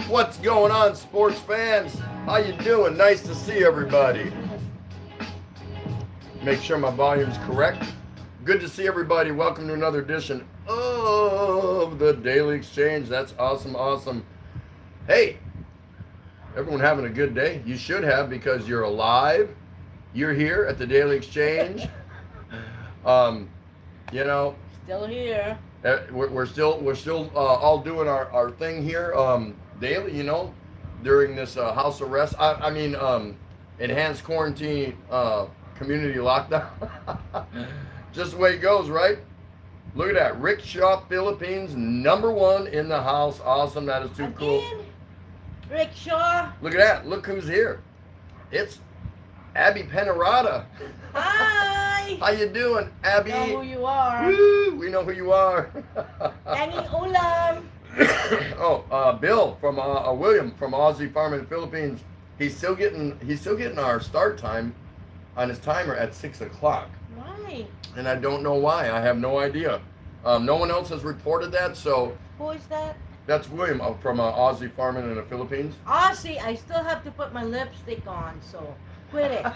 What's going on, sports fans? How you doing? Nice to see everybody. Make sure my volume's correct. Good to see everybody. Welcome to another edition of the Daily Exchange. That's awesome, awesome. Hey, everyone having a good day? You should have, because you're alive. You're here at the Daily Exchange. You know, Still here. we're still all doing our thing here daily, you know, during this house arrest. I mean, enhanced quarantine community lockdown. Just the way it goes, right? Look at that. Rickshaw Philippines, #1 in the house. Awesome. That is too Again? cool. Rickshaw. Look at that. Look who's here. It's Abby Penarata. Hi. How you doing, Abby? Know who you are. Woo, we know who you are. Hanging ulam. Bill from William from Aussie Farming Philippines. He's still getting our start time on his timer at 6 o'clock. Why? And I don't know why. I have no idea. No one else has reported that, so Who is that? that's William from Aussie Farming in the Philippines. Aussie, I still have to put my lipstick on, so quit it.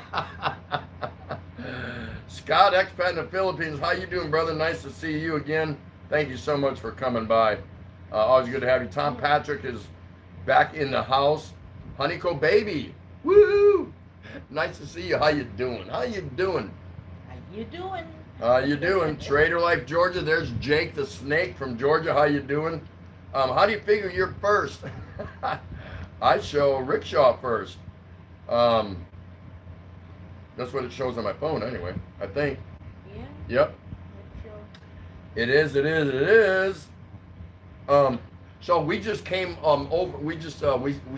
Scott, expat in the Philippines. How you doing, brother? Nice to see you again. Thank you so much for coming by. Always good to have you. Tom Patrick is back in the house. Honeyco baby. Woo! Nice to see you. How you doing? How you doing? How you doing? How you doing? Trader Life Georgia. There's Jake the Snake from Georgia. How you doing? How do you figure you're first? I show Rickshaw first. That's what it shows on my phone anyway, I think. Yeah. Yep. Sure. It is, it is, it is. So we just came over, we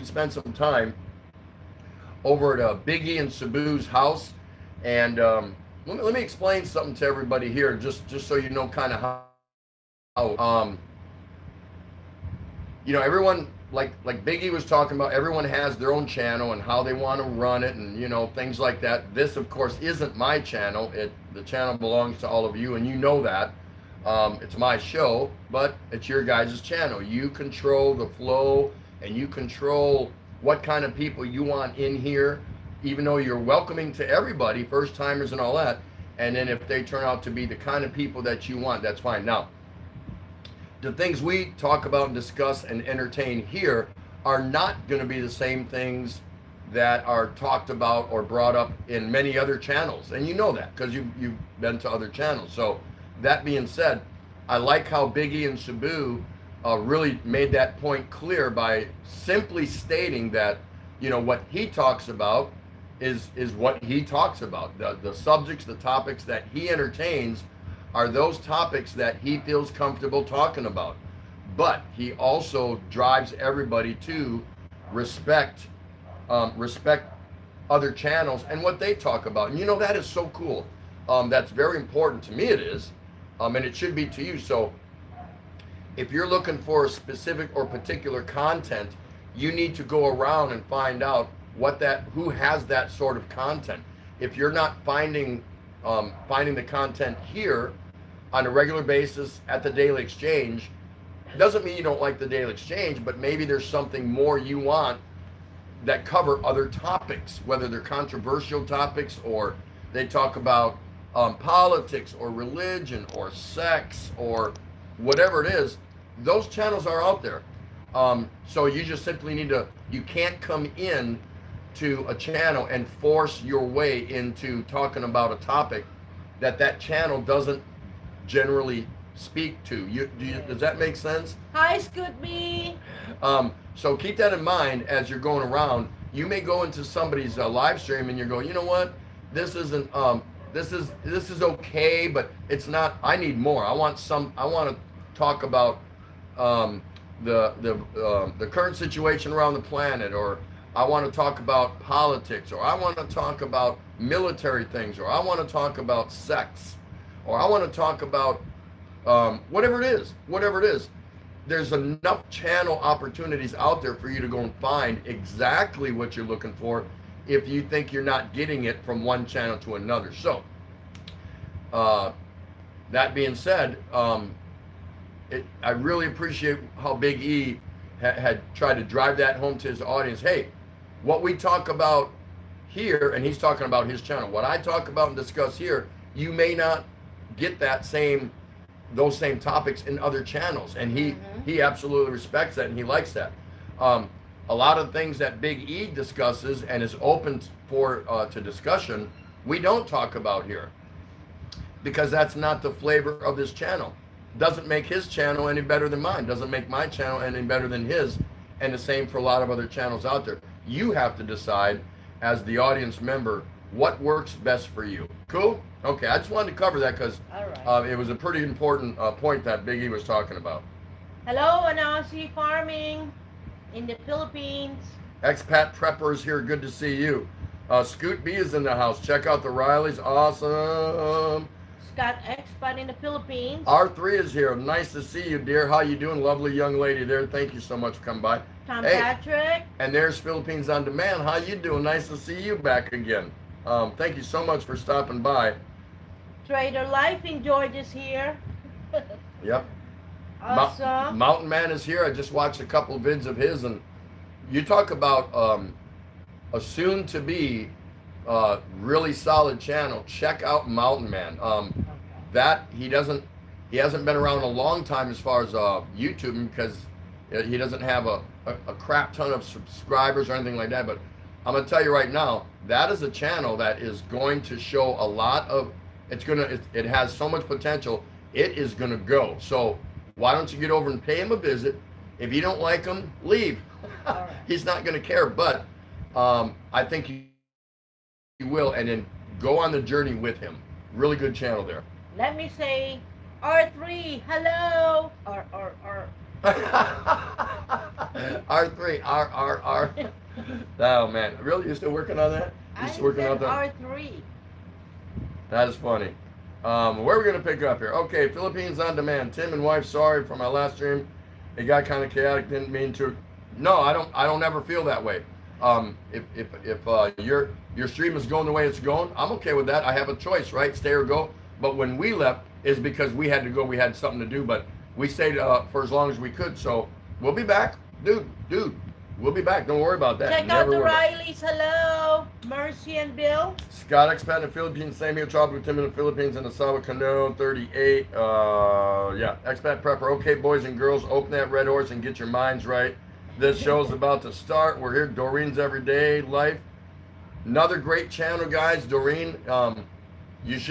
spent some time over at Big E and Sabu's house. And let me explain something to everybody here, just so you know kind of how you know, everyone, like Big E was talking about, everyone has their own channel and how they want to run it and, you know, things like that. This, of course, isn't my channel. The channel belongs to all of you, and you know that. It's my show, but it's your guys' channel. You control the flow, and you control what kind of people you want in here, even though you're welcoming to everybody, first-timers and all that. And then if they turn out to be the kind of people that you want, that's fine. Now, the things we talk about and discuss and entertain here are not going to be the same things that are talked about or brought up in many other channels. And you know that because you've been to other channels. So that being said, I like how Big E and Sabu really made that point clear by simply stating that, you know, what he talks about is what he talks about. The subjects, the topics that he entertains are those topics that he feels comfortable talking about. But he also drives everybody to respect other channels and what they talk about. And you know, that is so cool. That's very important to me, it is. And it should be to you. So if you're looking for a specific or particular content, you need to go around and find out who has that sort of content. If you're not finding the content here on a regular basis at the Daily Exchange, doesn't mean you don't like the Daily Exchange, but maybe there's something more you want that cover other topics, whether they're controversial topics or they talk about politics or religion or sex or whatever it is. Those channels are out there. So you just simply need to, you can't come in to a channel and force your way into talking about a topic that channel doesn't generally speak to. Does that make sense? Hi, Scootby. So keep that in mind as you're going around. You may go into somebody's live stream and you're going, you know what? This isn't. This is okay, but it's not. I need more. I want to talk about the current situation around the planet, or I want to talk about politics, or I want to talk about military things, or I want to talk about sex, or I want to talk about whatever it is. There's enough channel opportunities out there for you to go and find exactly what you're looking for if you think you're not getting it from one channel to another. So that being said, I really appreciate how Big E had tried to drive that home to his audience. Hey, what we talk about here, and he's talking about his channel, what I talk about and discuss here, you may not get those same topics in other channels, and he absolutely respects that and he likes that. A lot of things that Big E discusses and is open to discussion, we don't talk about here because that's not the flavor of this channel. Doesn't make his channel any better than mine, doesn't make my channel any better than his, and the same for a lot of other channels out there. You have to decide as the audience member what works best for you. Cool? Okay, I just wanted to cover that because it was a pretty important point that Big E was talking about. Hello, Aussie Farming in the Philippines. Expat Preppers here, good to see you. Scoot B is in the house. Check out the Rileys, awesome. Scott Expat in the Philippines. R3 is here. Nice to see you, dear. How you doing? Lovely young lady there. Thank you so much for coming by. Tom Patrick. And there's Philippines On Demand. How you doing? Nice to see you back again. Thank you so much for stopping by. Trader Life in Georgia's here. Yep. Awesome. Mountain Man is here. I just watched a couple of vids of his, and you talk about a soon-to-be really solid channel. Check out Mountain Man. That he hasn't been around a long time as far as YouTube, because he doesn't have a crap ton of subscribers or anything like that. But I'm gonna tell you right now, that is a channel that is going to show a lot of. It has so much potential. It is gonna go. So why don't you get over and pay him a visit? If you don't like him, leave. Right. He's not gonna care. But I think you will, and then go on the journey with him. Really good channel there. Let me say R3, hello. R. R3, R. Oh man, really? You're still working on that? You're still working on that? R3. That is funny. Where are we gonna pick up here? Okay, Philippines on Demand. Tim and wife, sorry for my last stream. It got kind of chaotic. Didn't mean to. No, I don't ever feel that way. If your stream is going the way it's going, I'm okay with that. I have a choice, right? Stay or go. But when we left, is because we had to go. We had something to do, but we stayed for as long as we could. So we'll be back, dude. We'll be back. Don't worry about that. Check out the Rileys. Hello, Mercy and Bill. Scott Expat in the Philippines. Same here. Tropical Tim in the Philippines. And Asawa Cano 38. Yeah. Expat Prepper. Okay, boys and girls, open that red horse and get your minds right. This show's about to start. We're here. Doreen's Everyday Life. Another great channel, guys. Doreen.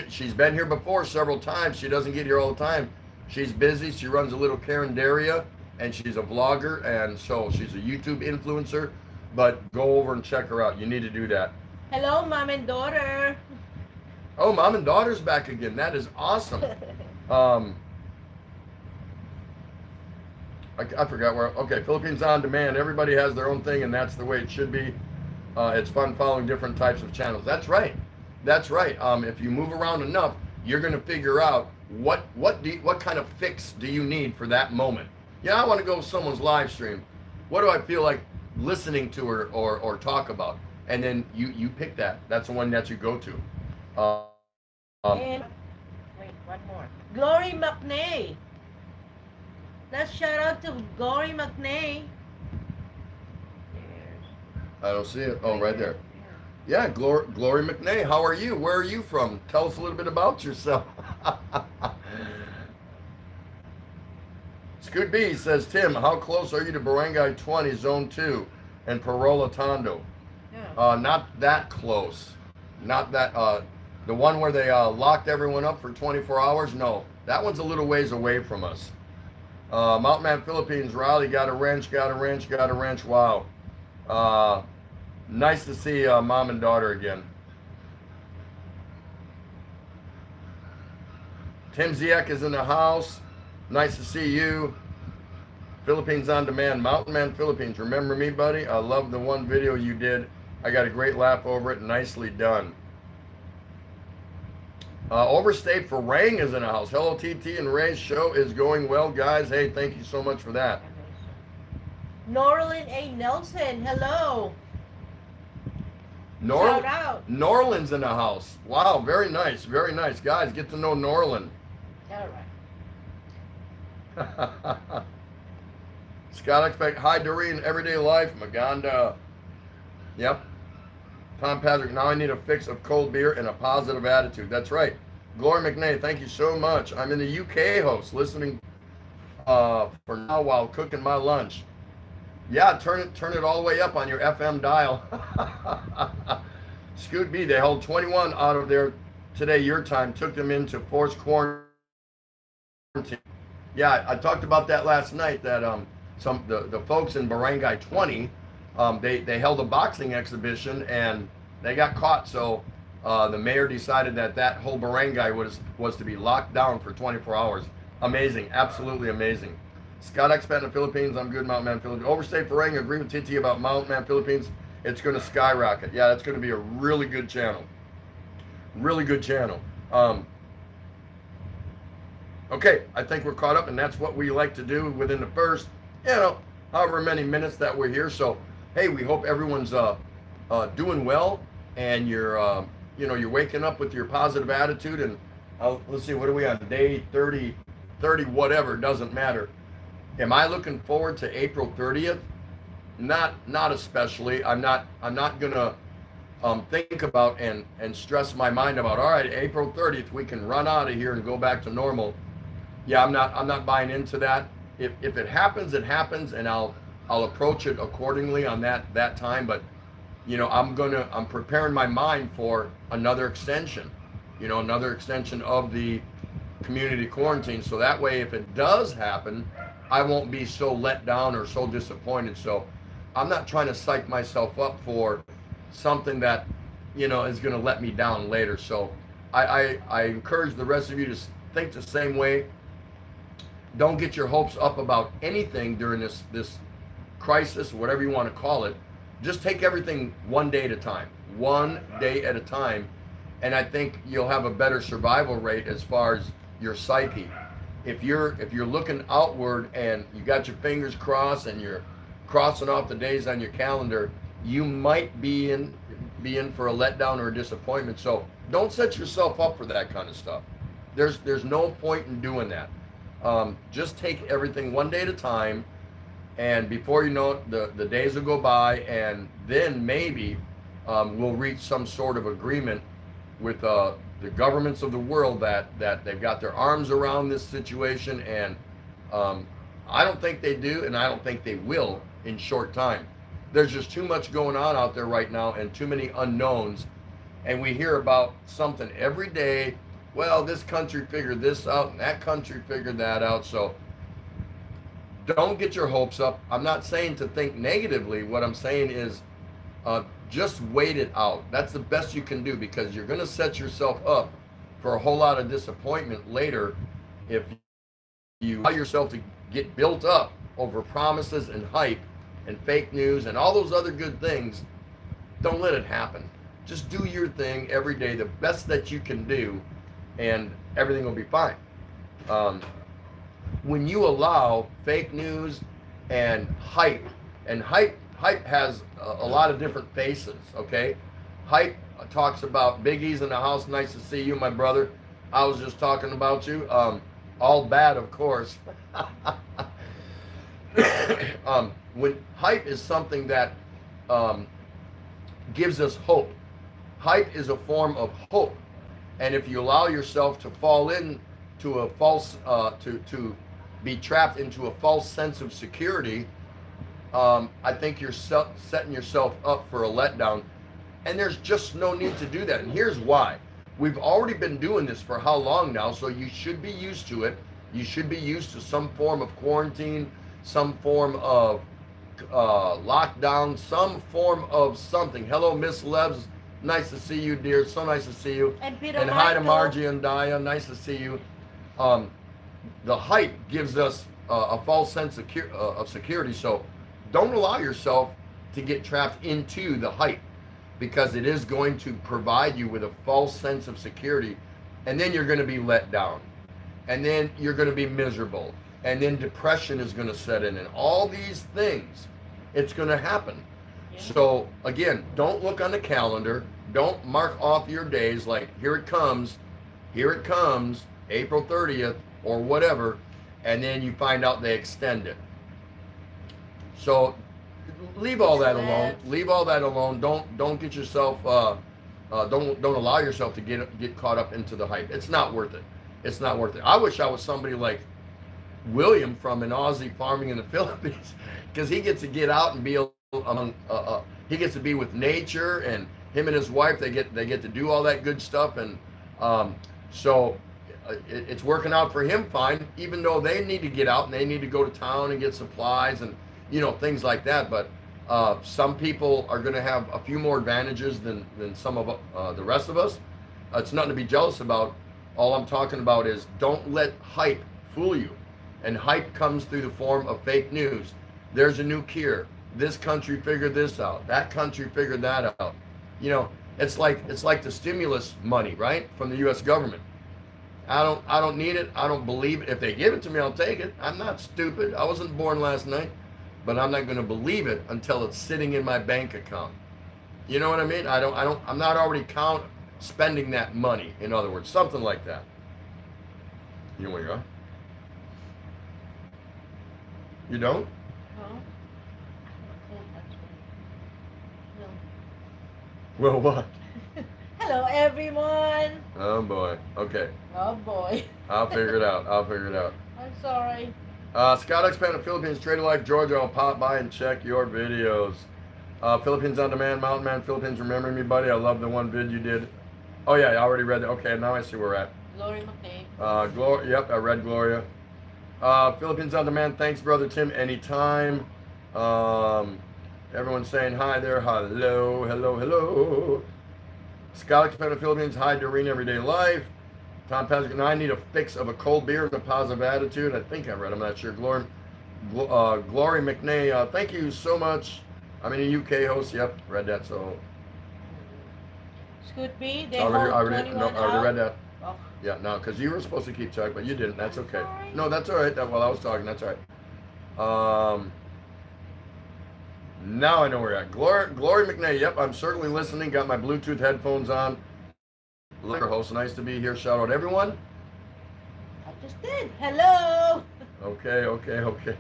She's been here before several times. She doesn't get here all the time. She's busy. She runs a little Karen Daria, and she's a vlogger, and so she's a YouTube influencer. But go over and check her out. You need to do that. Hello, mom and daughter. Oh, mom and daughter's back again. That is awesome. I forgot where. Okay, Philippines on Demand. Everybody has their own thing, and that's the way it should be. It's fun following different types of channels. That's right. That's right. If you move around enough, you're going to figure out what kind of fix do you need for that moment. Yeah, I want to go to someone's live stream. What do I feel like listening to or talk about? And then you pick that. That's the one that you go to. And wait, one more. Glory McNay. Let's shout out to Glory McNay. I don't see it. Oh, right there. Yeah, Glory McNay. How are you? Where are you from? Tell us a little bit about yourself. Scoot B says, Tim, how close are you to Barangay 20, Zone 2, and Parola Tondo? Yeah. Not that close. Not that, the one where they locked everyone up for 24 hours? No, that one's a little ways away from us. Mountain Man Philippines, Raleigh, got a wrench. Wow. Nice to see mom and daughter again. Tim Ziek is in the house. Nice to see you. Philippines on Demand, Mountain Man Philippines. Remember me, buddy? I love the one video you did. I got a great laugh over it. Nicely done. Overstayed for Rang is in the house. Hello, TT and Ray's show is going well, guys. Hey, thank you so much for that. Norlin A. Nelson, hello. Shout out. Norlin's in the house. Wow, very nice, very nice. Guys, get to know Norlin. All right. Scott Expect, hi Doreen, Everyday Life, Maganda. Yep. Tom Patrick, now I need a fix of cold beer and a positive attitude. That's right. Glory McNay, thank you so much. I'm in the UK, host, listening for now while cooking my lunch. Yeah, turn it all the way up on your FM dial. Scoot B, they held 21 out of there today, your time, took them into forced quarantine. Yeah, I talked about that last night, that the folks in Barangay 20, they held a boxing exhibition and they got caught. So the mayor decided that whole barangay was to be locked down for 24 hours. Amazing, absolutely amazing. Scott Expat in the Philippines, I'm good, Mountain Man Philippines. Overstay Farang, agree with TT about Mountain Man Philippines. It's going to skyrocket. Yeah, that's going to be a really good channel. Really good channel. Okay, I think we're caught up, and that's what we like to do within the first, however many minutes that we're here. So, hey, we hope everyone's doing well, and you're waking up with your positive attitude. And let's see, what are we on? Day 33 30, whatever, doesn't matter. Am I looking forward to April 30th? Not especially. I'm not gonna think about and stress my mind about, all right, April 30th, we can run out of here and go back to normal. Yeah, I'm not buying into that. If it happens, it happens, and I'll approach it accordingly on that time. But I'm preparing my mind for another extension, another extension of the community quarantine. So that way, if it does happen, I won't be so let down or so disappointed. So I'm not trying to psych myself up for something that, is going to let me down later. So I encourage the rest of you to think the same way. Don't get your hopes up about anything during this crisis, whatever you want to call it. Just take everything one day at a time, and I think you'll have a better survival rate as far as your psyche. If you're looking outward and you got your fingers crossed and you're crossing off the days on your calendar, you might be in for a letdown or a disappointment. So don't set yourself up for that kind of stuff. There's no point in doing that. Just take everything one day at a time, and before you know it, the days will go by, and then maybe we'll reach some sort of agreement with the governments of the world that they've got their arms around this situation, and I don't think they do, and I don't think they will in short time. There's just too much going on out there right now, and too many unknowns, and we hear about something every day. Well, this country figured this out, and that country figured that out. So don't get your hopes up. I'm not saying to think negatively. What I'm saying is just wait it out. That's the best you can do, because you're going to set yourself up for a whole lot of disappointment later if you allow yourself to get built up over promises and hype and fake news and all those other good things. Don't let it happen. Just do your thing every day, the best that you can do, and everything will be fine. When you allow fake news and hype has a lot of different faces, okay? Hype talks about Big E's in the house, nice to see you, my brother. I was just talking about you. All bad, of course. When hype is something that gives us hope. Hype is a form of hope. And if you allow yourself to fall into a false, to be trapped into a false sense of security, I think you're setting yourself up for a letdown. And there's just no need to do that. And here's why. We've already been doing this for how long now? So you should be used to it. You should be used to some form of quarantine, some form of lockdown, some form of something. Hello, Miss Lebs. Nice to see you, dear. So nice to see you. And Peter and hi to Margie and Dia. Nice to see you. The hype gives us a false sense of security. So don't allow yourself to get trapped into the hype, because it is going to provide you with a false sense of security. And then you're going to be let down. And then you're going to be miserable. And then depression is going to set in. And all these things, it's going to happen. Yeah. So again, don't look on the calendar. Don't mark off your days like, here it comes, April 30th or whatever, and then you find out they extend it. So leave all that alone. Leave all that alone. Don't get yourself don't allow yourself to get caught up into the hype. It's not worth it. It's not worth it. I wish I was somebody like William from an Aussie farming in the Philippines, because he gets to get out and be among he gets to be with nature, and him and his wife, they get to do all that good stuff, and so it's working out for him fine, even though they need to get out and they need to go to town and get supplies and things like that. But some people are going to have a few more advantages than some of the rest of us. It's nothing to be jealous about. All I'm talking about is don't let hype fool you. And hype comes through the form of fake news. There's a new cure. This country figured this out. That country figured that out. It's like the stimulus money, right, from the U.S. government. I don't need it. I don't believe it. If they give it to me, I'll take it. I'm not stupid. I wasn't born last night, but I'm not going to believe it until it's sitting in my bank account. You know what I mean? I'm not already spending that money. In other words, something like that. You know where you are? You don't? No. Don't touch me. Well, what? No. Hello, everyone. Oh boy. Okay. Oh boy. I'll figure it out. I'll figure it out. I'm sorry. Scott Expand of Philippines, Trade of Life, Georgia. I'll pop by and check your videos. Philippines on Demand, Mountain Man, Philippines, remembering me, buddy. I love the one vid you did. Oh yeah, I already read that. Okay, now I see where we're at. Glory McKay. Yep, I read Gloria. Philippines on Demand, thanks, brother Tim. Anytime. Everyone's saying hi there. Hello, hello, hello. Scott Expand of Philippines, hi, Doreen, Everyday Life. Tom Patrick, and I need a fix of a cold beer and a positive attitude. I think I read, I'm not sure. Glory McNay, thank you so much. I'm a UK host. Yep, read that. So Scoot B, they I hold already 21 read that. Oh. Yeah, no, because you were supposed to keep track, but you didn't. That's okay. Sorry. No, that's all right. While I was talking, that's all right. Now I know where we're at. Glory McNay. Yep, I'm certainly listening. Got my Bluetooth headphones on. Liquor host, nice to be here. Shout out everyone. I just did. Hello. Okay.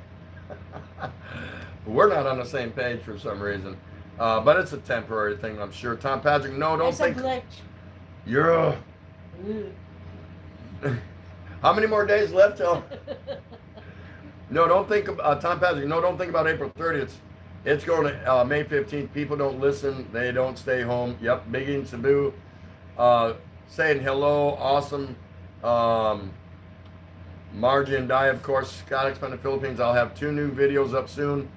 We're not on the same page for some reason, but it's a temporary thing, I'm sure. Tom Patrick, no, don't It's think a glitch. you're. Ooh. How many more days left till? No, don't think about Tom Patrick. No, don't think about April 30th. It's going to May 15th. People don't listen. They don't stay home. Yep, Biggie and Cebu saying hello. Awesome. Margie and Di, of course. Scott Expand the Philippines. I'll have 2 new videos up soon.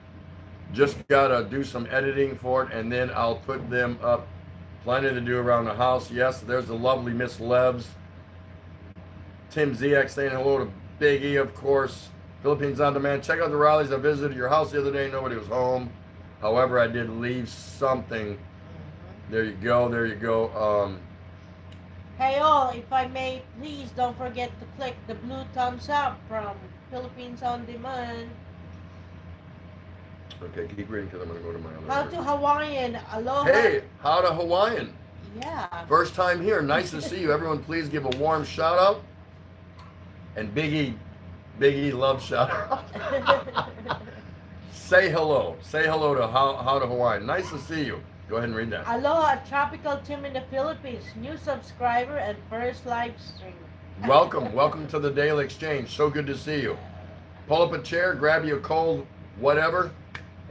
Just got to do some editing for it, and then I'll put them up. Plenty to do around the house. Yes, there's the lovely Miss Lebs. Tim ZX saying hello to Big E, of course. Philippines on Demand. Check out the rallies. I visited your house the other day. Nobody was home. However, I did leave something. There you go. Hey all, if I may, please don't forget to click the blue thumbs up from Philippines on Demand. Okay, keep reading because I'm going to go to my other. How to Hawaiian. Aloha. Hey, how to Hawaiian. Yeah. First time here. Nice to see you. Everyone, please give a warm shout out. And Big E love shout out. Say hello. Say hello to how to Hawaiian. Nice to see you. Go ahead and read that. Aloha, Tropical Tim in the Philippines. New subscriber and first live stream. Welcome to the Daily Exchange. So good to see you. Pull up a chair, grab you a cold whatever,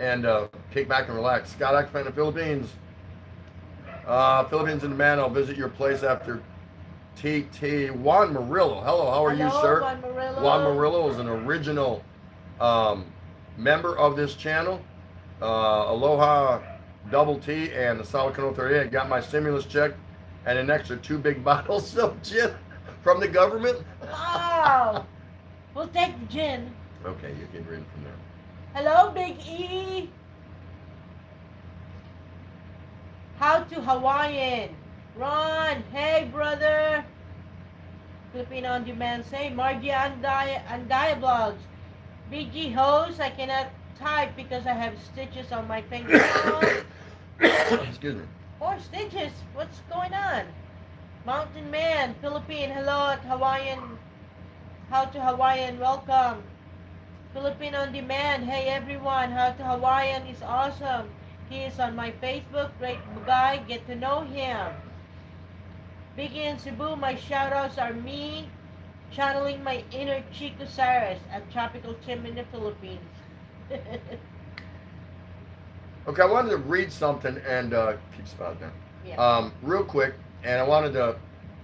and kick back and relax. Scott Expand the Philippines. Philippines in Demand. I'll visit your place after TT. Juan Murillo. Hello, how are you, sir? Juan Murillo. Juan Murillo is an original member of this channel. Aloha Double T and the Solid Canoe 38. Got my stimulus check and an extra 2 big bottles of gin from the government. Wow. We'll take the gin. Okay, you can read from there. Hello, Big E. How to Hawaiian. Ron, hey brother. Philippine on Demand say Margie and Diablogs. BG host, I cannot type because I have stitches on my fingers. Excuse me. 4 stitches. What's going on? Mountain Man, Philippine, hello at Hawaiian. How to Hawaiian, welcome. Philippine on Demand, hey everyone. How to Hawaiian is awesome. He is on my Facebook. Great guy. Get to know him. Biggie and Cebu, my shoutouts are me channeling my inner Chico Cyrus at Tropical Tim in the Philippines. Okay, I wanted to read something and keep spot there. Yeah. Real quick, and I wanted to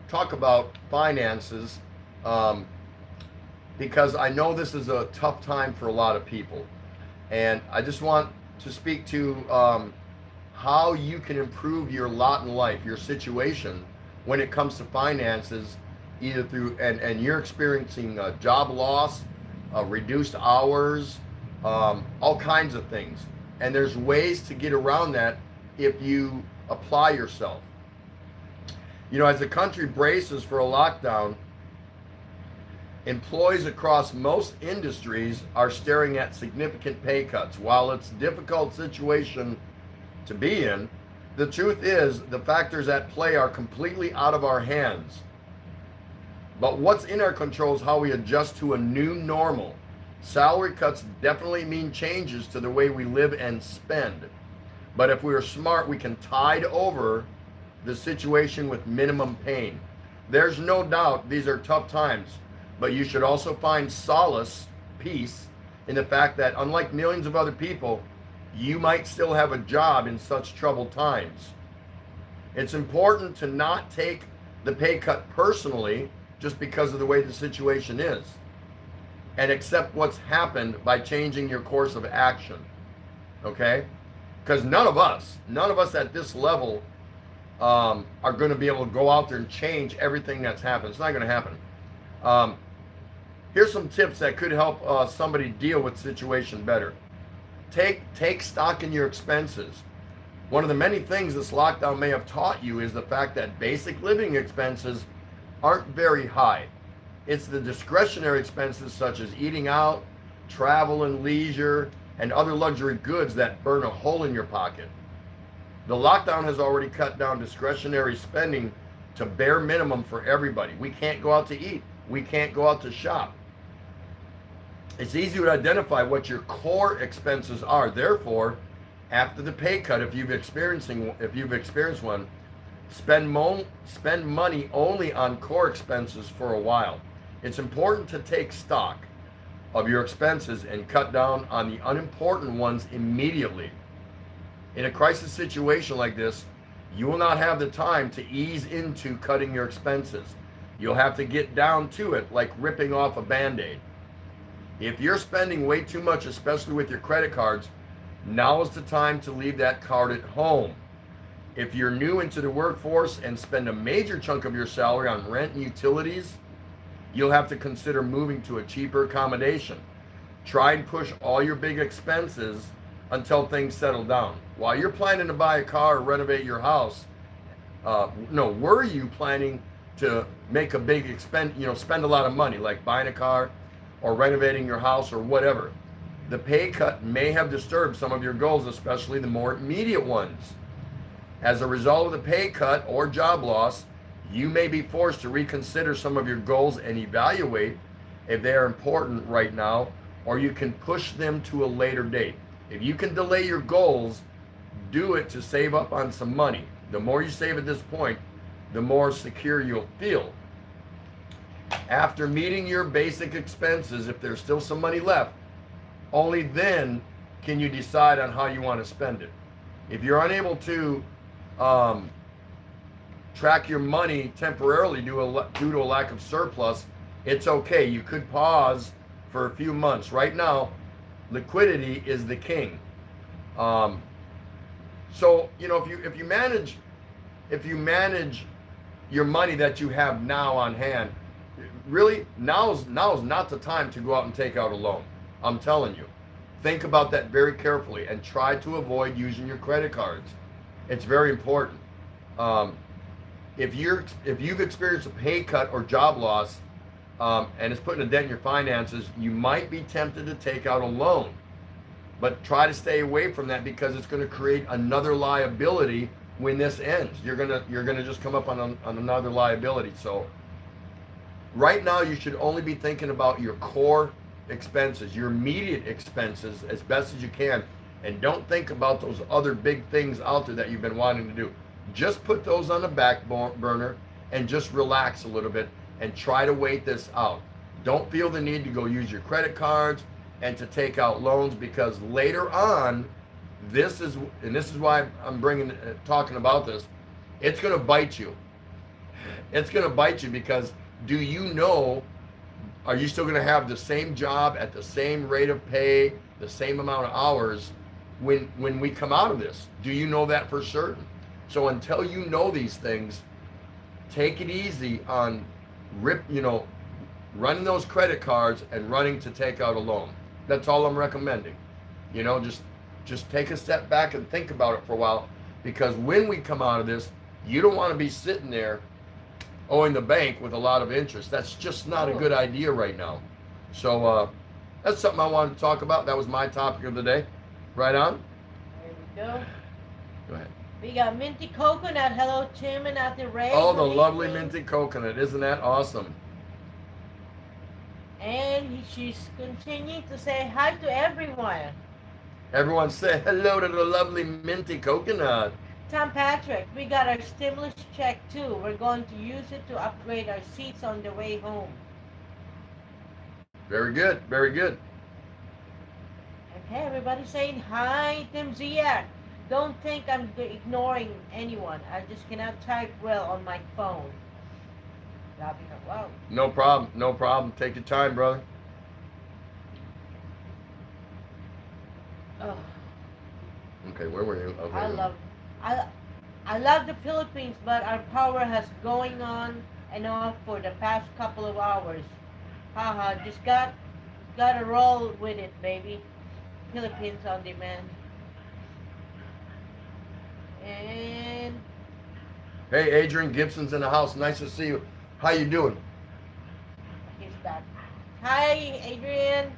talk about finances because I know this is a tough time for a lot of people, and I just want to speak to how you can improve your lot in life, your situation when it comes to finances, either through and you're experiencing job loss, reduced hours, all kinds of things. And there's ways to get around that if you apply yourself. You know, as the country braces for a lockdown, employees across most industries are staring at significant pay cuts. While it's a difficult situation to be in, the truth is the factors at play are completely out of our hands. But what's in our control is how we adjust to a new normal Salary cuts definitely mean changes to the way we live and spend. But if we are smart, we can tide over the situation with minimum pain. There's no doubt these are tough times, but you should also find solace, peace, in the fact that unlike millions of other people, you might still have a job in such troubled times. It's important to not take the pay cut personally just because of the way the situation is, and accept what's happened by changing your course of action. Okay? Because none of us at this level are going to be able to go out there and change everything that's happened. It's not going to happen. Here's some tips that could help somebody deal with the situation better. Take stock in your expenses. One of the many things this lockdown may have taught you is the fact that basic living expenses aren't very high. It's the discretionary expenses such as eating out, travel and leisure, and other luxury goods that burn a hole in your pocket. The lockdown has already cut down discretionary spending to bare minimum for everybody. We can't go out to eat. We can't go out to shop. It's easy to identify what your core expenses are. Therefore, after the pay cut, if you've experienced one, spend money only on core expenses for a while. It's important to take stock of your expenses and cut down on the unimportant ones immediately. In a crisis situation like this, you will not have the time to ease into cutting your expenses. You'll have to get down to it like ripping off a Band-Aid. If you're spending way too much, especially with your credit cards, now is the time to leave that card at home. If you're new into the workforce and spend a major chunk of your salary on rent and utilities, you'll have to consider moving to a cheaper accommodation. Try and push all your big expenses until things settle down. While you're planning to buy a car or renovate your house, were you planning to make a big spend a lot of money, like buying a car or renovating your house or whatever? The pay cut may have disturbed some of your goals, especially the more immediate ones. As a result of the pay cut or job loss, you may be forced to reconsider some of your goals and evaluate if they are important right now, or you can push them to a later date. If you can delay your goals, do it to save up on some money. The more you save at this point, the more secure you'll feel. After meeting your basic expenses, if there's still some money left, only then can you decide on how you want to spend it. If you're unable to track your money temporarily due to a lack of surplus, it's okay. You could pause for a few months. Right now, liquidity is the king. So if you manage your money that you have now on hand, really now's not the time to go out and take out a loan. I'm telling you, think about that very carefully and try to avoid using your credit cards. It's very important. If you've experienced a pay cut or job loss and it's putting a dent in your finances, you might be tempted to take out a loan. But try to stay away from that because it's going to create another liability when this ends. You're gonna just come up on another liability. So right now you should only be thinking about your core expenses, your immediate expenses as best as you can, and don't think about those other big things out there that you've been wanting to do. Just put those on the back burner and just relax a little bit and try to wait this out. Don't feel the need to go use your credit cards and to take out loans, because later on, this is why I'm talking about this. It's going to bite you. It's going to bite you because do you know, are you still going to have the same job at the same rate of pay, the same amount of hours when we come out of this? Do you know that for certain? So until you know these things, take it easy on running those credit cards and running to take out a loan. That's all I'm recommending. Just take a step back and think about it for a while, because when we come out of this, you don't want to be sitting there owing the bank with a lot of interest. That's just not a good idea right now. So that's something I wanted to talk about. That was my topic of the day. Right on. There we go. Go ahead. We got minty coconut. Hello, Tim and Ate Ray. Oh, the lovely minty coconut. Isn't that awesome? And she's continuing to say hi to everyone. Everyone say hello to the lovely minty coconut. Tom Patrick, we got our stimulus check too. We're going to use it to upgrade our seats on the way home. Very good, very good. Okay, everybody saying hi, Tim Ziak. Don't think I'm ignoring anyone. I just cannot type well on my phone. Wow. No problem, no problem. Take your time, brother. Oh, Okay, where were you? Okay. I love the Philippines, but our power has going on and off for the past couple of hours. Haha, just gotta roll with it, baby. Philippines on demand. And Hey, Adrian Gibson's in the house. Nice to see you. How you doing? he's back. Hi, Adrian.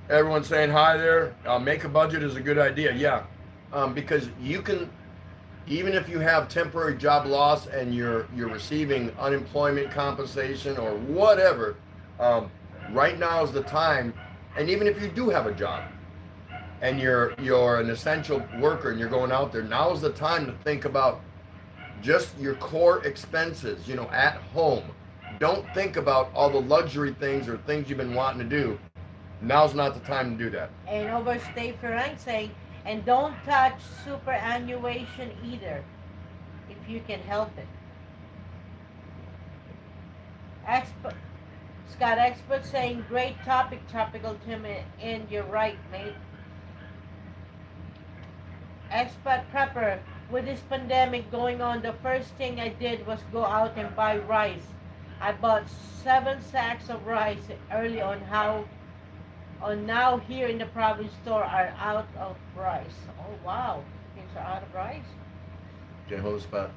Everyone's saying hi there. Make a budget is a good idea. Yeah, because you can, even if you have temporary job loss and you're receiving unemployment compensation or whatever, right now is the time. And even if you do have a job and you're an essential worker and you're going out there, now is the time to think about just your core expenses. You know, at home. Don't think about all the luxury things or things you've been wanting to do. Now's not the time to do that. And overstay Frank saying, and don't touch superannuation either, if you can help it. Expert Scott Expert saying, great topic, Tropical Tim, and you're right, mate. Expert Prepper, with this pandemic going on, the first thing I did was go out and buy rice. I bought 7 sacks of rice early on now here in the province store are out of rice. Oh wow, things are out of rice. Okay, hold the spot.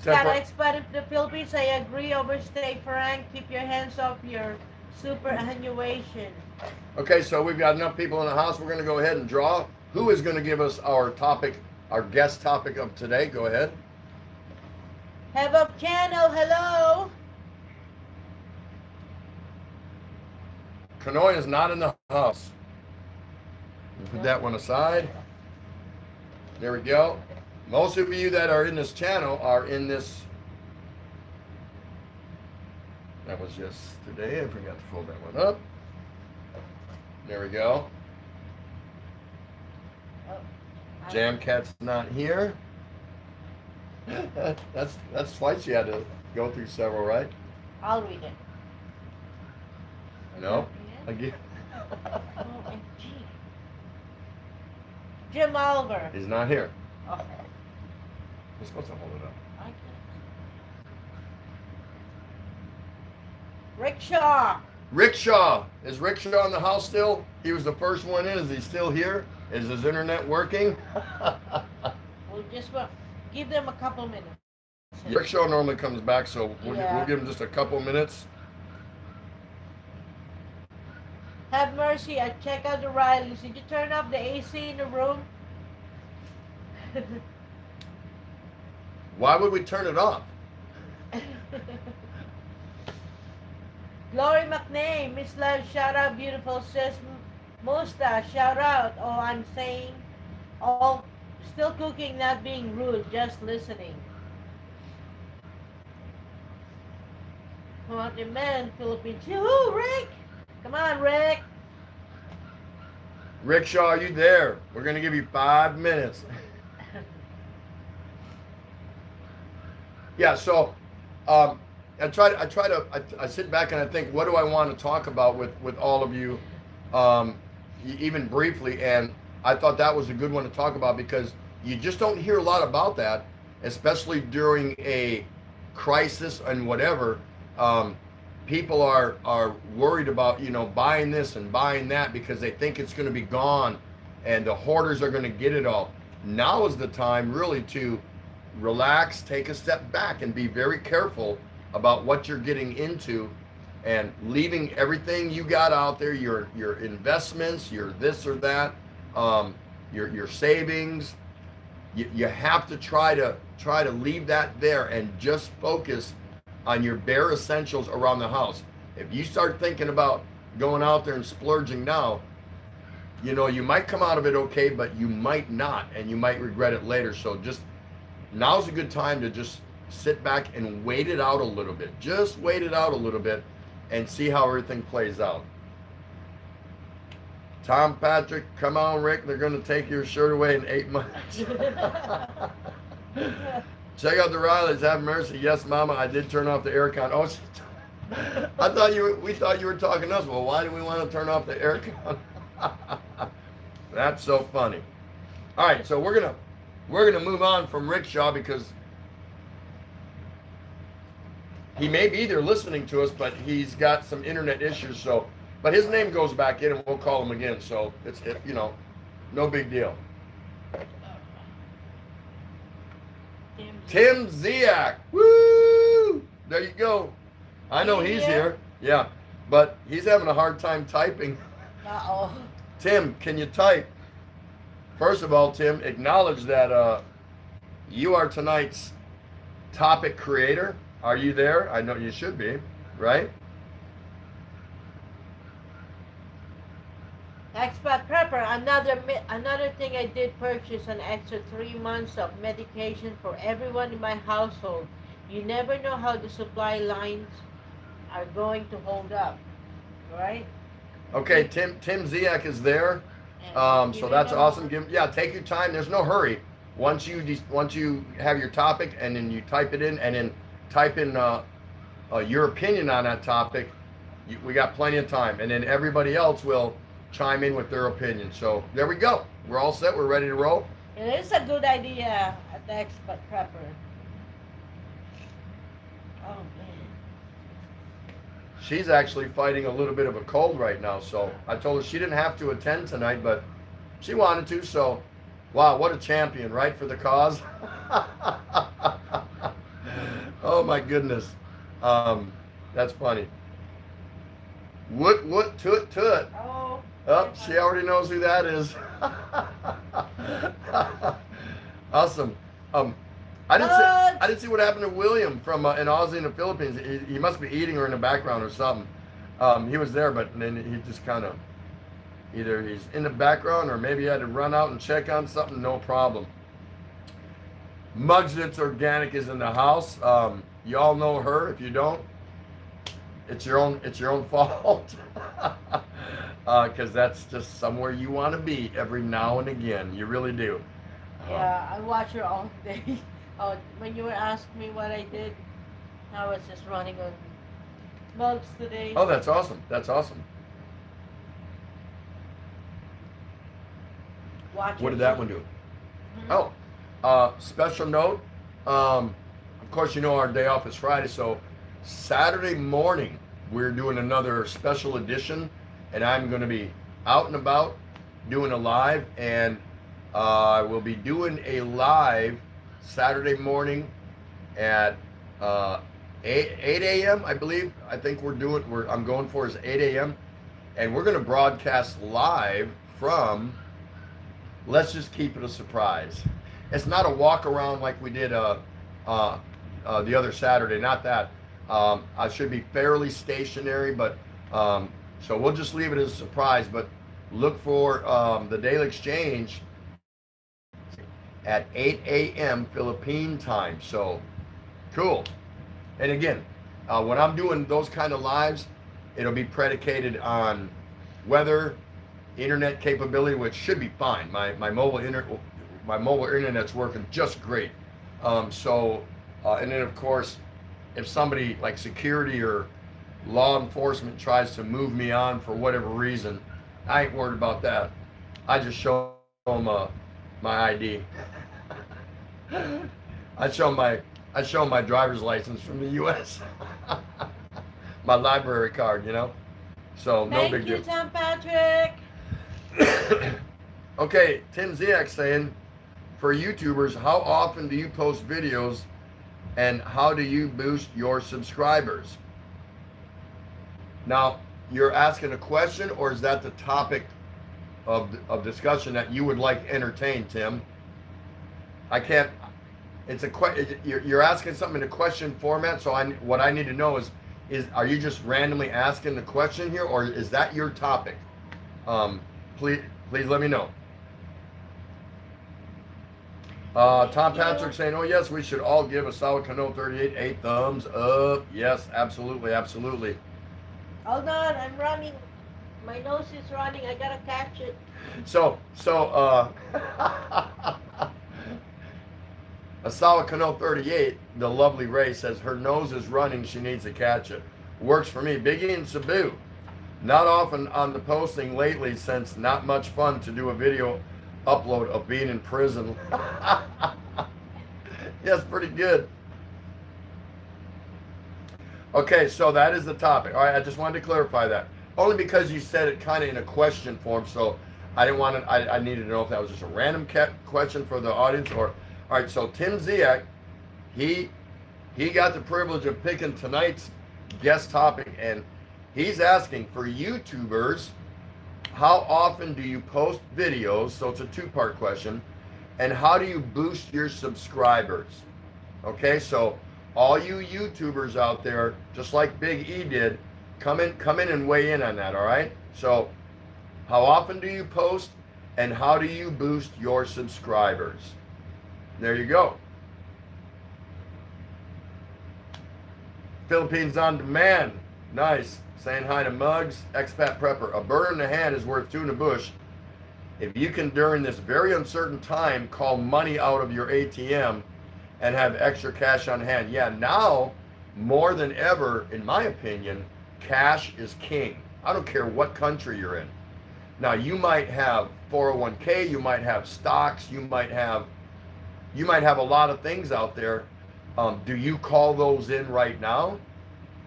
Scott Expert in the Philippines, I agree, overstay Frank, keep your hands off your superannuation. Okay, so we've got enough people in the house. We're going to go ahead and draw. Who is going to give us our topic, our guest topic of today? Go ahead. Have up channel, hello. Kanoy is not in the house. We'll put that one aside. There we go. Most of you that are in this channel are in this. That was yesterday. I forgot to fold that one up. There we go. Jam Cat's not here. That's twice you had to go through several, right? I'll read it. No. Again. OMG. Jim Oliver. He's not here. Oh, You're supposed to hold it up. I can't. Rickshaw. Rickshaw. Is Rickshaw in the house still? He was the first one in. Is he still here? Is his internet working? We'll just give them a couple minutes. Rickshaw normally comes back, so we'll give him just a couple minutes. Have mercy, I check out the Rileys. Did you turn off the AC in the room? Why would we turn it off? Glory McName, Miss Love, shout out, beautiful sis. Musta, shout out. Oh, I'm saying, oh, still cooking, not being rude, just listening. Come on, the man, Philippines. Yoo-hoo, Rick! Come on, Rick. Rickshaw, are you there? We're going to give you 5 minutes. Yeah, so I sit back and I think, what do I want to talk about with all of you, even briefly, and I thought that was a good one to talk about because you just don't hear a lot about that, especially during a crisis and whatever. People are worried about, buying this and buying that because they think it's going to be gone and the hoarders are going to get it all. Now is the time really to relax, take a step back and be very careful about what you're getting into and leaving everything you got out there, your investments, your this or that, your savings, You have to try to leave that there and just focus on your bare essentials around the house. If you start thinking about going out there and splurging now, you know, you might come out of it okay, but you might not, and you might regret it later. So just now's a good time to just sit back and wait it out a little bit. Just wait it out a little bit and see how everything plays out. Tom Patrick, come on, Rick. They're going to take your shirt away in 8 months. Check out the Rileys. Have mercy. Yes, Mama, I did turn off the aircon. Oh, we thought you were talking to us. Well, why do we want to turn off the aircon? That's so funny. All right, so we're gonna move on from Rickshaw because he may be there listening to us, but he's got some internet issues. So, but his name goes back in, and we'll call him again. So it's you know, no big deal. Tim Ziak, woo! There you go. I know he's here. Yeah, but he's having a hard time typing. Uh-oh. Tim, can you type? First of all, Tim, acknowledge that you are tonight's topic creator. Are you there? I know you should be, right? Expat Prepper, another thing I did purchase an extra 3 months of medication for everyone in my household. You never know how the supply lines are going to hold up, right? Okay, Tim Ziak is there. So that's awesome. Take your time. There's no hurry. Once you have your topic and then you type it in and then type in your opinion on that topic, we got plenty of time. And then everybody else will chime in with their opinion. So there we go. We're all set. We're ready to roll. It is a good idea at the Expat Prepper. Oh, man. She's actually fighting a little bit of a cold right now, so I told her she didn't have to attend tonight, but she wanted to, so wow, what a champion, right, for the cause? Oh my goodness. That's funny. Woot, toot, toot. Oh, she already knows who that is. Awesome. I didn't see what happened to William from an Aussie in the Philippines. He must be eating her in the background or something. He was there, but then he just kind of, either he's in the background or maybe he had to run out and check on something. No problem. Muggsits Organic is in the house. You all know her. If you don't, it's your own fault. Because that's just somewhere you want to be every now and again. You really do. Yeah, I watch her all day. Oh, when you were asking me what I did, I was just running on mugs today. Oh, that's awesome. That's awesome. What did that one do? Mm-hmm. Oh, special note. Of course, you know our day off is Friday, so Saturday morning we're doing another special edition, and I'm going to be out and about doing a live, and I will be doing a live Saturday morning at 8 a.m. I believe. I think I'm going for is 8 a.m. and we're going to broadcast live from. Let's just keep it a surprise. It's not a walk around like we did the other Saturday. Not that. I should be fairly stationary, but so we'll just leave it as a surprise. But look for the Daily Exchange at 8 a.m. Philippine time. So cool. And again, when I'm doing those kind of lives, it'll be predicated on weather, internet capability, which should be fine. My mobile internet's working just great. And then of course, if somebody like security or law enforcement tries to move me on for whatever reason, I ain't worried about that. I just show them my ID. I show my driver's license from the U.S. My library card, you know. So no big deal. Thank you, Tom Patrick. Okay, Tim Ziak saying, for YouTubers, how often do you post videos, and how do you boost your subscribers? Now, you're asking a question, or is that the topic of discussion that you would like entertained, Tim? I can't. It's you're asking something in a question format. So what I need to know is are you just randomly asking the question here, or is that your topic? Please let me know. Tom Patrick saying, oh yes, we should all give Asawa Kano 38 a thumbs up. Yes, absolutely, absolutely. Hold on, I'm running. My nose is running. I gotta catch it. So Asawa Kano 38, the lovely Ray says her nose is running. She needs to catch it. Works for me. Biggie and Sabu. Not often on the posting lately since not much fun to do a video upload of being in prison. Yes, pretty good. Okay, so that is the topic. All right, I just wanted to clarify that. Only because you said it kind of in a question form, so I didn't want to, I needed to know if that was just a random question for the audience or, all right, so Tim Ziak, he got the privilege of picking tonight's guest topic, and he's asking for YouTubers, how often do you post videos? So it's a two-part question. And how do you boost your subscribers? Okay, so all you YouTubers out there, just like Big E did, come in and weigh in on that, all right? So how often do you post, and how do you boost your subscribers? There you go. Philippines on Demand. Nice. Saying hi to Muggs. Expat Prepper. A bird in the hand is worth two in the bush. If you can, during this very uncertain time, call money out of your ATM and have extra cash on hand. Yeah, now, more than ever, in my opinion, cash is king. I don't care what country you're in. Now, you might have 401k, you might have stocks, you might have a lot of things out there. Do you call those in right now?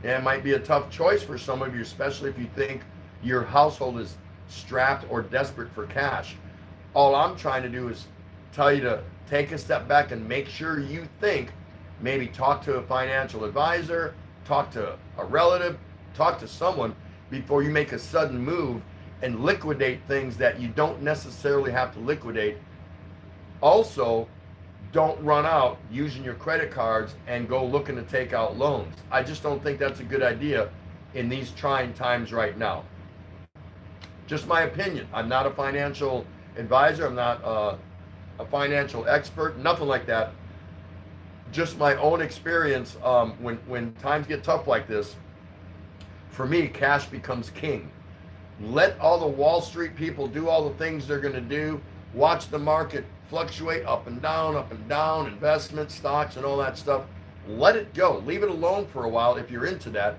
Yeah, it might be a tough choice for some of you, especially if you think your household is strapped or desperate for cash. All I'm trying to do is tell you to take a step back and make sure you think, maybe talk to a financial advisor, talk to a relative, talk to someone before you make a sudden move and liquidate things that you don't necessarily have to liquidate. Also, don't run out using your credit cards and go looking to take out loans. I just don't think that's a good idea in these trying times right now. Just my opinion. I'm not a financial advisor. I'm not a financial expert, nothing like that. Just my own experience. When times get tough like this, for me, cash becomes king. Let all the Wall Street people do all the things they're going to do. Watch the market fluctuate up and down, investments, stocks, and all that stuff. Let it go. Leave it alone for a while if you're into that.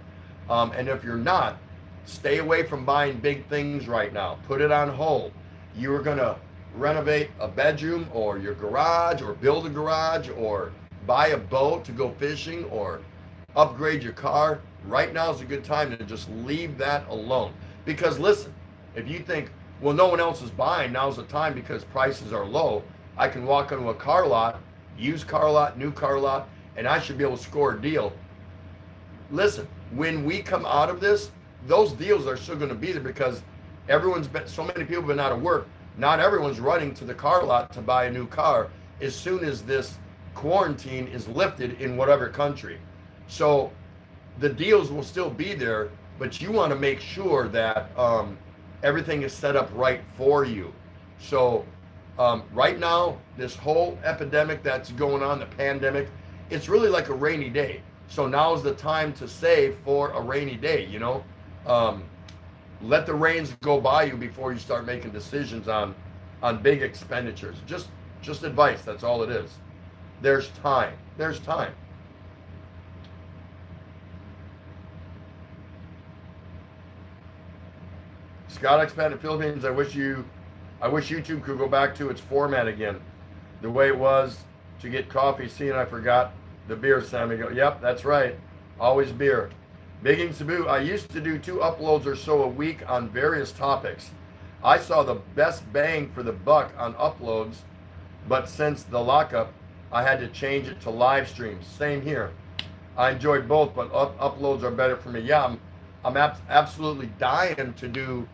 And if you're not, stay away from buying big things right now. Put it on hold. You are going to renovate a bedroom or your garage, or build a garage, or buy a boat to go fishing, or upgrade your car. Right now is a good time to just leave that alone. Because listen, if you think, well, no one else is buying, now's the time because prices are low, I can walk into a car lot, used car lot, new car lot, and I should be able to score a deal. Listen, when we come out of this, those deals are still going to be there because so many people have been out of work. Not everyone's running to the car lot to buy a new car as soon as this quarantine is lifted in whatever country. So the deals will still be there, but you want to make sure that everything is set up right for you. So right now, this whole epidemic that's going on, the pandemic, it's really like a rainy day. So now is the time to save for a rainy day, you know. Let the rains go by you before you start making decisions on big expenditures. Just advice, that's all it is. There's time. There's time. Scott Expat in Philippines, I wish YouTube could go back to its format again. The way it was to get coffee. See, and I forgot the beer, Sammy. Yep, that's right. Always beer. Bigging Sabu, I used to do 2 uploads or so a week on various topics. I saw the best bang for the buck on uploads, but since the lockup, I had to change it to live streams. Same here. I enjoyed both, but uploads are better for me. Yeah, I'm absolutely dying to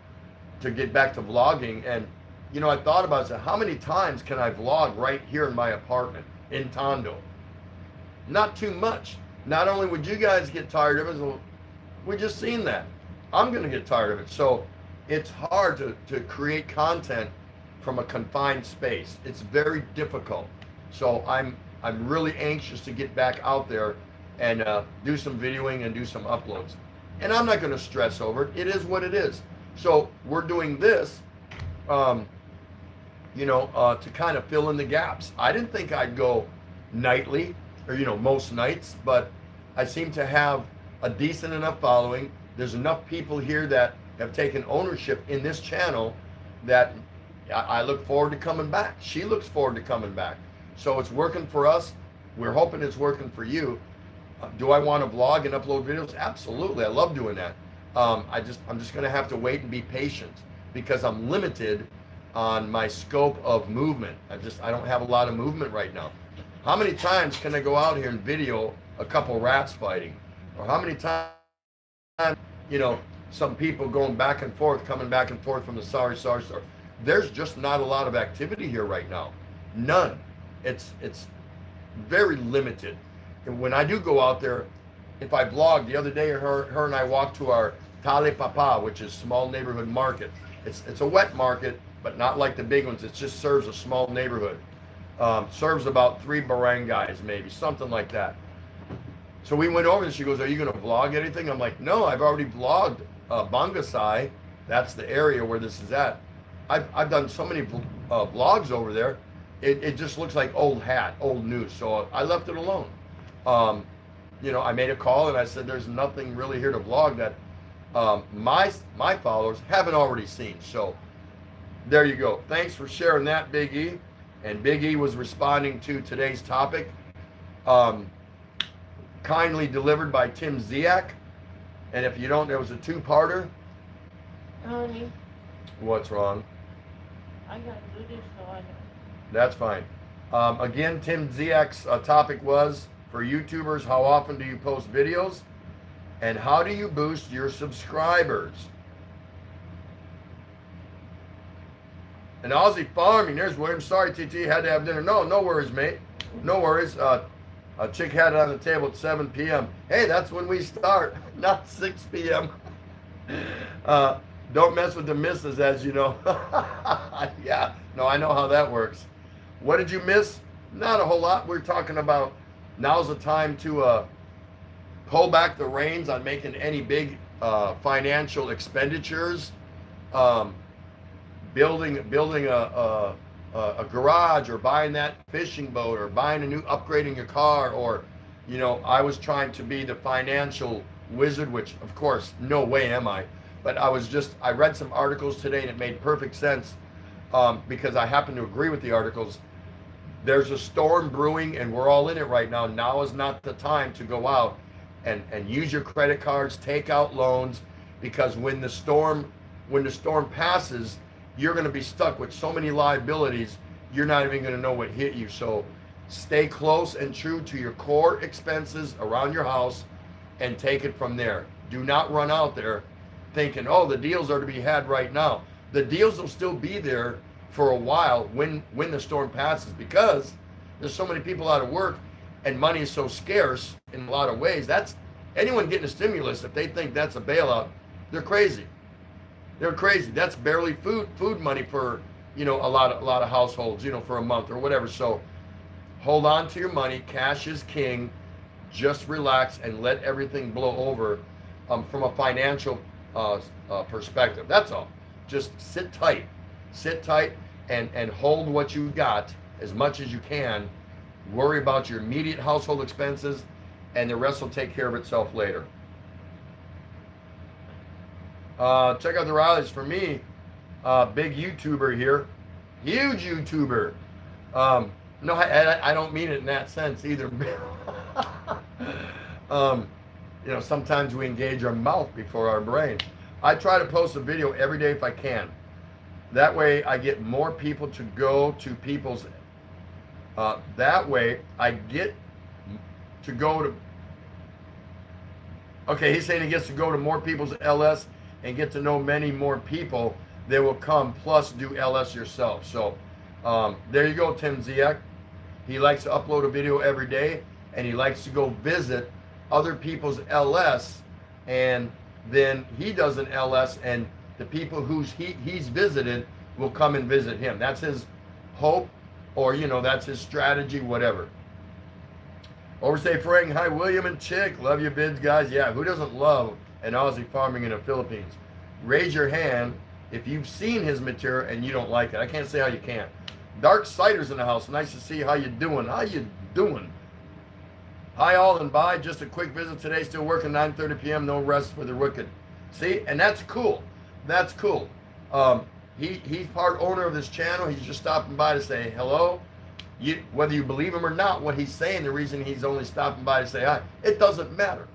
get back to vlogging, and you know, I thought about it, I said, how many times can I vlog right here in my apartment in Tondo? Not too much. Not only would you guys get tired of it, so we just seen that. I'm gonna get tired of it. So it's hard to create content from a confined space. It's very difficult. So I'm really anxious to get back out there and do some videoing and do some uploads. And I'm not gonna stress over it. It is what it is. So we're doing this, you know, to kind of fill in the gaps. I didn't think I'd go nightly, or, you know, most nights, but I seem to have a decent enough following. There's enough people here that have taken ownership in this channel that I look forward to coming back. She looks forward to coming back. So it's working for us. We're hoping it's working for you. Do I want to vlog and upload videos? Absolutely. I love doing that. I'm just going to have to wait and be patient because I'm limited on my scope of movement. I don't have a lot of movement right now. How many times can I go out here and video a couple rats fighting? Or how many times, you know, some people going back and forth, coming back and forth from the sorry. There's just not a lot of activity here right now. None. It's very limited. And when I do go out there, if I vlog, the other day her and I walked to our Tale Papa, which is small neighborhood market. It's a wet market, but not like the big ones. It just serves a small neighborhood. Serves about 3 barangays, maybe, something like that. So we went over and she goes, are you going to vlog anything? I'm like, no, I've already vlogged Bangasai. That's the area where this is at. I've done so many vlogs over there. It just looks like old hat, old news. So I left it alone. You know, I made a call and I said, there's nothing really here to vlog that my followers haven't already seen. So there you go. Thanks for sharing that, Big E. And Big E was responding to today's topic. Kindly delivered by Tim Ziak. And if you don't, there was a 2-parter. Honey, What's wrong? I gotta do this so I know. That's fine. Again, Tim Ziak's topic was, for YouTubers, how often do you post videos? And how do you boost your subscribers? And Aussie Farming, there's William. Sorry, TT, had to have dinner. No worries, mate. No worries. A chick had it on the table at 7 p.m. Hey, that's when we start, not 6 p.m. Don't mess with the missus, as you know. Yeah, no, I know how that works. What did you miss? Not a whole lot. We're talking about now's the time to pull back the reins on making any big financial expenditures. Building a garage, or buying that fishing boat, or upgrading your car, or, you know, I was trying to be the financial wizard, which of course no way am I, but I read some articles today and it made perfect sense, because I happen to agree with the articles. There's a storm brewing and we're all in it right now. Now is not the time to go out and use your credit cards, take out loans, because when the storm passes, you're going to be stuck with so many liabilities, you're not even going to know what hit you. So stay close and true to your core expenses around your house and take it from there. Do not run out there thinking, oh, the deals are to be had right now. The deals will still be there for a while when the storm passes, because there's so many people out of work and money is so scarce in a lot of ways. That's anyone getting a stimulus, if they think that's a bailout, they're crazy. They're crazy. That's barely food money for, you know, a lot of households, you know, for a month or whatever. So hold on to your money. Cash is king. Just relax and let everything blow over from a financial perspective. That's all. Just sit tight and hold what you got as much as you can. Worry about your immediate household expenses, and the rest will take care of itself later. Check out the Rileys. For me, big YouTuber here, huge YouTuber. No, I don't mean it in that sense either. You know, sometimes we engage our mouth before our brain. I try to post a video every day if I can. That way I get more people to go to people's, that way I get to go to, okay, he's saying he gets to go to more people's LS and get to know many more people. they will come plus do LS yourself. So there you go, Tim Ziak. He likes to upload a video every day, and he likes to go visit other people's LS, and then he does an LS, and the people he's visited will come and visit him. That's his hope, or that's his strategy, whatever. Overstay Frank, hi William and Chick, love your vids, guys. Yeah, who doesn't love an Aussie farming in the Philippines? Raise your hand if you've seen his material and you don't like it. I can't say how you can't. Dark Cider's in the house. Nice to see you. How you doing? How you doing? Hi all and bye. Just a quick visit today. Still working 9:30 p.m. No rest for the wicked. See, and that's cool. That's cool. He's part owner of this channel. He's just stopping by to say hello. Whether you believe him or not, what he's saying, the reason he's only stopping by to say hi, it doesn't matter,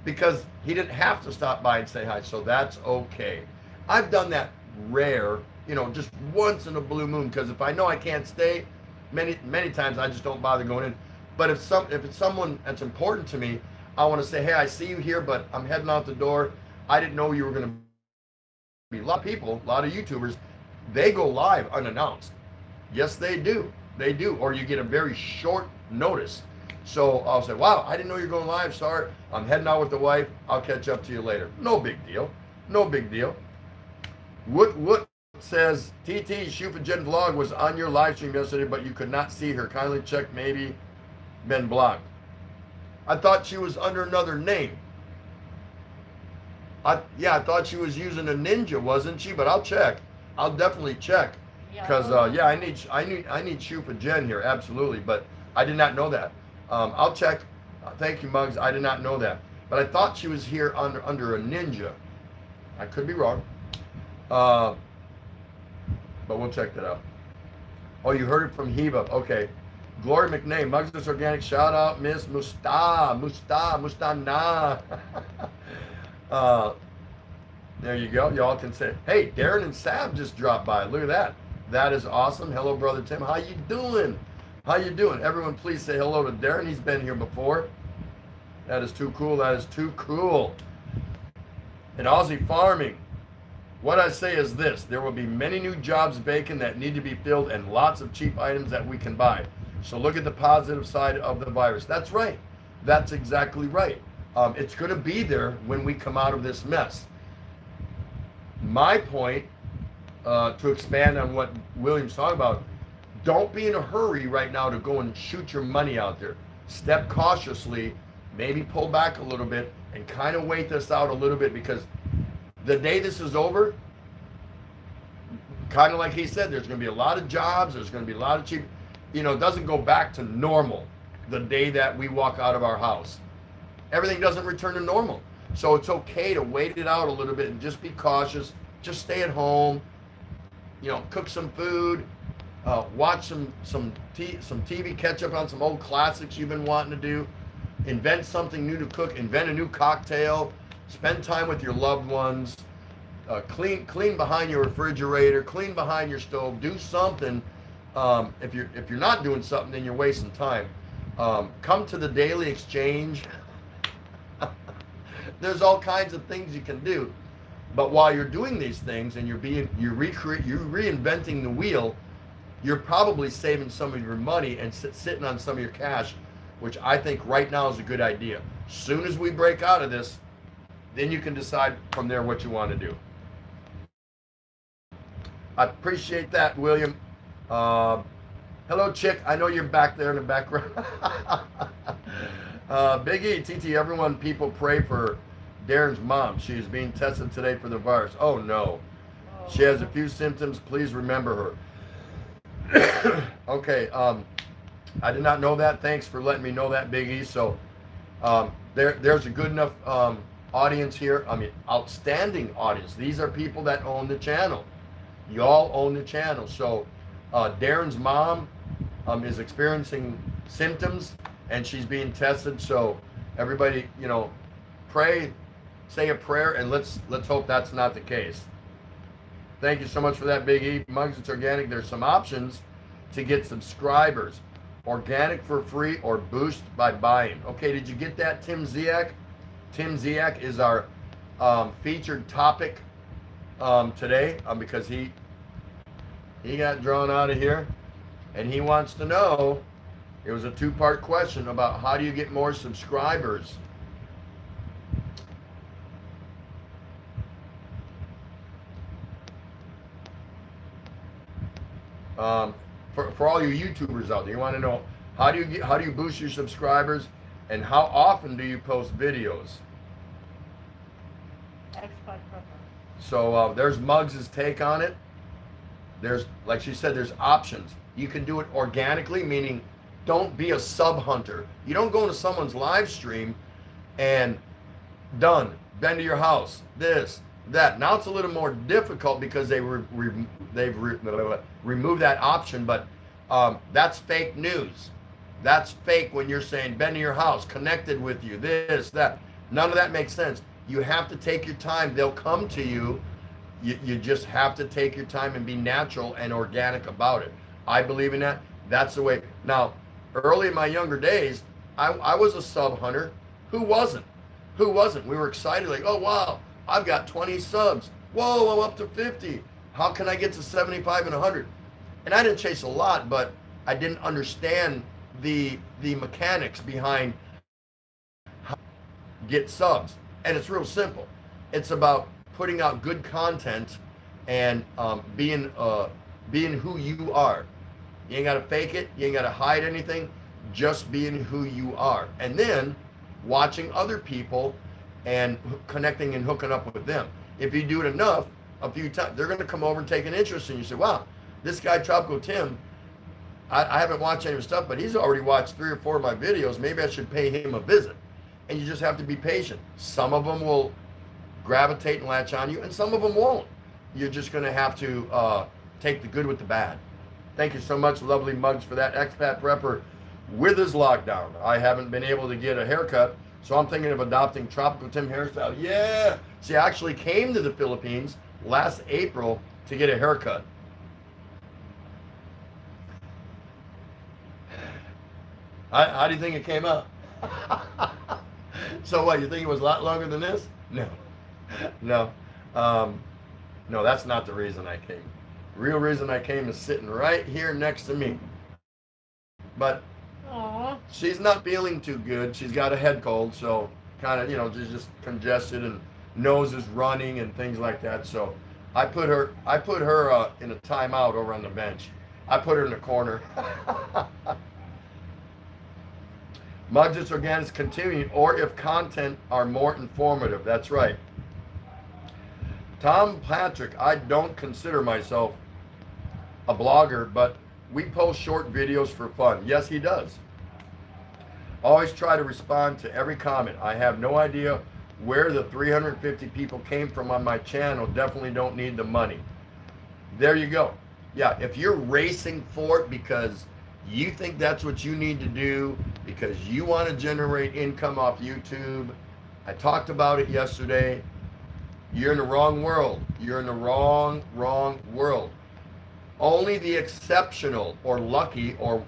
because he didn't have to stop by and say hi. So that's okay. I've done that rare, just once in a blue moon, because if I know I can't stay, many times I just don't bother going in. But if it's someone that's important to me, I want to say, hey, I see you here, but I'm heading out the door. I didn't know you were going to be. A lot of people, a lot of YouTubers, they go live unannounced. Yes, they do. They do. Or you get a very short notice. So I'll say, wow, I didn't know you're going live. Sorry, I'm heading out with the wife. I'll catch up to you later. No big deal. No big deal. What says, TT Shoot for Jen vlog was on your live stream yesterday, but you could not see her. Kindly check, maybe been blocked. I thought she was under another name. I thought she was using a ninja, wasn't she? But I'll check. I'll definitely check. Because I need Shoot for Jen here, absolutely. But I did not know that. I'll check. Thank you, Muggs. I did not know that. But I thought she was here under a ninja. I could be wrong. But we'll check that out. Oh, you heard it from Heba. Okay. Glory McName, Muggs Organic, shout out Miss Mustana. There you go. Y'all can say, hey, Darren and Sab just dropped by. Look at that. That is awesome. Hello, Brother Tim. How you doing? How you doing? Everyone, please say hello to Darren. He's been here before. That is too cool. That is too cool. In Aussie farming, what I say is this: there will be many new jobs vacant that need to be filled, and lots of cheap items that we can buy. So look at the positive side of the virus. That's right. That's exactly right. It's going to be there when we come out of this mess. My point, to expand on what William's talking about, don't be in a hurry right now to go and shoot your money out there. Step cautiously, maybe pull back a little bit, and kind of wait this out a little bit, because the day this is over, kind of like he said, there's going to be a lot of jobs, there's going to be a lot of cheap, it doesn't go back to normal the day that we walk out of our house. Everything doesn't return to normal. So it's okay to wait it out a little bit and just be cautious. Just stay at home, cook some food, watch some TV, catch up on some old classics you've been wanting to do, invent something new to cook, invent a new cocktail, spend time with your loved ones, clean behind your refrigerator, clean behind your stove, do something. If you're not doing something, then you're wasting time. Come to the Daily Exchange. There's all kinds of things you can do, but while you're doing these things and you're reinventing the wheel, you're probably saving some of your money and sitting on some of your cash, which I think right now is a good idea. Soon as we break out of this, then you can decide from there what you want to do. I appreciate that, William. Hello, Chick. I know you're back there in the background. Big E, TT, everyone, people pray for Darren's mom. She is being tested today for the virus. Oh, no. She has a few symptoms. Please remember her. Okay. I did not know that. Thanks for letting me know that, Big E. So there's a good enough audience here. I mean, outstanding audience. These are people that own the channel. Y'all own the channel. So Darren's mom is experiencing symptoms, and she's being tested. So everybody, pray, say a prayer, and let's hope that's not the case. Thank you so much for that, Big E. Muggs, it's organic. There's some options to get subscribers. Organic for free or boost by buying. Okay, did you get that, Tim Ziak? Tim Ziak is our featured topic today because he got drawn out of here, and he wants to know. It was a two-part question about how do you get more subscribers. For all you YouTubers out there, you want to know how do you boost your subscribers, and how often do you post videos? Expat Prepper. So there's Muggs' take on it. There's, like she said, there's options. You can do it organically, meaning don't be a sub hunter. You don't go into someone's live stream and been to your house, this, that. Now it's a little more difficult because they've removed that option, but that's fake news. That's fake when you're saying been to your house, connected with you, this, that. None of that makes sense. You have to take your time. They'll come to you. You just have to take your time and be natural and organic about it. I believe in that. That's the way. Now, early in my younger days, I was a sub hunter. Who wasn't? Who wasn't? We were excited, like, oh, wow, I've got 20 subs. Whoa, I'm up to 50. How can I get to 75 and 100? And I didn't chase a lot, but I didn't understand the mechanics behind how to get subs. And it's real simple. It's about putting out good content and being who you are. You ain't got to fake it. You ain't got to hide anything. Just being who you are. And then watching other people and connecting and hooking up with them. If you do it enough, a few times, they're going to come over and take an interest in you. Say, wow, this guy Tropical Tim, I haven't watched any of his stuff, but he's already watched 3 or 4 of my videos. Maybe I should pay him a visit. And you just have to be patient. Some of them will gravitate and latch on you, and some of them won't. You're just going to have to take the good with the bad. Thank you so much, lovely Muggs, for that. Expat Prepper with his lockdown. I haven't been able to get a haircut, so I'm thinking of adopting Tropical Tim hairstyle. Yeah! See, I actually came to the Philippines last April to get a haircut. How do you think it came out? So what, you think it was a lot longer than this? No. No. No, that's not the reason I came. The real reason I came is sitting right here next to me. But Aww. she's not feeling too good. She's got a head cold, so kind of, just congested, and nose is running and things like that. So I put her in a timeout over on the bench. I put her in the corner. Muggs, it's organic, continuing, or if content are more informative. That's right. Tom Patrick, I don't consider myself a blogger, but we post short videos for fun. Yes, he does. Always try to respond to every comment. I have no idea where the 350 people came from on my channel. Definitely don't need the money. There you go. Yeah, if you're racing for it because you think that's what you need to do, because you want to generate income off YouTube, I talked about it yesterday, you're in the wrong world. You're in the wrong world. Only the exceptional or lucky or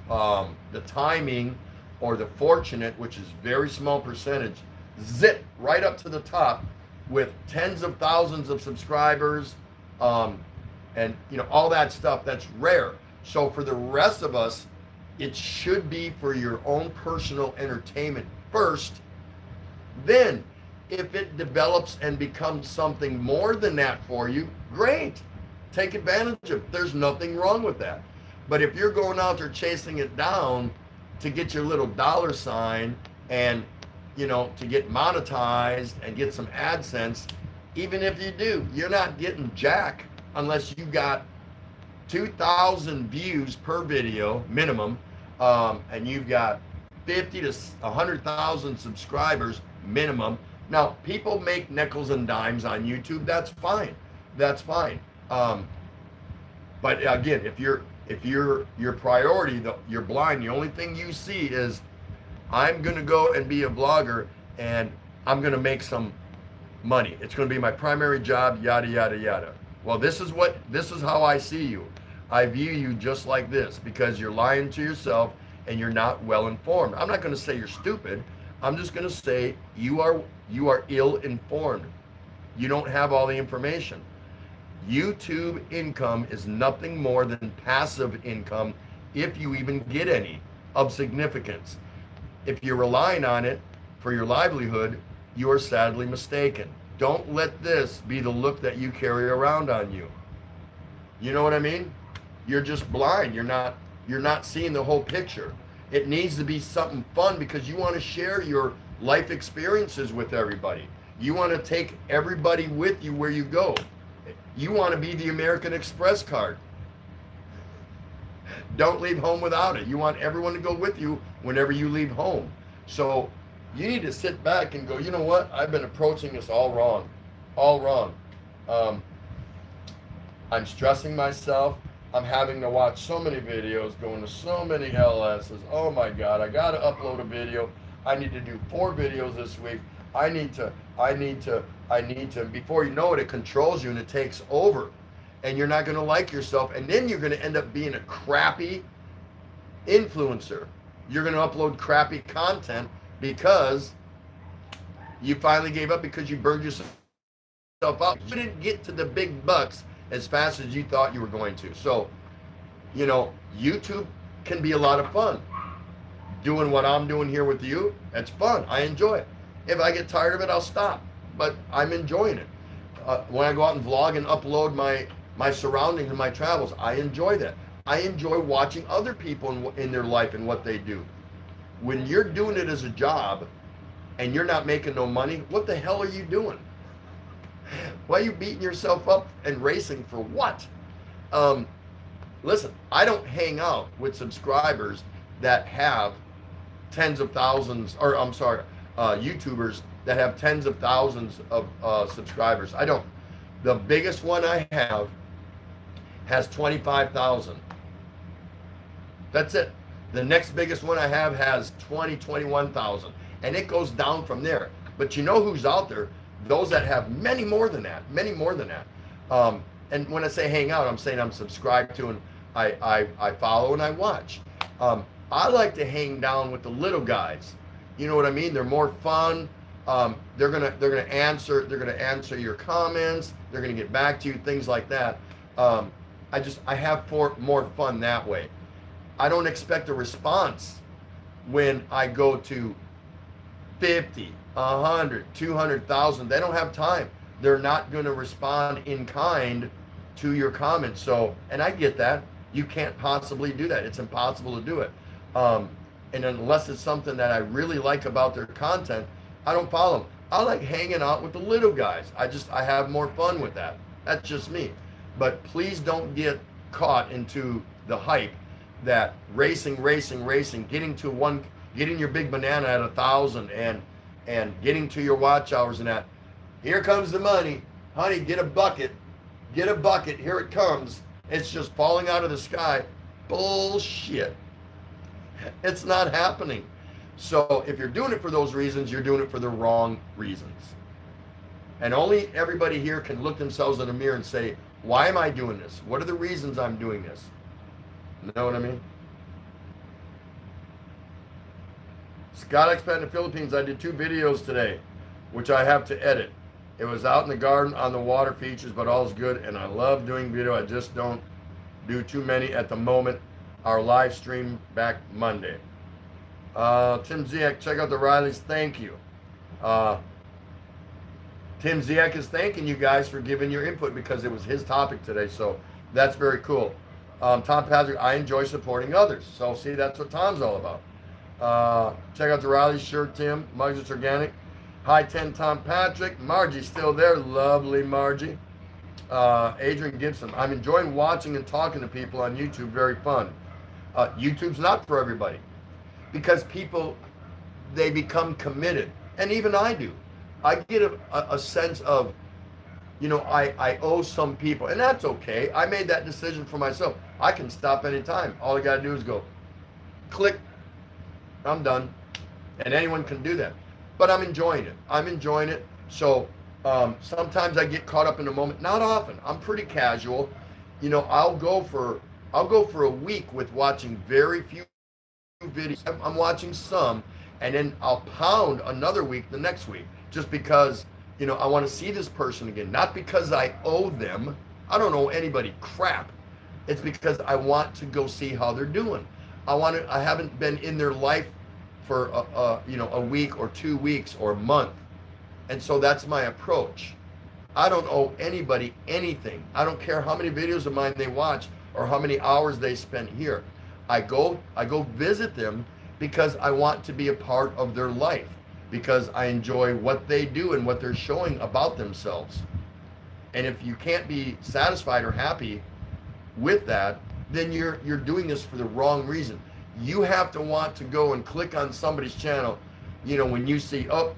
the timing or the fortunate, which is very small percentage, zip right up to the top with tens of thousands of subscribers, and all that stuff. That's rare. So for the rest of us, it should be for your own personal entertainment first. Then, if it develops and becomes something more than that for you, great. Take advantage of it. There's nothing wrong with that. But if you're going out there chasing it down to get your little dollar sign and, to get monetized and get some AdSense, even if you do, you're not getting jack unless you got 2,000 views per video minimum, and you've got 50 to 100,000 subscribers minimum. Now, people make nickels and dimes on YouTube. That's fine. That's fine. But again, if your priority, you're blind. The only thing you see is, I'm gonna go and be a vlogger, and I'm gonna make some money. It's gonna be my primary job. Yada yada yada. Well, this is how I see you. I view you just like this, because you're lying to yourself and you're not well informed. I'm not going to say you're stupid. I'm just going to say you are ill informed. You don't have all the information. YouTube income is nothing more than passive income, if you even get any of significance. If you're relying on it for your livelihood, you are sadly mistaken. Don't let this be the look that you carry around on you. You know what I mean? You're just blind. You're not seeing the whole picture. It needs to be something fun because you want to share your life experiences with everybody. You want to take everybody with you where you go. You want to be the American Express card. Don't leave home without it. You want everyone to go with you whenever you leave home. So you need to sit back and go, you know what? I've been approaching this all wrong. All wrong. I'm stressing myself. I'm having to watch so many videos, going to so many LSs. Oh my God, I got to upload a video. I need to do 4 videos this week. I need to. Before you know it, it controls you and it takes over. And you're not going to like yourself. And then you're going to end up being a crappy influencer. You're going to upload crappy content because you finally gave up because you burned yourself out. You didn't get to the big bucks as fast as you thought you were going to. So, you know, YouTube can be a lot of fun. Doing what I'm doing here with you, it's fun. I enjoy it. If I get tired of it, I'll stop. But I'm enjoying it. When I go out and vlog and upload my surroundings and my travels, I enjoy that. I enjoy watching other people in their life and what they do. When you're doing it as a job and you're not making no money, what the hell are you doing? Why are you beating yourself up and racing for what? Listen, I don't hang out with subscribers that have tens of thousands, or I'm sorry, YouTubers that have tens of thousands of subscribers. I don't. The biggest one I have has 25,000. That's it. The next biggest one I have has 21,000. And it goes down from there. But you know who's out there? Those that have many more than that. And when I say hang out, I'm saying I'm subscribed to and I follow and I watch. I like to hang down with the little guys. You know what I mean? They're more fun. They're gonna answer your comments. They're gonna get back to you, things like that. I have more fun that way. I don't expect a response when I go to 50, 100, 200,000. They don't have time. They're not going to respond in kind to your comments. So, and I get that. You can't possibly do that. It's impossible to do it. And unless it's something that I really like about their content, I don't follow them. I like hanging out with the little guys. I have more fun with that. That's just me. But please don't get caught into the hype that racing, getting your big banana at 1,000 and getting to your watch hours and that. Here comes the money. Honey, get a bucket. Here it comes. It's just falling out of the sky. Bullshit. It's not happening. So if you're doing it for those reasons, you're doing it for the wrong reasons. And only everybody here can look themselves in the mirror and say, why am I doing this? What are the reasons I'm doing this? You know what I mean? Scott Expat in the Philippines, I did 2 videos today, which I have to edit. It was out in the garden on the water features, but all's good, and I love doing video. I just don't do too many at the moment. Our live stream back Monday. Tim Ziek, check out the Rileys. Thank you. Tim Ziek is thanking you guys for giving your input because it was his topic today, so that's very cool. Tom Patrick, I enjoy supporting others. So see, that's what Tom's all about. Check out the Rileys shirt, Tim. Mugs, it's organic. Hi 10 Tom Patrick. Margie's still there. Lovely Margie. Adrian Gibson, I'm enjoying watching and talking to people on YouTube. Very fun. YouTube's not for everybody because people, they become committed. And even I do. I get a sense of, you know, I owe some people, and that's okay. I made that decision for myself. I can stop anytime. All I got to do is go, click, I'm done. And anyone can do that. But I'm enjoying it. So sometimes I get caught up in the moment. Not often. I'm pretty casual. You know, I'll go for a week with watching very few videos. I'm watching some, and then I'll pound another week the next week, just because, you know, I want to see this person again. Not because I owe them, I don't owe anybody crap. It's because I want to go see how they're doing. I haven't been in their life for a week or 2 weeks or a month. And so that's my approach. I don't owe anybody anything. I don't care how many videos of mine they watch or how many hours they spend here. I go visit them because I want to be a part of their life, because I enjoy what they do and what they're showing about themselves. And if you can't be satisfied or happy with that, then you're doing this for the wrong reason. You have to want to go and click on somebody's channel, when you see on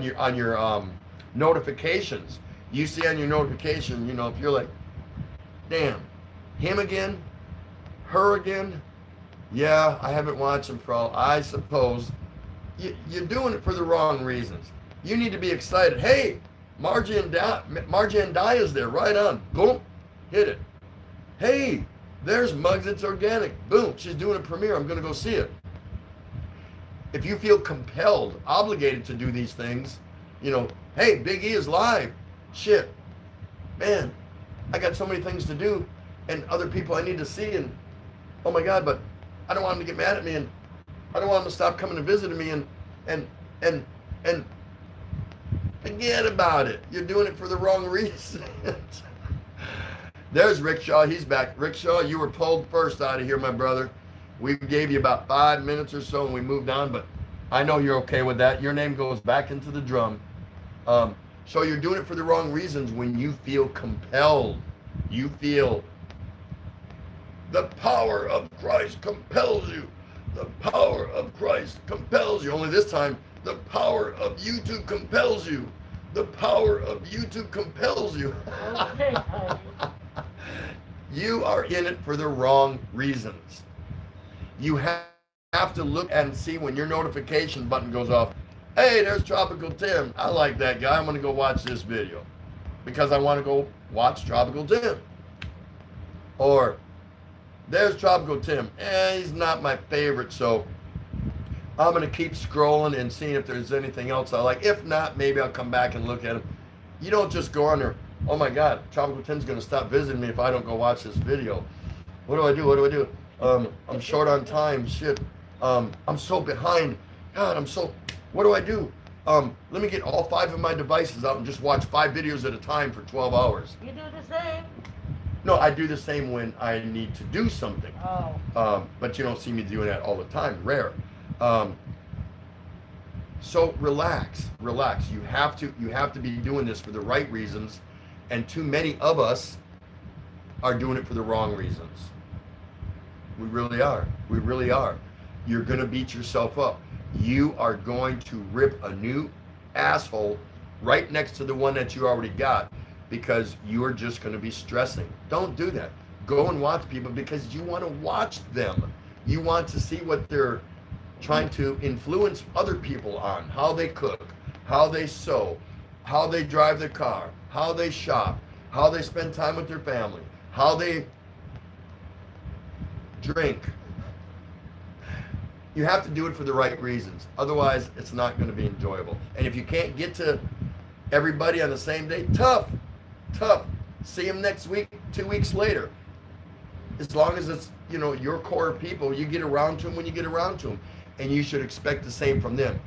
your notifications, you see on your notification, if you're like, damn, him again, her again, yeah, I haven't watched him for all, I suppose. You're doing it for the wrong reasons. You need to be excited. Hey, Margie and Di is there, right on, boom, hit it. Hey, there's Muggs It's Organic, boom, she's doing a premiere, I'm gonna go see it. If you feel compelled, obligated to do these things, hey, Big E is live, shit, man, I got so many things to do and other people I need to see, and oh my God, but I don't want them to get mad at me, and I don't want them to stop coming and visiting me, and forget about it. You're doing it for the wrong reasons. There's Rickshaw, he's back. Rickshaw, you were pulled first out of here, my brother. We gave you about 5 minutes or so and we moved on, but I know you're okay with that. Your name goes back into the drum. So you're doing it for the wrong reasons when you feel compelled. You feel the power of Christ compels you. The power of Christ compels you. Only this time, the power of YouTube compels you. The power of YouTube compels you. Okay. You are in it for the wrong reasons. You have to look and see when your notification button goes off. Hey, there's Tropical Tim. I like that guy. I'm going to go watch this video because I want to go watch Tropical Tim. Or there's Tropical Tim. He's not my favorite, so I'm going to keep scrolling and seeing if there's anything else I like. If not, maybe I'll come back and look at him. You don't just go on there, oh my God, Tropical Tim's going to stop visiting me if I don't go watch this video. What do I do? What do I do? I'm short on time. Shit. I'm so behind. God, what do I do? Let me get all 5 of my devices out and just watch 5 videos at a time for 12 hours. You do the same? No, I do the same when I need to do something. Oh. But you don't see me doing that all the time. Rare. So relax. You have to be doing this for the right reasons, and too many of us are doing it for the wrong reasons. We really are. You're gonna beat yourself up. You are going to rip a new asshole right next to the one that you already got because you are just gonna be stressing. Don't do that. Go and watch people because you want to watch them. You want to see what they're trying to influence other people on, how they cook, how they sew, how they drive their car, how they shop, how they spend time with their family, how they drink. You have to do it for the right reasons. Otherwise, it's not going to be enjoyable. And if you can't get to everybody on the same day, tough. See them next week, 2 weeks later. As long as it's, your core people, you get around to them when you get around to them. And you should expect the same from them.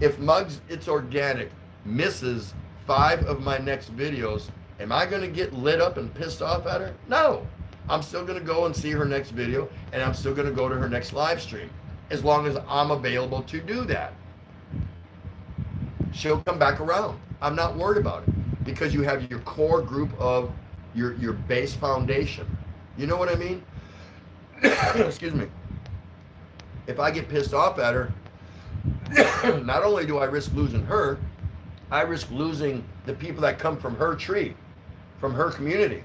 If Muggs It's Organic misses 5 of my next videos, am I going to get lit up and pissed off at her? No. I'm still going to go and see her next video, and I'm still going to go to her next live stream, as long as I'm available to do that. She'll come back around. I'm not worried about it, because you have your core group of your base foundation. You know what I mean? Excuse me. If I get pissed off at her, not only do I risk losing her, I risk losing the people that come from her tree, from her community.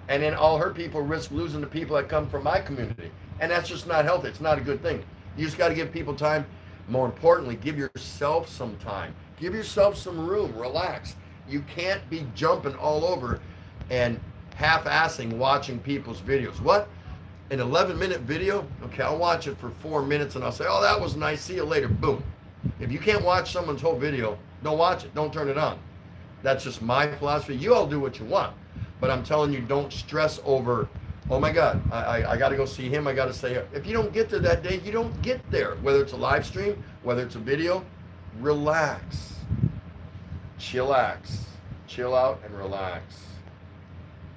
And then all her people risk losing the people that come from my community. And that's just not healthy. It's not a good thing. You just got to give people time. More importantly, give yourself some time. Give yourself some room. Relax. You can't be jumping all over and half-assing watching people's videos. What? An 11-minute video? Okay, I'll watch it for 4 minutes and I'll say, oh, that was nice. See you later. Boom. If you can't watch someone's whole video, don't watch it. Don't turn it on. That's just my philosophy. You all do what you want. But I'm telling you, don't stress over, oh my God, I got to go see him. I got to say, if you don't get there that day, you don't get there. Whether it's a live stream, whether it's a video, relax. Chillax. Chill out and relax.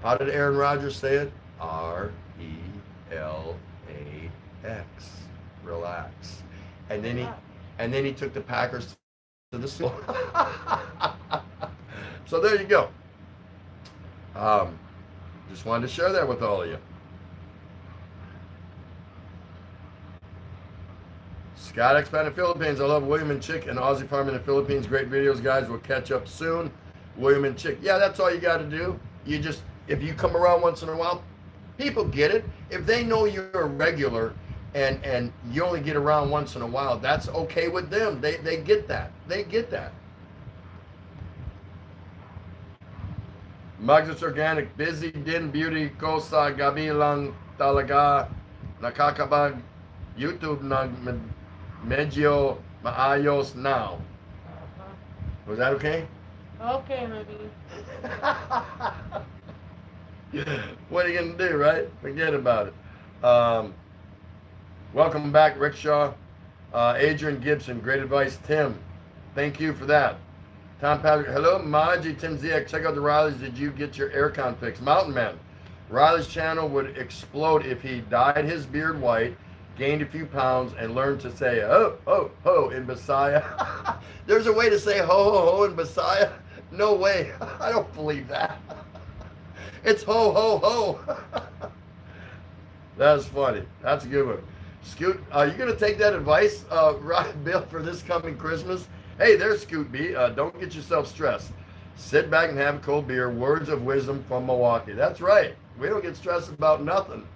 How did Aaron Rodgers say it? RELAX. Relax. And then he took the Packers to the Super Bowl. So there you go. Just wanted to share that with all of you. Scott Expat in the Philippines. I love William and Chick and Aussie Farm in the Philippines. Great videos, guys. We'll catch up soon. William and Chick. Yeah, that's all you got to do. You just, if you come around once in a while, people get it. If they know you're a regular and you only get around once in a while, that's okay with them. They get that. They get that. Mugs Organic, busy din beauty ko sa gabi lang talaga nakakabag YouTube na medyo maayos now. Was that okay? Okay, honey. What are you gonna do, right? Forget about it. Welcome back, Rickshaw. Adrian Gibson, great advice. Tim, thank you for that. Tom Patrick, hello, Maji, Tim Ziak, check out the Riley's. Did you get your aircon fixed? Mountain Man, Riley's channel would explode if he dyed his beard white, gained a few pounds, and learned to say ho, ho, ho in Bisaya. There's a way to say ho, ho, ho in Bisaya? No way. I don't believe that. It's ho, ho, ho. That's funny. That's a good one. Scoot, are you going to take that advice, Bill, for this coming Christmas? Hey, there's Scoot B. Don't get yourself stressed. Sit back and have a cold beer. Words of wisdom from Milwaukee. That's right. We don't get stressed about nothing.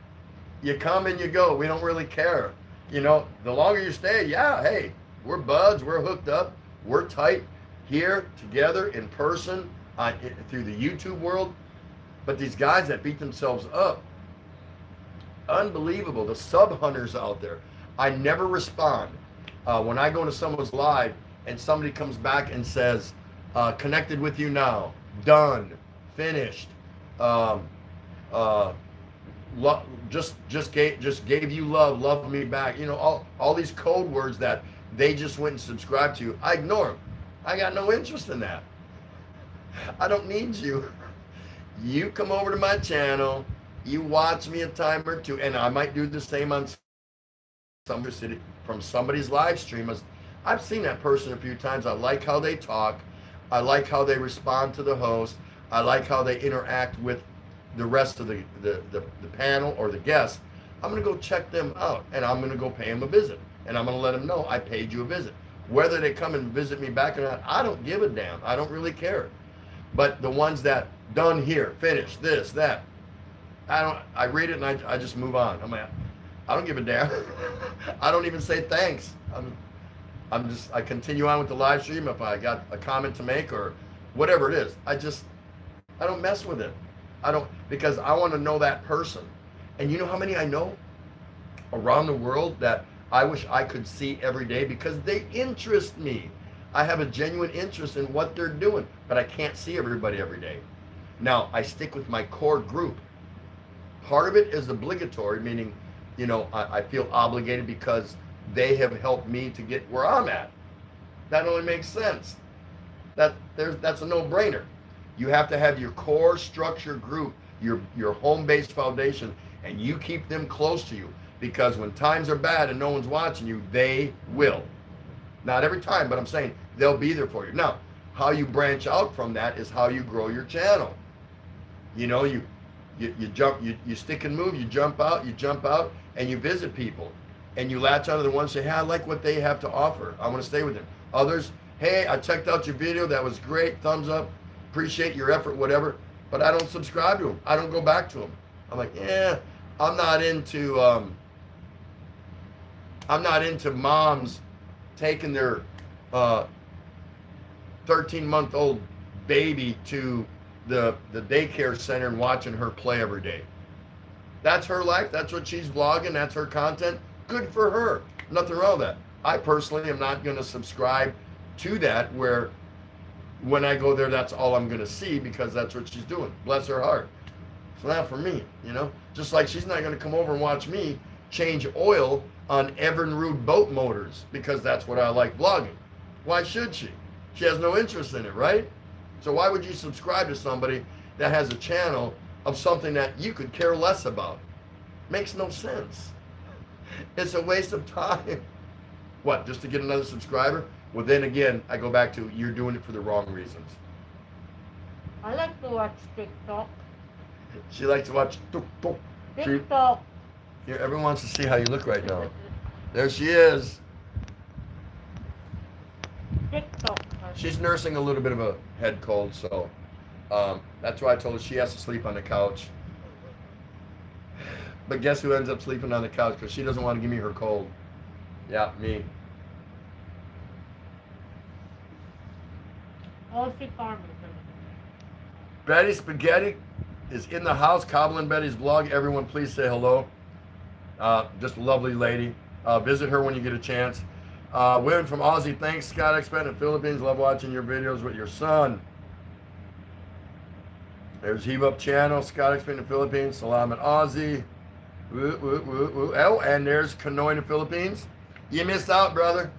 You come and you go. We don't really care. You know, the longer you stay, yeah, hey, we're buds. We're hooked up. We're tight here together in person through the YouTube world. But these guys that beat themselves up, unbelievable. The sub hunters out there. I never respond. When I go to someone's live and somebody comes back and says, connected with you now, done, finished, just gave you love me back. You know, all these code words that they just went and subscribed to. I ignore them. I got no interest in that. I don't need you. You come over to my channel, you watch me a time or two, and I might do the same on some city from somebody's live stream. I've seen that person a few times. I like how they talk. I like how they respond to the host. I like how they interact with the rest of the panel or the guests. I'm going to go check them out, and I'm going to go pay them a visit, and I'm going to let them know I paid you a visit. Whether they come and visit me back or not, I don't give a damn. I don't really care. But the ones that done here, finished, this, that, I read it and I just move on. I'm like, I don't give a damn. I don't even say thanks. I continue on with the live stream if I got a comment to make or whatever it is. I don't mess with it. Because I want to know that person. And you know how many I know around the world that I wish I could see every day because they interest me. I have a genuine interest in what they're doing, but I can't see everybody every day. Now, I stick with my core group. Part of it is obligatory, meaning, you know, I feel obligated because they have helped me to get where I'm at. That only makes sense. That's a no-brainer. You have to have your core structure group, your home-based foundation, and you keep them close to you because when times are bad and no one's watching you, they will. Not every time, but I'm saying they'll be there for you. Now, how you branch out from that is how you grow your channel. You know, you stick and move, you jump out, and you visit people. And you latch onto the ones and say, hey, I like what they have to offer. I want to stay with them. Others, hey, I checked out your video. That was great. Thumbs up. Appreciate your effort, whatever. But I don't subscribe to them. I don't go back to them. I'm like, yeah, I'm not into moms taking their 13-month-old baby to the daycare center and watching her play every day. That's her life. That's what she's vlogging. That's her content. Good for her. Nothing wrong with that. I personally am not going to subscribe to that where, when I go there, that's all I'm gonna see because that's what she's doing. Bless her heart. It's not for me, you know. Just like she's not gonna come over and watch me change oil on Evinrude boat motors because that's what I like vlogging. Why should she? She has no interest in it, right? So why would you subscribe to somebody that has a channel of something that you could care less about? Makes no sense. It's a waste of time. What, just to get another subscriber? Well, then again, I go back to you're doing it for the wrong reasons. I like to watch TikTok. She likes to watch TikTok. TikTok. Here, everyone wants to see how you look right now. There she is. TikTok. She's nursing a little bit of a head cold, so that's why I told her she has to sleep on the couch. But guess who ends up sleeping on the couch because she doesn't want to give me her cold? Yeah, me. Aussie Farmer. Betty Spaghetti is in the house. Cobbling Betty's vlog. Everyone, please say hello. Just a lovely lady. Visit her when you get a chance. Women from Aussie, thanks. Scott Expert in the Philippines. Love watching your videos with your son. There's Heave Up Channel. Scott Expert in the Philippines. Salamat Aussie. Woo, woo, woo, woo. Oh, and there's Kanoy in the Philippines. You missed out, brother.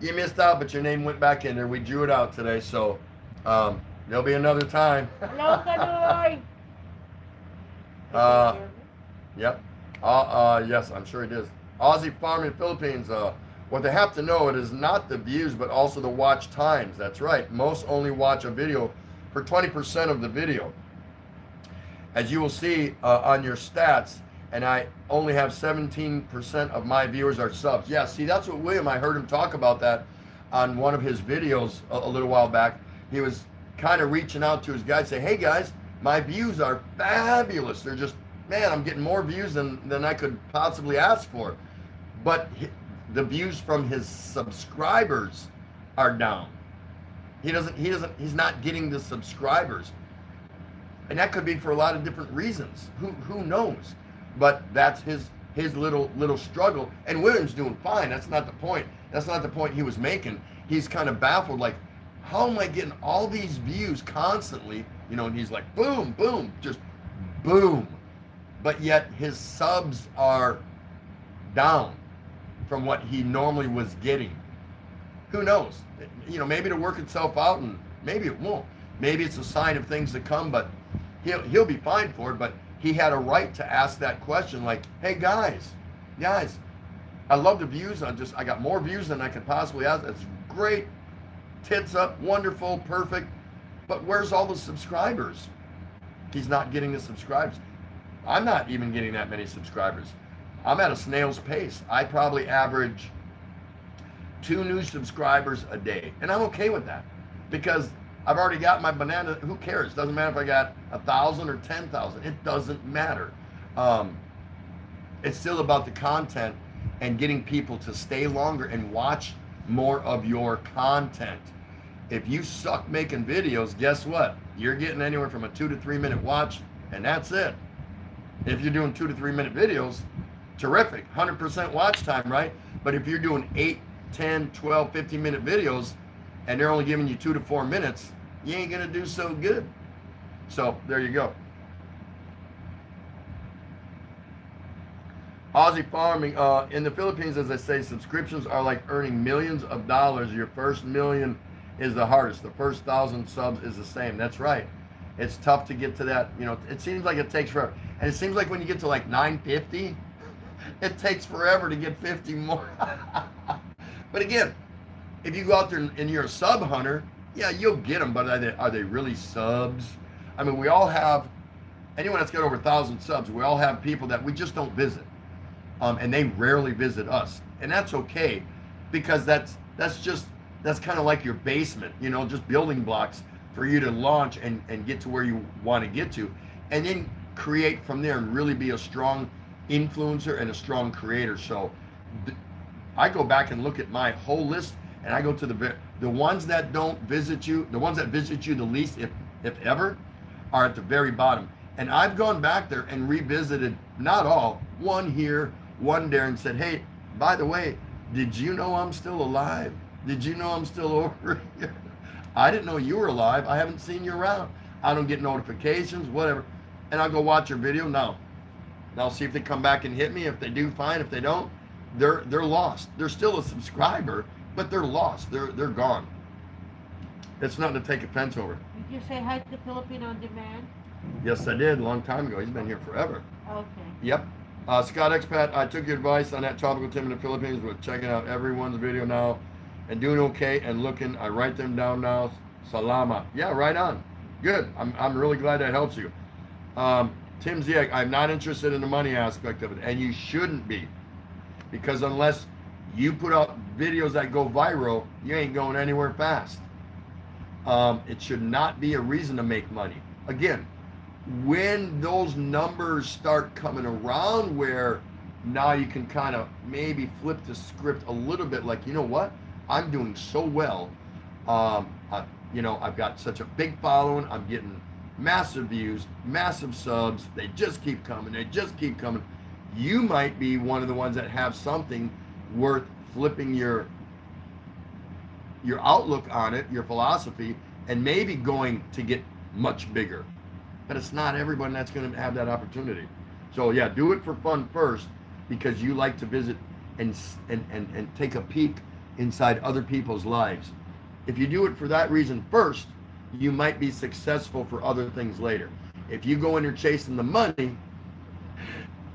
You missed out, but your name went back in there. We drew it out today, so there'll be another time. Hello, Kanoy. Yep. Yes, I'm sure it is. Aussie Farming Philippines. What they have to know, it is not the views, but also the watch times. That's right. Most only watch a video for 20% of the video. As you will see on your stats, and I only have 17% of my viewers are subs. Yeah, see, that's what William, I heard him talk about that on one of his videos a little while back. He was kind of reaching out to his guys, saying, hey guys, my views are fabulous. They're just, man, I'm getting more views than I could possibly ask for. But the views from his subscribers are down. He's not getting the subscribers. And that could be for a lot of different reasons. Who knows? But that's his little struggle. And William's doing fine. That's not the point. That's not the point he was making. He's kind of baffled, like, how am I getting all these views constantly? You know, and he's like, boom, boom, just boom. But yet his subs are down from what he normally was getting. Who knows? You know, maybe it'll work itself out and maybe it won't. Maybe it's a sign of things to come, but he'll be fine for it. But he had a right to ask that question, like, hey guys, I love the views. I got more views than I could possibly ask. That's great. Tits up, wonderful, perfect. But where's all the subscribers? He's not getting the subscribers. I'm not even getting that many subscribers. I'm at a snail's pace. I probably average 2 new subscribers a day. And I'm okay with that because I've already got my banana. Who cares? Doesn't matter if I got 1,000 or 10,000. It doesn't matter. It's still about the content and getting people to stay longer and watch more of your content. If you suck making videos, guess what? You're getting anywhere from a 2 to 3 minute watch, and that's it. If you're doing 2 to 3 minute videos, terrific, 100% watch time, right? But if you're doing 8, 10, 12, 15 minute videos, and they're only giving you 2 to 4 minutes, you ain't gonna do so good. So there you go. Aussie Farming, in the Philippines, as I say, subscriptions are like earning millions of dollars. Your first million is the hardest. The first 1,000 subs is the same. That's right. It's tough to get to that. You know, it seems like it takes forever. And it seems like when you get to like 950, it takes forever to get 50 more. But again, if you go out there and you're a sub hunter, yeah, you'll get them. But are they really subs? I mean, we all have, anyone that's got over 1,000 subs, we all have people that we just don't visit. And they rarely visit us. And that's okay, because that's kind of like your basement, you know, just building blocks for you to launch and get to where you want to get to, and then create from there and really be a strong influencer and a strong creator. So I go back and look at my whole list, and I go to the ones that don't visit you, the ones that visit you the least, if ever, are at the very bottom. And I've gone back there and revisited, not all, one here, one there, and said, hey, by the way, did you know I'm still alive? Did you know I'm still over here? I didn't know you were alive. I haven't seen you around. I don't get notifications, whatever. And I'll go watch your video. Now I'll see if they come back and hit me. If they do, fine. If they don't, they're lost. They're still a subscriber, but they're lost. They're gone. It's nothing to take offense over. Did you say hi to Philippine On Demand? Yes, I did a long time ago. He's been here forever. Okay. Yep. Scott Expat, I took your advice on that tropical Tim in the Philippines. We're checking out everyone's video now and doing okay and looking. I write them down now. Salama. Yeah, right on. Good. I'm really glad that helps you. Tim Ziek, I'm not interested in the money aspect of it, and you shouldn't be, because unless you put out videos that go viral, you ain't going anywhere fast. It should not be a reason to make money. Again, when those numbers start coming around where now you can kind of maybe flip the script a little bit, like, you know what, I'm doing so well, I've got such a big following, I'm getting massive views, massive subs, they just keep coming, you might be one of the ones that have something worth flipping your outlook on it, your philosophy, and maybe going to get much bigger. But it's not everyone that's going to have that opportunity. So yeah, do it for fun first, because you like to visit and take a peek inside other people's lives. If you do it for that reason first, you might be successful for other things later. If you go in there chasing the money,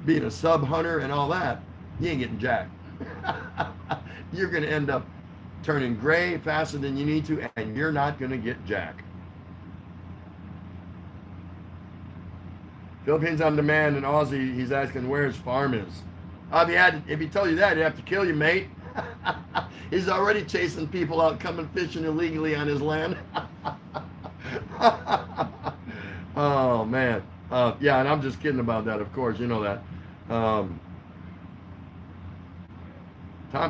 being a sub hunter and all that, you ain't getting jack. You're going to end up turning gray faster than you need to, and you're not going to get jack. Philippines On Demand in Aussie, he's asking where his farm is. If he told you that, he'd have to kill you, mate. He's already chasing people out coming fishing illegally on his land. Oh, man. Yeah, and I'm just kidding about that, of course. You know that. Tom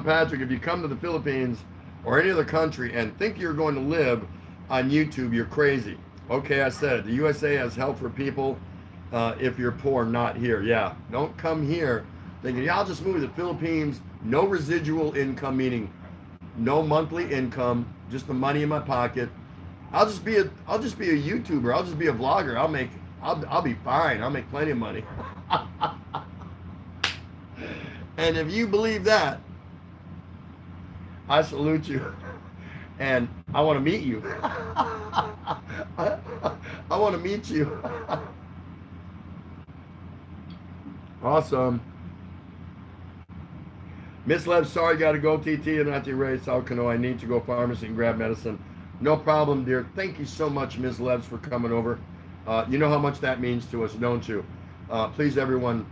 Patrick, if you come to the Philippines or any other country and think you're going to live on YouTube, you're crazy. Okay, I said it. The USA has help for people if you're poor, not here. Yeah, don't come here thinking, yeah, I'll just move to the Philippines. No residual income, meaning no monthly income, just the money in my pocket. I'll just be a YouTuber. I'll just be a vlogger. I'll be fine. I'll make plenty of money. And if you believe that, I salute you, and I want to meet you. I want to meet you. Awesome. Miss Lev, sorry, got to go. TT and Auntie Ray, South Canoe. I need to go pharmacy and grab medicine. No problem, dear. Thank you so much, Miss Levs, for coming over. You know how much that means to us, don't you? Please, everyone,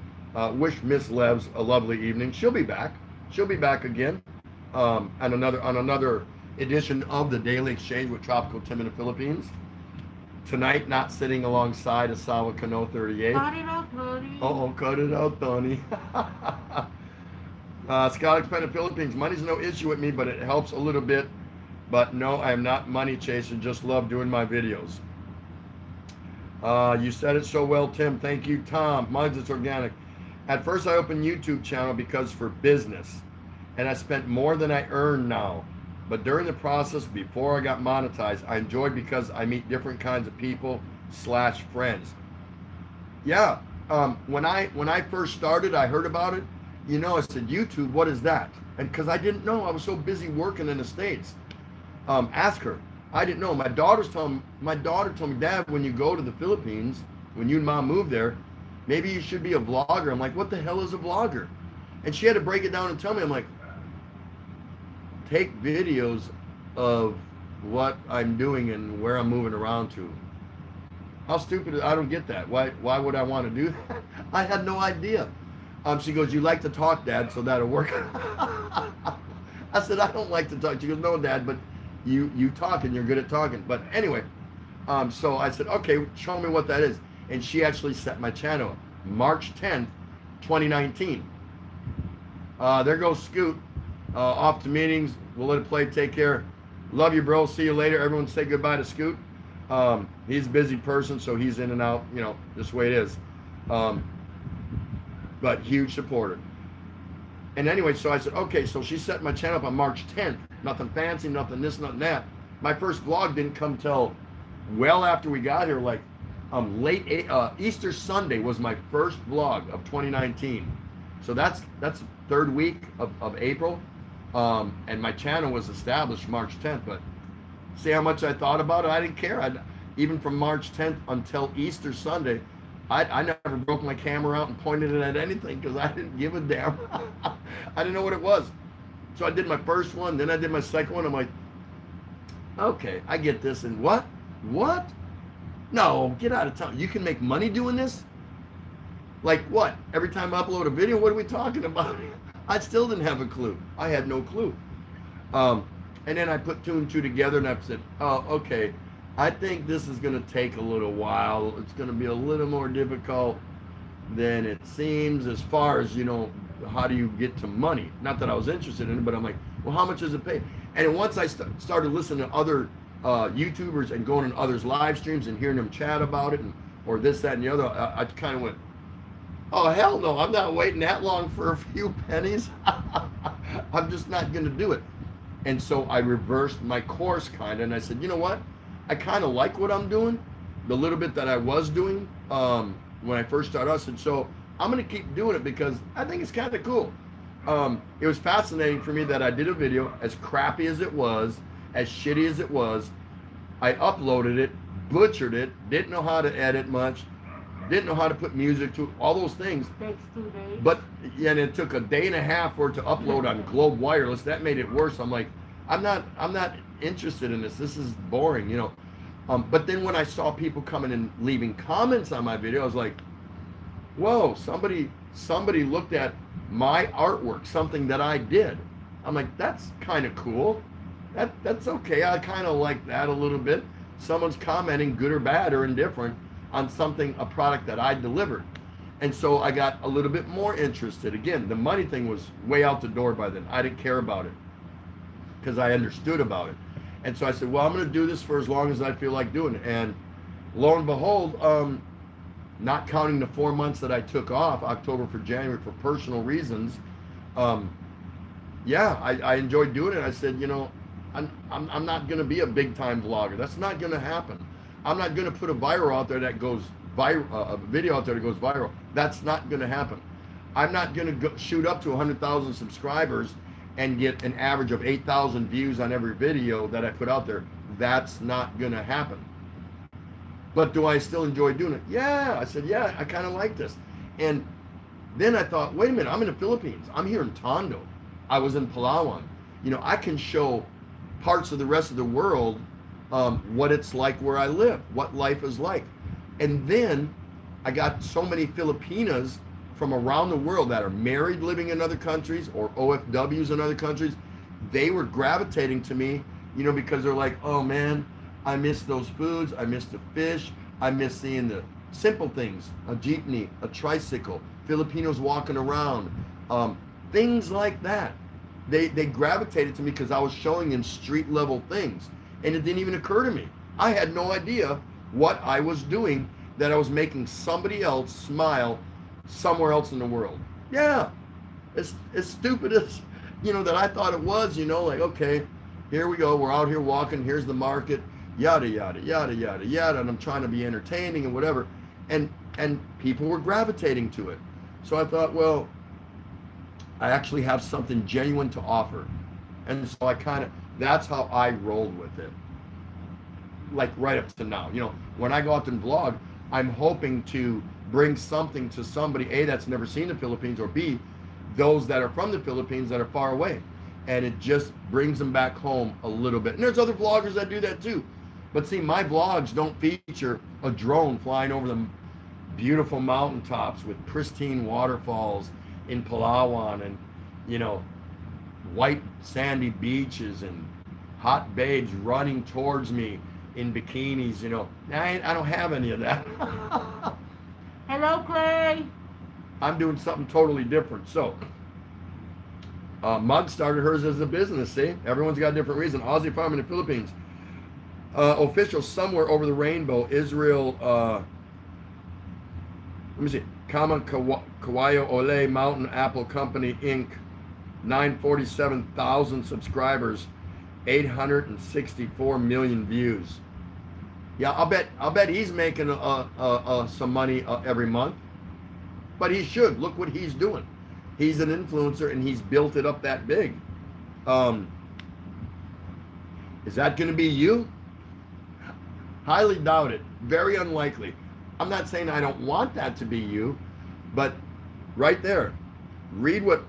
wish Miss Levs a lovely evening. She'll be back. She'll be back again on another edition of the Daily Exchange with Tropical Tim in the Philippines. Tonight, not sitting alongside Asawa Kano 38. Cut it out, Tony. Uh-oh, cut it out, Tony. Scott Expat in the Philippines. Money's no issue with me, but it helps a little bit. But no, I am not money chasing. Just love doing my videos. You said it so well, Tim. Thank you, Tom. Mine's it's organic. At first, I opened YouTube channel because for business, and I spent more than I earn now. But during the process, before I got monetized, I enjoyed because I meet different kinds of people / friends. Yeah, when I first started, I heard about it. I said, YouTube, what is that? And because I didn't know, I was so busy working in the States. Ask her. I didn't know. My daughter told me, Dad, when you go to the Philippines, when you and Mom moved there, maybe you should be a vlogger. I'm like, what the hell is a vlogger? And she had to break it down and tell me. I'm like, take videos of what I'm doing and where I'm moving around to. How stupid, I don't get that. Why would I want to do that? I had no idea. She goes, you like to talk, Dad, so that'll work. I said, I don't like to talk. She goes, no, Dad, but you talk and you're good at talking. But anyway, so I said, okay, show me what that is. And she actually set my channel up. March 10th, 2019. There goes Scoot. Off to meetings. We'll let it play. Take care. Love you, bro. See you later. Everyone say goodbye to Scoot. He's a busy person, so he's in and out. This way it is. But huge supporter. And anyway, so I said, okay, so she set my channel up on March 10th. Nothing fancy, nothing this, nothing that. my first vlog didn't come till well after we got here, like Easter Sunday was my first vlog of 2019. So that's third week of April. And my channel was established March 10th, but see how much I thought about it? I didn't care. Even from March 10th until Easter Sunday, I never broke my camera out and pointed it at anything because I didn't give a damn. I didn't know what it was. So I did my first one, then I did my second one. I'm like, okay, I get this. And what? No, get out of town. You can make money doing this? Like what? Every time I upload a video, what are we talking about? I still didn't have a clue. I had no clue. And then I put two and two together and I said, oh, okay, I think this is going to take a little while. It's going to be a little more difficult than it seems as far as, how do you get to money? Not that I was interested in it, but I'm like, well, how much does it pay? And then once I started listening to other YouTubers and going on others' live streams and hearing them chat about it, or this, that, and the other, I kind of went, oh, hell no, I'm not waiting that long for a few pennies. I'm just not going to do it. And so I reversed my course kind of, and I said, you know what? I kind of like what I'm doing, the little bit that I was doing when I first started. I said, so I'm going to keep doing it because I think it's kind of cool. It was fascinating for me that I did a video, as crappy as it was, as shitty as it was. I uploaded it, butchered it, didn't know how to edit much, didn't know how to put music to all those things. Takes 2 days. But yeah, and it took a day and a half for it to upload on Globe Wireless. That made it worse. I'm like, I'm not interested in this. This is boring, But then when I saw people coming and leaving comments on my video, I was like, whoa, somebody looked at my artwork, something that I did. I'm like, that's kind of cool. That's okay. I kind of like that a little bit. Someone's commenting, good or bad or indifferent, on something, a product that I delivered. And so I got a little bit more interested. Again, the money thing was way out the door by then. I didn't care about it because I understood about it. And so I said, well, I'm going to do this for as long as I feel like doing it. And lo and behold, not counting the 4 months that I took off, October for January, for personal reasons, I enjoyed doing it. I said, I'm not going to be a big time vlogger. That's not going to happen. I'm not going to put a viral out there that goes viral, a video out there that goes viral. That's not going to happen. I'm not going to shoot up to 100,000 subscribers and get an average of 8,000 views on every video that I put out there. That's not going to happen. But do I still enjoy doing it? Yeah. I said, yeah, I kind of like this. And then I thought, wait a minute, I'm in the Philippines. I'm here in Tondo. I was in Palawan. I can show parts of the rest of the world what it's like where I live, what life is like. And then I got so many Filipinas from around the world that are married, living in other countries, or OFWs in other countries. They were gravitating to me, because they're like, oh man, I miss those foods, I miss the fish, I miss seeing the simple things, a jeepney, a tricycle, Filipinos walking around, things like that. They gravitated to me because I was showing them street level things. And it didn't even occur to me. I had no idea what I was doing, that I was making somebody else smile somewhere else in the world. Yeah, as stupid as, that I thought it was, like, okay, here we go, we're out here walking, here's the market, yada, yada, yada, yada, yada, and I'm trying to be entertaining and whatever. And people were gravitating to it. So I thought, well, I actually have something genuine to offer. And so that's how I rolled with it. Like right up to now, when I go out and vlog, I'm hoping to bring something to somebody, A, that's never seen the Philippines, or B, those that are from the Philippines that are far away. And it just brings them back home a little bit. And there's other vloggers that do that too. But see, my vlogs don't feature a drone flying over the beautiful mountaintops with pristine waterfalls in Palawan and, white sandy beaches and hot babes running towards me in bikinis, I don't have any of that. Hello, Clay. I'm doing something totally different. So, Mug started hers as a business, see? Everyone's got a different reason. Aussie farm in the Philippines. Officials somewhere over the rainbow, Israel, let me see, Kama Kawayo Ole Mountain Apple Company, Inc., 947,000 subscribers. 864 million views. Yeah, I'll bet he's making some money every month. But he should. Look what he's doing. He's an influencer and he's built it up that big. Is that going to be you? Highly doubt it. Very unlikely. I'm not saying I don't want that to be you, but right there, read what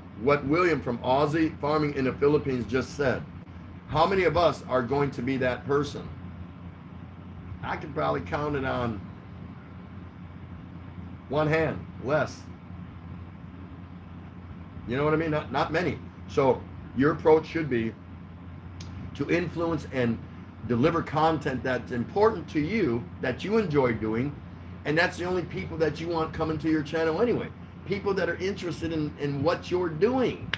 William from Aussie Farming in the Philippines just said. How many of us are going to be that person? I could probably count it on one hand, less. You know what I mean? Not many. So your approach should be to influence and deliver content that's important to you, that you enjoy doing, and that's the only people that you want coming to your channel anyway. People that are interested in what you're doing.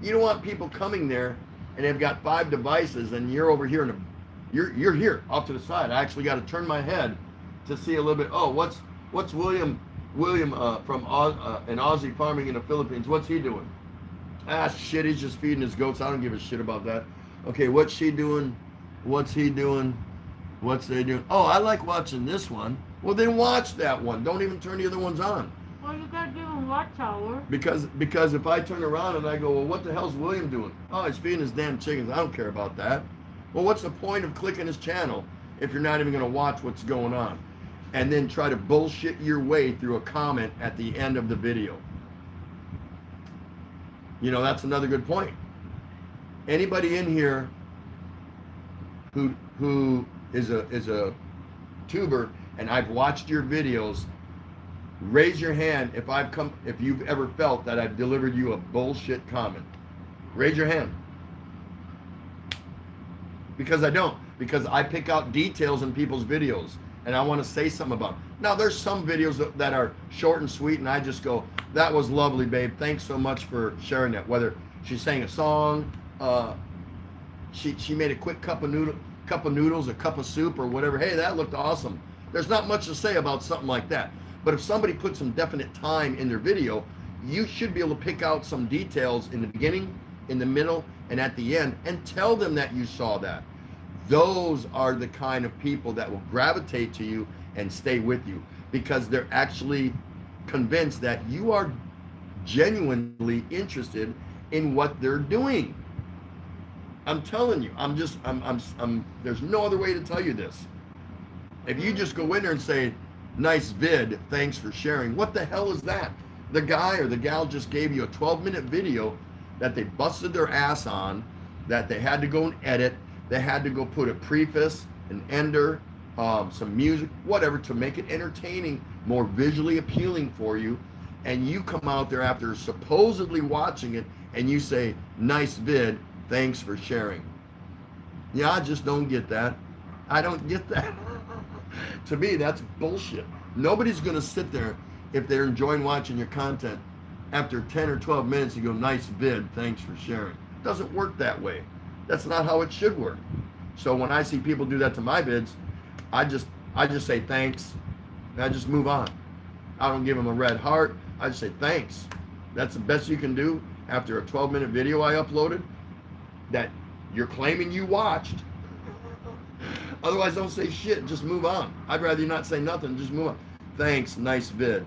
You don't want people coming there and they've got 5 devices and you're over here you're here off to the side. I actually got to turn my head to see a little bit. Oh, what's William from an Aussie Farming in the Philippines? What's he doing? Ah, shit, he's just feeding his goats. I don't give a shit about that. Okay, what's she doing? What's he doing? What's they doing? Oh, I like watching this one. Well, then watch that one. Don't even turn the other ones on. Well, you gotta give him watch hour. Because if I turn around and I go, well, what the hell's William doing? Oh, he's feeding his damn chickens. I don't care about that. Well, what's the point of clicking his channel if you're not even going to watch what's going on? And then try to bullshit your way through a comment at the end of the video. You know, that's another good point. Anybody in here who is a tuber and I've watched your videos, raise your hand if you've ever felt that I've delivered you a bullshit comment. Raise your hand. Because I don't. Because I pick out details in people's videos and I want to say something about them. Now, there's some videos that are short and sweet and I just go, that was lovely, babe. Thanks so much for sharing that. Whether she sang a song, she made a quick cup of noodles, a cup of soup or whatever. Hey, that looked awesome. There's not much to say about something like that. But if somebody puts some definite time in their video, you should be able to pick out some details in the beginning, in the middle, and at the end, and tell them that you saw that. Those are the kind of people that will gravitate to you and stay with you because they're actually convinced that you are genuinely interested in what they're doing. I'm telling you, there's no other way to tell you this. If you just go in there and say, nice vid, thanks for sharing, what the hell is that? The guy or the gal just gave you a 12-minute video that they busted their ass on, that they had to go and edit, they had to go put a preface, an ender, some music, whatever, to make it entertaining, more visually appealing for you, and you come out there after supposedly watching it, and you say, nice vid, thanks for sharing. Yeah, I just don't get that. I don't get that. To me, that's bullshit. Nobody's going to sit there if they're enjoying watching your content. After 10 or 12 minutes, you go, nice vid, thanks for sharing. It doesn't work that way. That's not how it should work. So when I see people do that to my vids, I just say thanks, and I just move on. I don't give them a red heart. I just say thanks. That's the best you can do after a 12-minute video I uploaded that you're claiming you watched. Otherwise, don't say shit. Just move on. I'd rather you not say nothing. Just move on. Thanks, nice vid.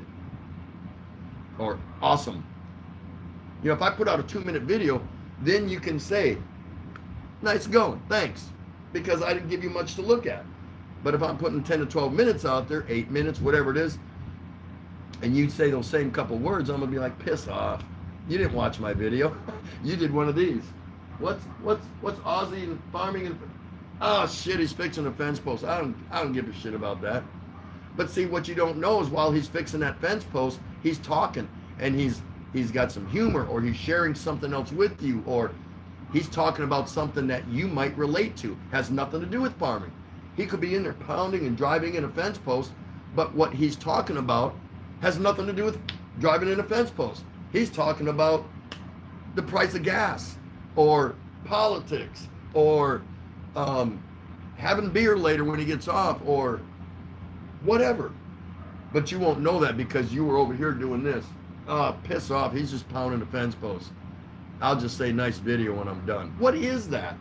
Or awesome. You know, if I put out a 2-minute video, then you can say, nice going, thanks. Because I didn't give you much to look at. But if I'm putting 10 to 12 minutes out there, 8 minutes, whatever it is, and you say those same couple words, I'm going to be like, piss off. You didn't watch my video. You did one of these. What's Aussie Farming? Oh shit, he's fixing a fence post. I don't give a shit about that. But see, what you don't know is while he's fixing that fence post, he's talking and he's got some humor, or he's sharing something else with you, or he's talking about something that you might relate to. Has nothing to do with farming. He could be in there pounding and driving in a fence post, but what he's talking about has nothing to do with driving in a fence post. He's talking about the price of gas, or politics, or having beer later when he gets off, or whatever. But you won't know that because you were over here doing this. Piss off, he's just pounding the fence post. I'll just say nice video when I'm done. What is that?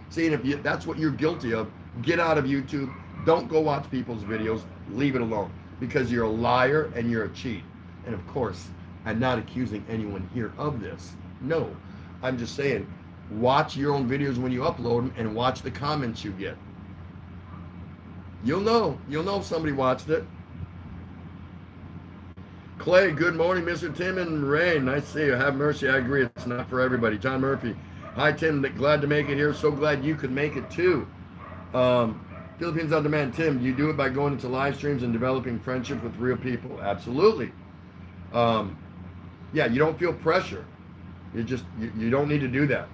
seeing if that's what you're guilty of, get out of YouTube. Don't go watch people's videos. Leave it alone, because you're a liar and you're a cheat. And of course, I'm not accusing anyone here of this. No, I'm just saying, watch your own videos when you upload them and watch the comments you get. You'll know if somebody watched it. Clay, good morning, Mr. Tim and Ray. Nice to see you. Have mercy. I agree. It's not for everybody. John Murphy. Hi, Tim. Glad to make it here. So glad you could make it too. Philippines on Demand. Tim, you do it by going into live streams and developing friendship with real people. Absolutely. Yeah, you don't feel pressure. You don't need to do that.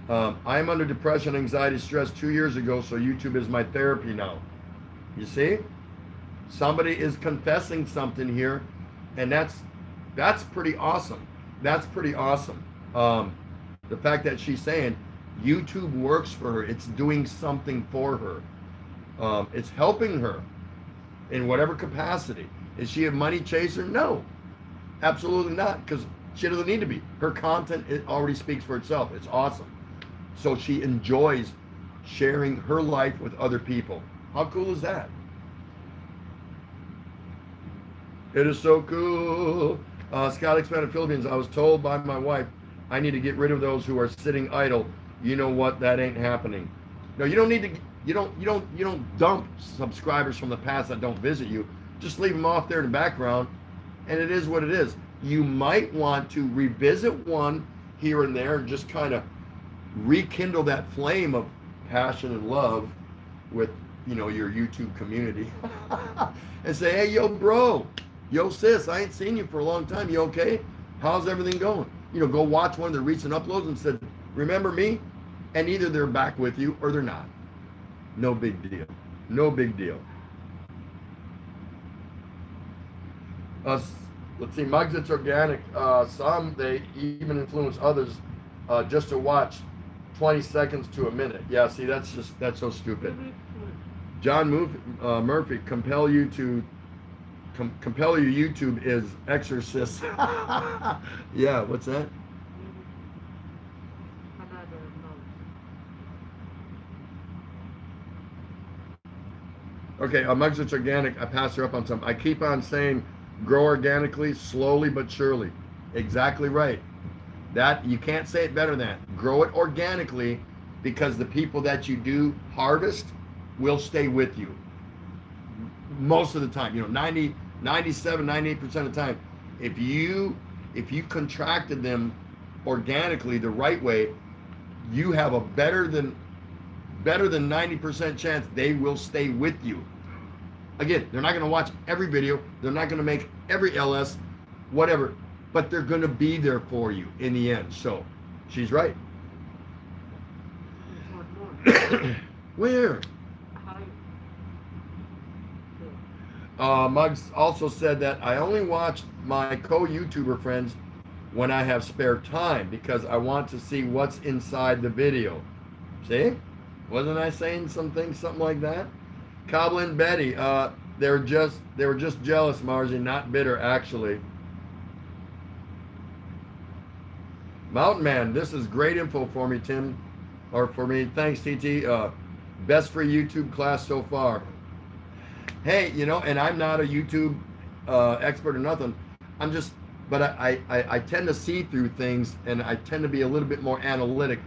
I am under depression, anxiety, stress 2 years ago, so YouTube is my therapy now. You see? Somebody is confessing something here, and that's pretty awesome. That's pretty awesome. The fact that she's saying YouTube works for her. It's doing something for her. It's helping her in whatever capacity. Is she a money chaser? No, absolutely not, because she doesn't need to be. Her content, it already speaks for itself. It's awesome. So she enjoys sharing her life with other people. How cool is that? It is so cool. Scott Expanded Philippines. I was told by my wife I need to get rid of those who are sitting idle. You know what? That ain't happening. No, you don't need to. You don't dump subscribers from the past that don't visit you. Just leave them off there in the background, and it is what it is. You might want to revisit one here and there and just kind of rekindle that flame of passion and love with, your YouTube community and say, hey, yo, bro, yo, sis, I ain't seen you for a long time. You okay? How's everything going? Go watch one of their recent uploads and said, remember me? And either they're back with you or they're not. No big deal. No big deal. Let's see, Mugs, it's organic. Some, they even influence others just to watch 20 seconds to a minute. Yeah, see, that's so stupid. John Murphy, compel you YouTube is exorcist. Yeah, what's that? Okay, Mugs, it's organic. I pass her up on some. I keep on saying grow organically, slowly but surely. Exactly right. That, you can't say it better than that. Grow it organically, because the people that you do harvest will stay with you most of the time. 97, 98% of the time. If you contracted them organically the right way, you have a better than 90% chance they will stay with you. Again, they're not going to watch every video. They're not going to make every LS, whatever, but they're going to be there for you in the end. So she's right. Where? Muggs also said that I only watch my co-YouTuber friends when I have spare time, because I want to see what's inside the video. See? Wasn't I saying something like that? Coblin Betty, they were just jealous, Margie, not bitter, actually. Mountain Man, this is great info for me, Tim, or for me. Thanks, TT. Best free YouTube class so far. Hey, and I'm not a YouTube expert or nothing. But I tend to see through things, and I tend to be a little bit more analytic.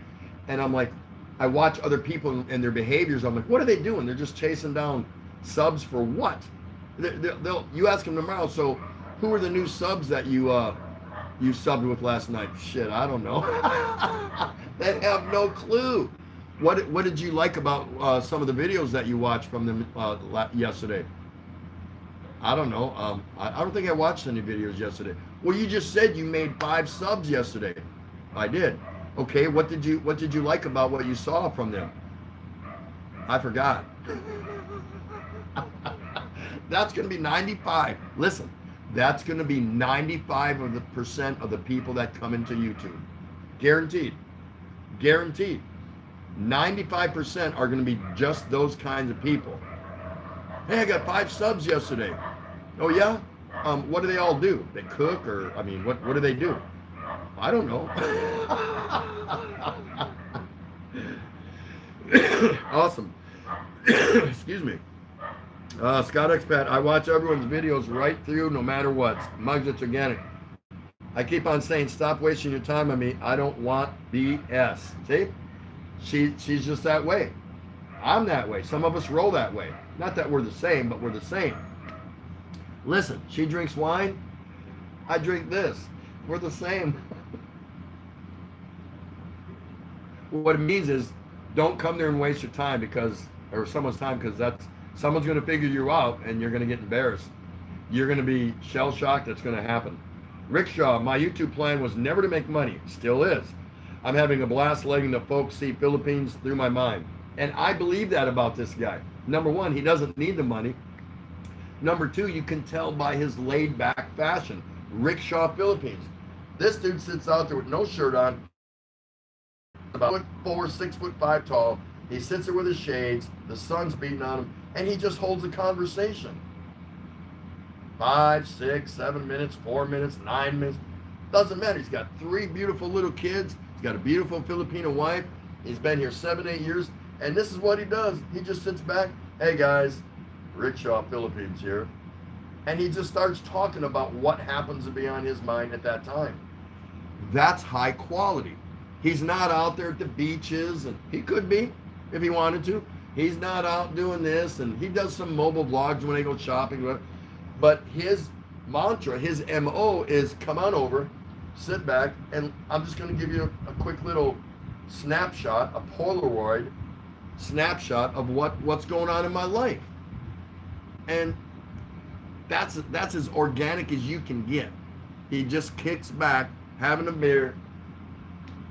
And I'm like, I watch other people and their behaviors. I'm like, what are they doing? They're just chasing down subs for what? You ask them tomorrow, so who are the new subs that you subbed with last night? Shit, I don't know. They have no clue. What did you like about some of the videos that you watched from them yesterday? I don't know. I don't think I watched any videos yesterday. Well, you just said you made 5 subs yesterday. I did. Okay, what did you like about what you saw from them? I forgot. That's going to be 95. Listen, that's going to be 95% of the people that come into YouTube. Guaranteed. Guaranteed. 95% are going to be just those kinds of people. Hey, I got 5 subs yesterday. Oh yeah? What do they all do? They cook, or what do they do? I don't know. Awesome. Excuse me. Scott Expat, I watch everyone's videos right through no matter what. Mugs, it's organic. I keep on saying, stop wasting your time on me. I don't want BS. See? She's just that way. I'm that way. Some of us roll that way. Not that we're the same, but we're the same. Listen, she drinks wine. I drink this. We're the same. What it means is, don't come there and waste your time or someone's time, because someone's going to figure you out and you're going to get embarrassed. You're going to be shell shocked. That's going to happen. Rickshaw, my YouTube plan was never to make money. Still is. I'm having a blast letting the folks see Philippines through my mind. And I believe that about this guy. Number one, he doesn't need the money. Number two, you can tell by his laid back fashion. Rickshaw Philippines. This dude sits out there with no shirt on, about 4'4", 6'5" tall. He sits there with his shades, the sun's beating on him, and he just holds a conversation. 5, 6, 7 minutes, 4 minutes, 9 minutes. Doesn't matter. He's got 3 beautiful little kids. He's got a beautiful Filipino wife. He's been here 7, 8 years. And this is what he does. He just sits back. Hey guys, Rickshaw Philippines here. And he just starts talking about what happens to be on his mind at that time. That's high quality. He's not out there at the beaches, and he could be if he wanted to. He's not out doing this, and he does some mobile vlogs when they go shopping. But his mantra, his MO is come on over, sit back, and I'm just going to give you a quick little snapshot, a Polaroid snapshot of what's going on in my life. And that's as organic as you can get. He just kicks back, having a beer,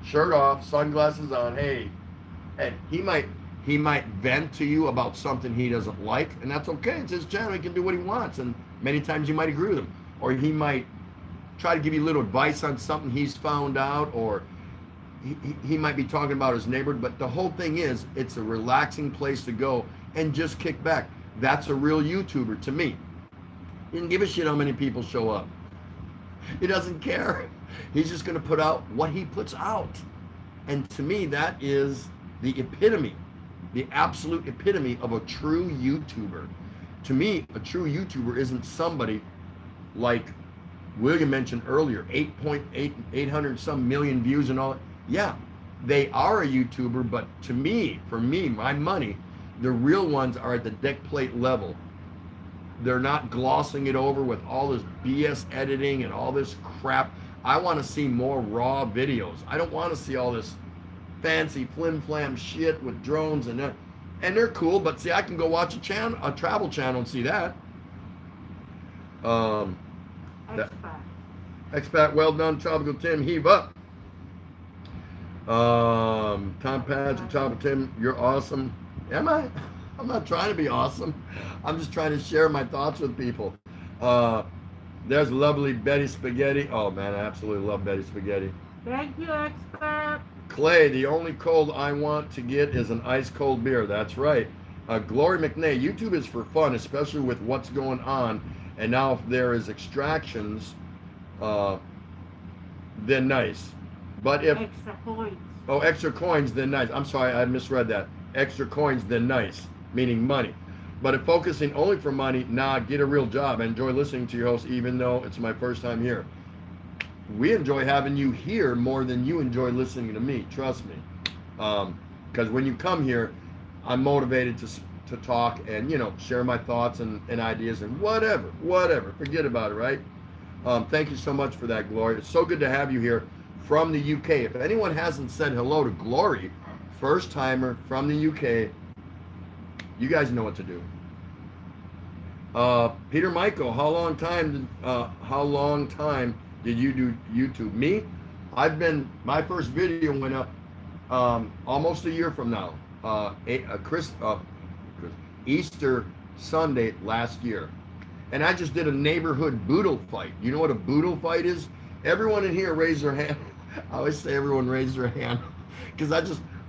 shirt off, sunglasses on. Hey, and he might vent to you about something he doesn't like, and that's okay. It's his channel. He can do what he wants, and many times you might agree with him, or he might try to give you a little advice on something he's found out, or he might be talking about his neighbor. But the whole thing is, it's a relaxing place to go and just kick back. That's a real YouTuber to me. He doesn't give a shit how many people show up. He doesn't care. He's just going to put out what he puts out. And to me, that is the epitome, the absolute epitome of a true YouTuber. To me, a true YouTuber isn't somebody like William mentioned earlier, 800 some million views and all. Yeah, they are a YouTuber, but to me, for me, my money, the real ones are at the deck plate level. They're not glossing it over with all this BS editing and all this crap. I want to see more raw videos. I don't want to see all this fancy flim-flam shit with drones and they're cool, but see, I can go watch a travel channel and see that. Expat, well done, Tropical Tim, heave up. Tom Padge and Tropical Tim, you're awesome. Am I? I'm not trying to be awesome. I'm just trying to share my thoughts with people. There's lovely Betty Spaghetti. Oh man, I absolutely love Betty Spaghetti. Thank you, Expert. Clay, the only cold I want to get is an ice cold beer. That's right. Glory McNay, YouTube is for fun, especially with what's going on. And now if there is extractions, then nice. But if Extra coins. Oh, extra coins, then nice. I'm sorry, I misread that. Extra coins, then nice, meaning money. But if focusing only for money, nah, get a real job. I enjoy listening to your host, even though it's my first time here. We enjoy having you here more than you enjoy listening to me, trust me. Because when you come here, I'm motivated to talk and, share my thoughts and ideas and whatever. Forget about it, right? Thank you so much for that, Glory. It's so good to have you here from the UK. If anyone hasn't said hello to Glory, first timer from the UK, you guys know what to do. Peter Michael, how long time did you do YouTube? Me? My first video went up almost a year from now. Easter Sunday last year. And I just did a neighborhood boodle fight. You know what a boodle fight is? Everyone in here raise their hand. I always say everyone raise their hand because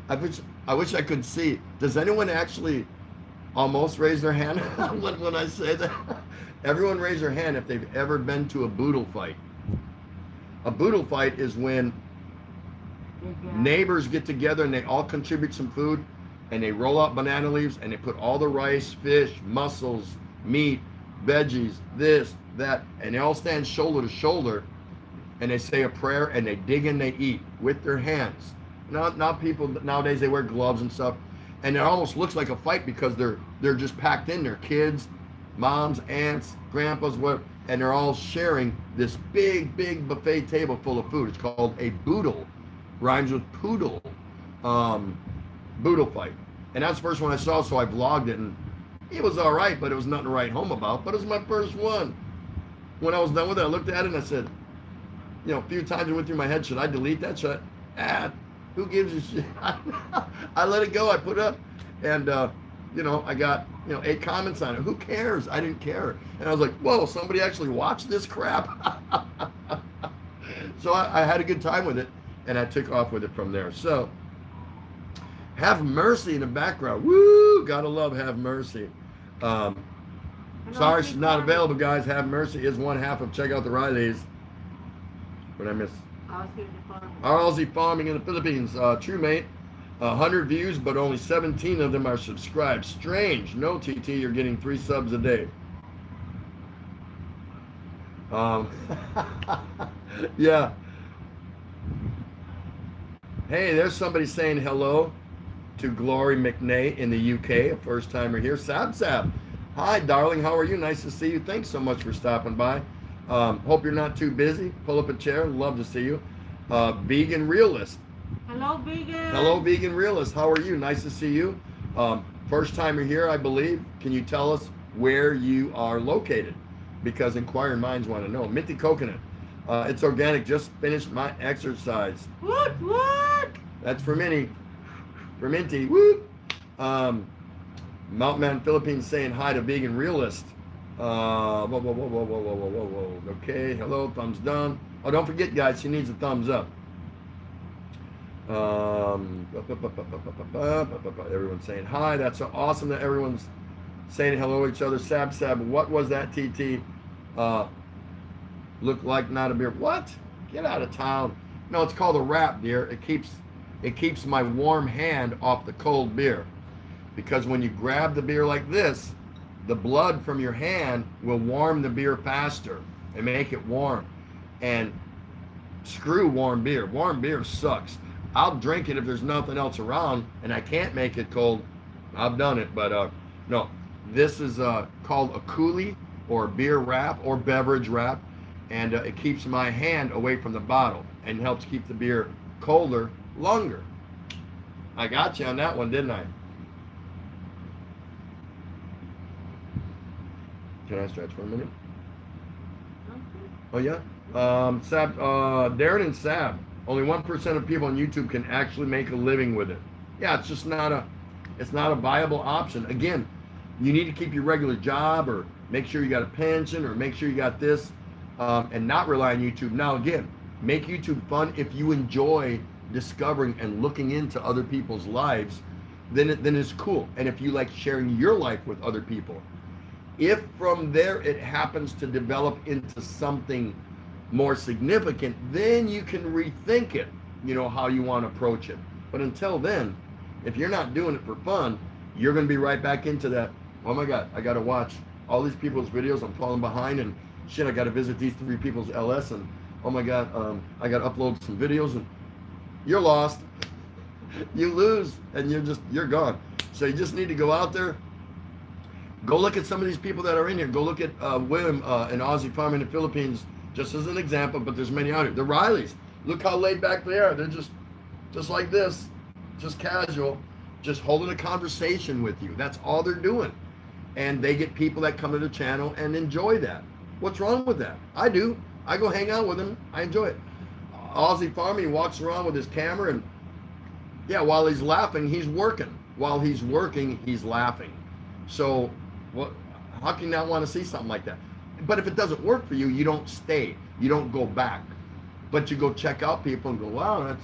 I wish I could see. Does anyone actually almost raise their hand when I say that? Everyone raise their hand if they've ever been to a boodle fight. A boodle fight is when neighbors get together and they all contribute some food and they roll out banana leaves and they put all the rice, fish, mussels, meat, veggies, this, that, and they all stand shoulder to shoulder, and they say a prayer and they dig and they eat with their hands. Now people nowadays they wear gloves and stuff, and it almost looks like a fight because they're just packed in there, kids, moms, aunts, grandpas, what, and they're all sharing this big buffet table full of food. It's called a boodle, rhymes with poodle, boodle fight, and that's the first one I saw, so I vlogged it, and it was all right, but it was nothing to write home about. But it was my first one. When I was done with it, I looked at it and I said, you know, a few times it went through my head, should I delete that? Should I? Who gives a shit? I let it go. I put it up, and you know, I got 8 comments on it. Who cares? I didn't care, and I was like, whoa, somebody actually watched this crap. So I had a good time with it, and I took off with it from there. So Have Mercy in the background. Woo! Gotta love Have Mercy. Sorry she's not available, guys. Have Mercy is one half of Check Out the Rileys. What did I miss? Aussie Farming in the Philippines. True mate. 100 views, but only 17 of them are subscribed. Strange. No, TT, you're getting 3 subs a day. Yeah. Hey, there's somebody saying hello to Glory McNay in the UK, a first timer here. Sab. Hi, darling. How are you? Nice to see you. Thanks so much for stopping by. Hope you're not too busy. Pull up a chair. Love to see you. Vegan Realist. Hello, Vegan. Hello, Vegan Realist. How are you? Nice to see you. First timer here, I believe. Can you tell us where you are located? Because inquiring minds want to know. Minty Coconut. It's organic. Just finished my exercise. What? That's for Minnie. For Minty. Woo! Mountain Man Philippines saying hi to Vegan Realist. Whoa. Okay, hello, thumbs down. Oh, don't forget, guys, she needs a thumbs up. Everyone's saying hi. That's so awesome that everyone's saying hello to each other. Sab, what was that, TT? Look like not a beer. What? Get out of town. No, it's called a wrap, dear. It keeps my warm hand off the cold beer. Because when you grab the beer like this, the blood from your hand will warm the beer faster and make it warm. And screw warm beer. Warm beer sucks. I'll drink it if there's nothing else around and I can't make it cold. I've done it, but no. This is called a coolie or beer wrap or beverage wrap, and it keeps my hand away from the bottle and helps keep the beer colder longer. I got you on that one, didn't I? Can I stretch for a minute? Oh yeah? Sab, Darren and Sab, only 1% of people on YouTube can actually make a living with it. Yeah, it's just not a viable option. Again, you need to keep your regular job or make sure you got a pension or make sure you got this and not rely on YouTube. Now again, make YouTube fun. If you enjoy discovering and looking into other people's lives, then it's cool. And if you like sharing your life with other people, if from there it happens to develop into something more significant, then you can rethink it, how you want to approach it. But until then, if you're not doing it for fun, you're going to be right back into that, oh my God, I got to watch all these people's videos, I'm falling behind, and shit, I got to visit these 3 people's LS, and oh my God, I got to upload some videos, and you're lost. You lose, and you're gone. So you just need to go out there. Go look at some of these people that are in here. Go look at William and Aussie Farming in the Philippines, just as an example, but there's many out here. The Rileys, look how laid back they are. They're just like this, just casual, just holding a conversation with you. That's all they're doing. And they get people that come to the channel and enjoy that. What's wrong with that? I do. I go hang out with them. I enjoy it. Aussie Farming walks around with his camera, and yeah, while he's laughing, he's working. While he's working, he's laughing. So how can you not want to see something like that? But if it doesn't work for you, you don't stay. You don't go back. But you go check out people and go, wow,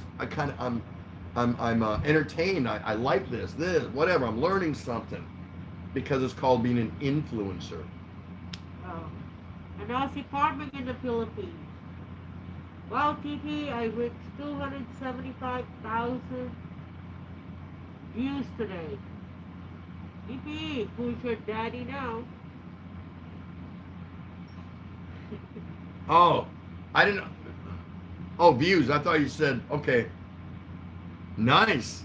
I'm entertained. I like this, whatever. I'm learning something, because it's called being an influencer. Oh. And Aussie Farming in the Philippines. Wow, TT, I reached 275,000 views today. EP, who's your daddy now? Oh, I didn't. Oh, views. I thought you said, okay. Nice.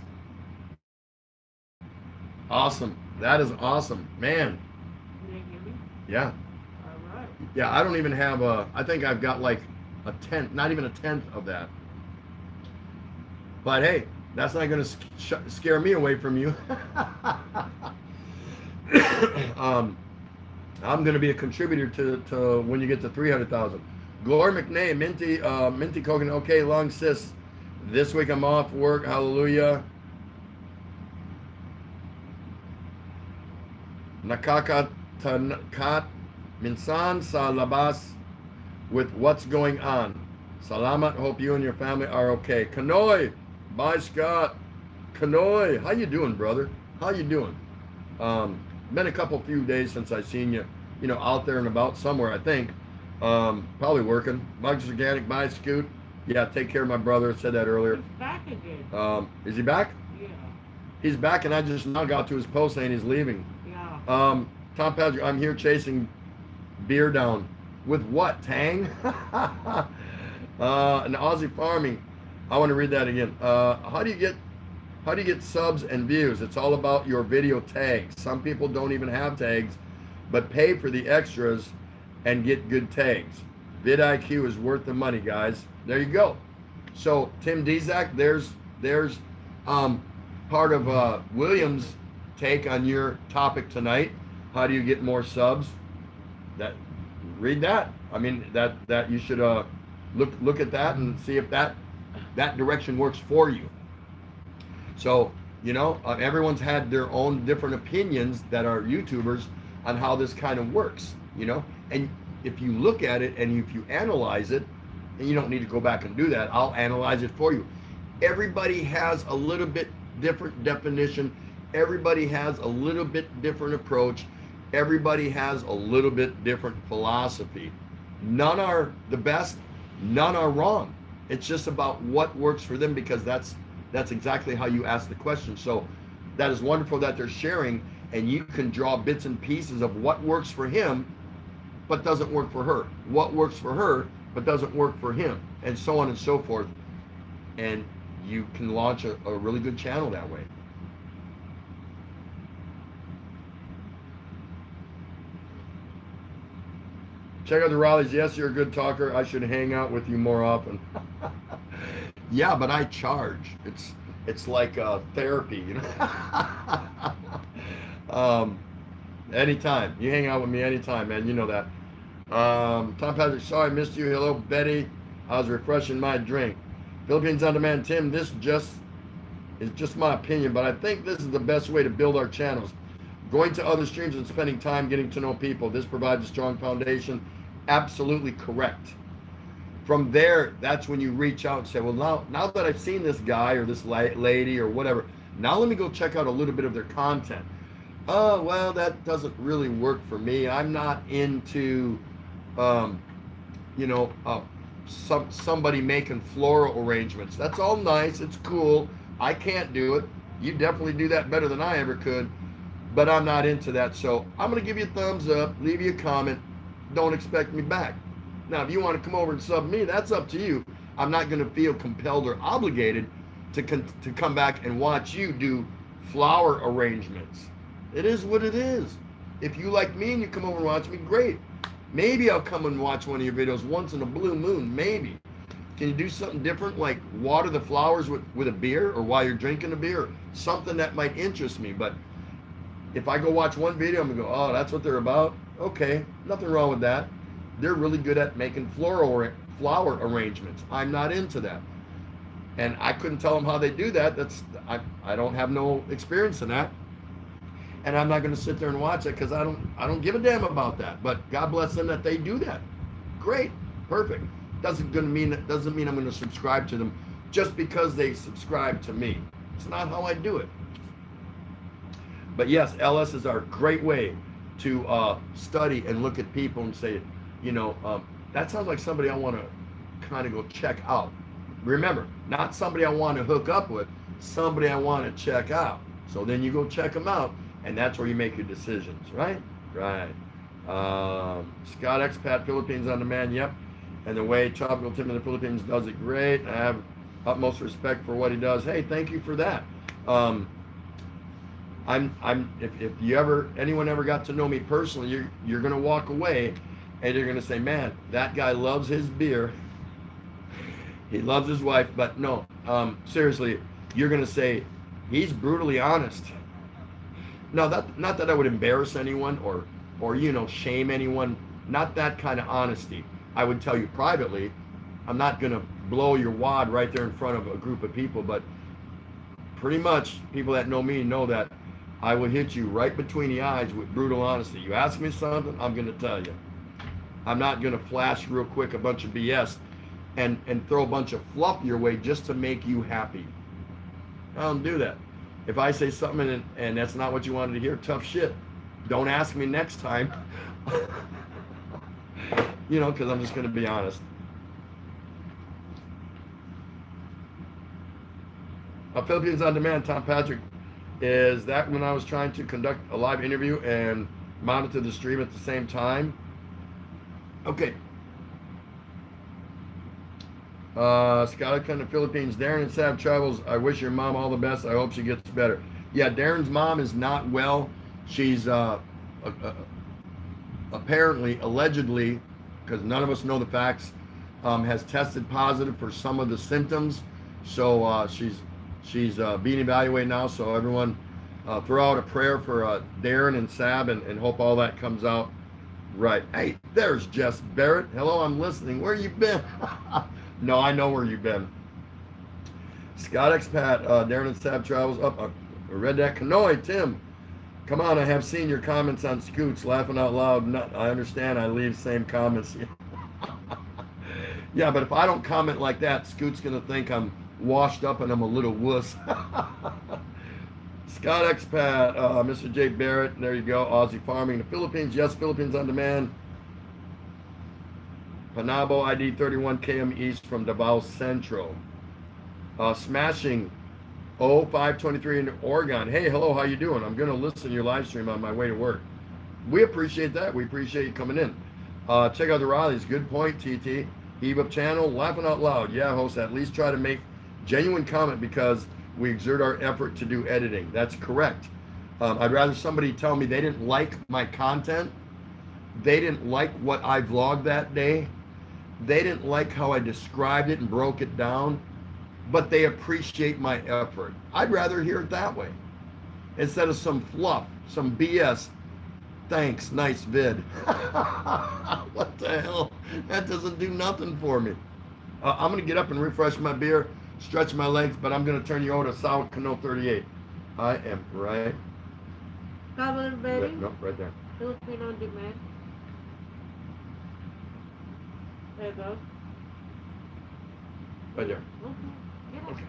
Awesome. That is awesome. Man. Can you hear me? Yeah. All right. Yeah, I don't even have a, I think I've got like a tenth, not even a tenth of that. But hey, that's not going to scare me away from you. I'm going to be a contributor to when you get to 300,000. Glory McNay, Minty Coconut. Okay, long sis. This week I'm off work. Hallelujah. Nakaka Tankat Minsan sa labas with what's going on. Salamat. Hope you and your family are okay. Kanoy. Bye, Scott. Kanoy. How you doing, brother? How you doing? Been a few days since I seen you, out there and about somewhere, I think. Probably working. Bugs Organic. Bye, Scoot. Yeah, take care of my brother. I said that earlier. He's back again. Is he back? Yeah. He's back, and I just now got to his post saying he's leaving. Yeah. Tom Patrick, I'm here chasing beer down. With what? Tang? And Aussie Farming. I want to read that again. How do you get subs and views? It's all about your video tags. Some people don't even have tags, but pay for the extras and get good tags. VidIQ is worth the money, guys. There you go. So Tim Dzak, there's part of William's take on your topic tonight. How do you get more subs? Read that. I mean, that you should look at that and see if that direction works for you. So everyone's had their own different opinions that are YouTubers on how this kind of works. And if you look at it and if you analyze it, and you don't need to go back and do that, I'll analyze it for you. Everybody has a little bit different definition. Everybody has a little bit different approach. Everybody has a little bit different philosophy. None are the best, none are wrong. It's just about what works for them, because that's exactly how you ask the question. So that is wonderful that they're sharing, and you can draw bits and pieces of what works for him but doesn't work for her, what works for her but doesn't work for him, and so on and so forth. And you can launch a really good channel that way. Check out the rallies. Yes, you're a good talker. I should hang out with you more often. Yeah, but I charge. It's like therapy, Anytime. You hang out with me anytime, man. You know that. Tom Patrick, sorry I missed you. Hello, Betty. I was refreshing my drink. Philippines On Demand. Tim, this is just my opinion, but I think this is the best way to build our channels. Going to other streams and spending time getting to know people. This provides a strong foundation. Absolutely correct. From there, that's when you reach out and say, well, now that I've seen this guy or this lady or whatever, now let me go check out a little bit of their content. Oh, well, that doesn't really work for me. I'm not into, somebody making floral arrangements. That's all nice. It's cool. I can't do it. You definitely do that better than I ever could, but I'm not into that. So I'm going to give you a thumbs up, leave you a comment. Don't expect me back. Now, if you want to come over and sub me, that's up to you. I'm not going to feel compelled or obligated to come back and watch you do flower arrangements. It is what it is. If you like me and you come over and watch me, great. Maybe I'll come and watch one of your videos once in a blue moon, maybe. Can you do something different, like water the flowers with a beer, or while you're drinking a beer? Something that might interest me. But if I go watch one video, I'm going to go, oh, that's what they're about? Okay, nothing wrong with that. They're really good at making flower arrangements. I'm not into that. And I couldn't tell them how they do that. I don't have no experience in that. And I'm not going to sit there and watch it because I don't give a damn about that. But God bless them that they do that. Great, perfect. Doesn't mean I'm going to subscribe to them just because they subscribe to me. It's not how I do it. But yes, LS is our great way to study and look at people and say, that sounds like somebody I want to kind of go check out. Remember, not somebody I want to hook up with, somebody I want to check out. So then you go check them out, and that's where you make your decisions, right? Right. Scott Expat Philippines on Demand, yep. And the way Tropical Tim in the Philippines does it great. I have utmost respect for what he does. Hey, thank you for that. If anyone ever got to know me personally, you're gonna walk away and you're gonna say, man, that guy loves his beer. He loves his wife, but no, seriously, you're gonna say, he's brutally honest. No, not that I would embarrass anyone or shame anyone. Not that kind of honesty. I would tell you privately. I'm not gonna blow your wad right there in front of a group of people, but pretty much people that know me know that I will hit you right between the eyes with brutal honesty. You ask me something, I'm gonna tell you. I'm not gonna flash real quick a bunch of BS and throw a bunch of fluff your way just to make you happy. I don't do that. If I say something and that's not what you wanted to hear, tough shit. Don't ask me next time. Because I'm just going to be honest. Philippines on Demand, Tom Patrick. Is that when I was trying to conduct a live interview and monitor the stream at the same time? Okay. Scott in the Philippines. Darren and Sav travels. I wish your mom all the best. I hope she gets better. Yeah, Darren's mom is not well. She's apparently, allegedly, because none of us know the facts, has tested positive for some of the symptoms. So she's being evaluated now. So everyone, throw out a prayer for Darren and Sab and hope all that comes out right. Hey, there's Jess Barrett. Hello, I'm listening. Where you been? No, I know where you've been. Scott Expat, Darren and Sab travels up. I read that. Kanoy, Tim. Come on, I have seen your comments on Scoots. Laughing out loud. I understand I leave same comments. Yeah, but if I don't comment like that, Scoot's going to think I'm washed up and I'm a little wuss. Scott Expat, Mr. J. Barrett. There you go. Aussie Farming. The Philippines. Yes, Philippines on Demand. Panabo ID 31 km east from Davao Central. Smashing 0523 in Oregon. Hey, hello, how you doing? I'm going to listen to your live stream on my way to work. We appreciate that. We appreciate you coming in. Check out the Rileys. Good point, TT. Heave Up Channel. Laughing Out Loud. Yeah, host, at least try to make genuine comment because we exert our effort to do editing. That's correct. I'd rather somebody tell me they didn't like my content. They didn't like what I vlogged that day. They didn't like how I described it and broke it down, but they appreciate my effort. I'd rather hear it that way instead of some fluff, some BS. Thanks, nice vid. What the hell? That doesn't do nothing for me. I'm going to get up and refresh my beer, stretch my legs, but I'm going to turn you over to South Cano 38. I am right. Come Betty. No, right there. Philippine on Demand. There you go. Right there. Okay. Okay.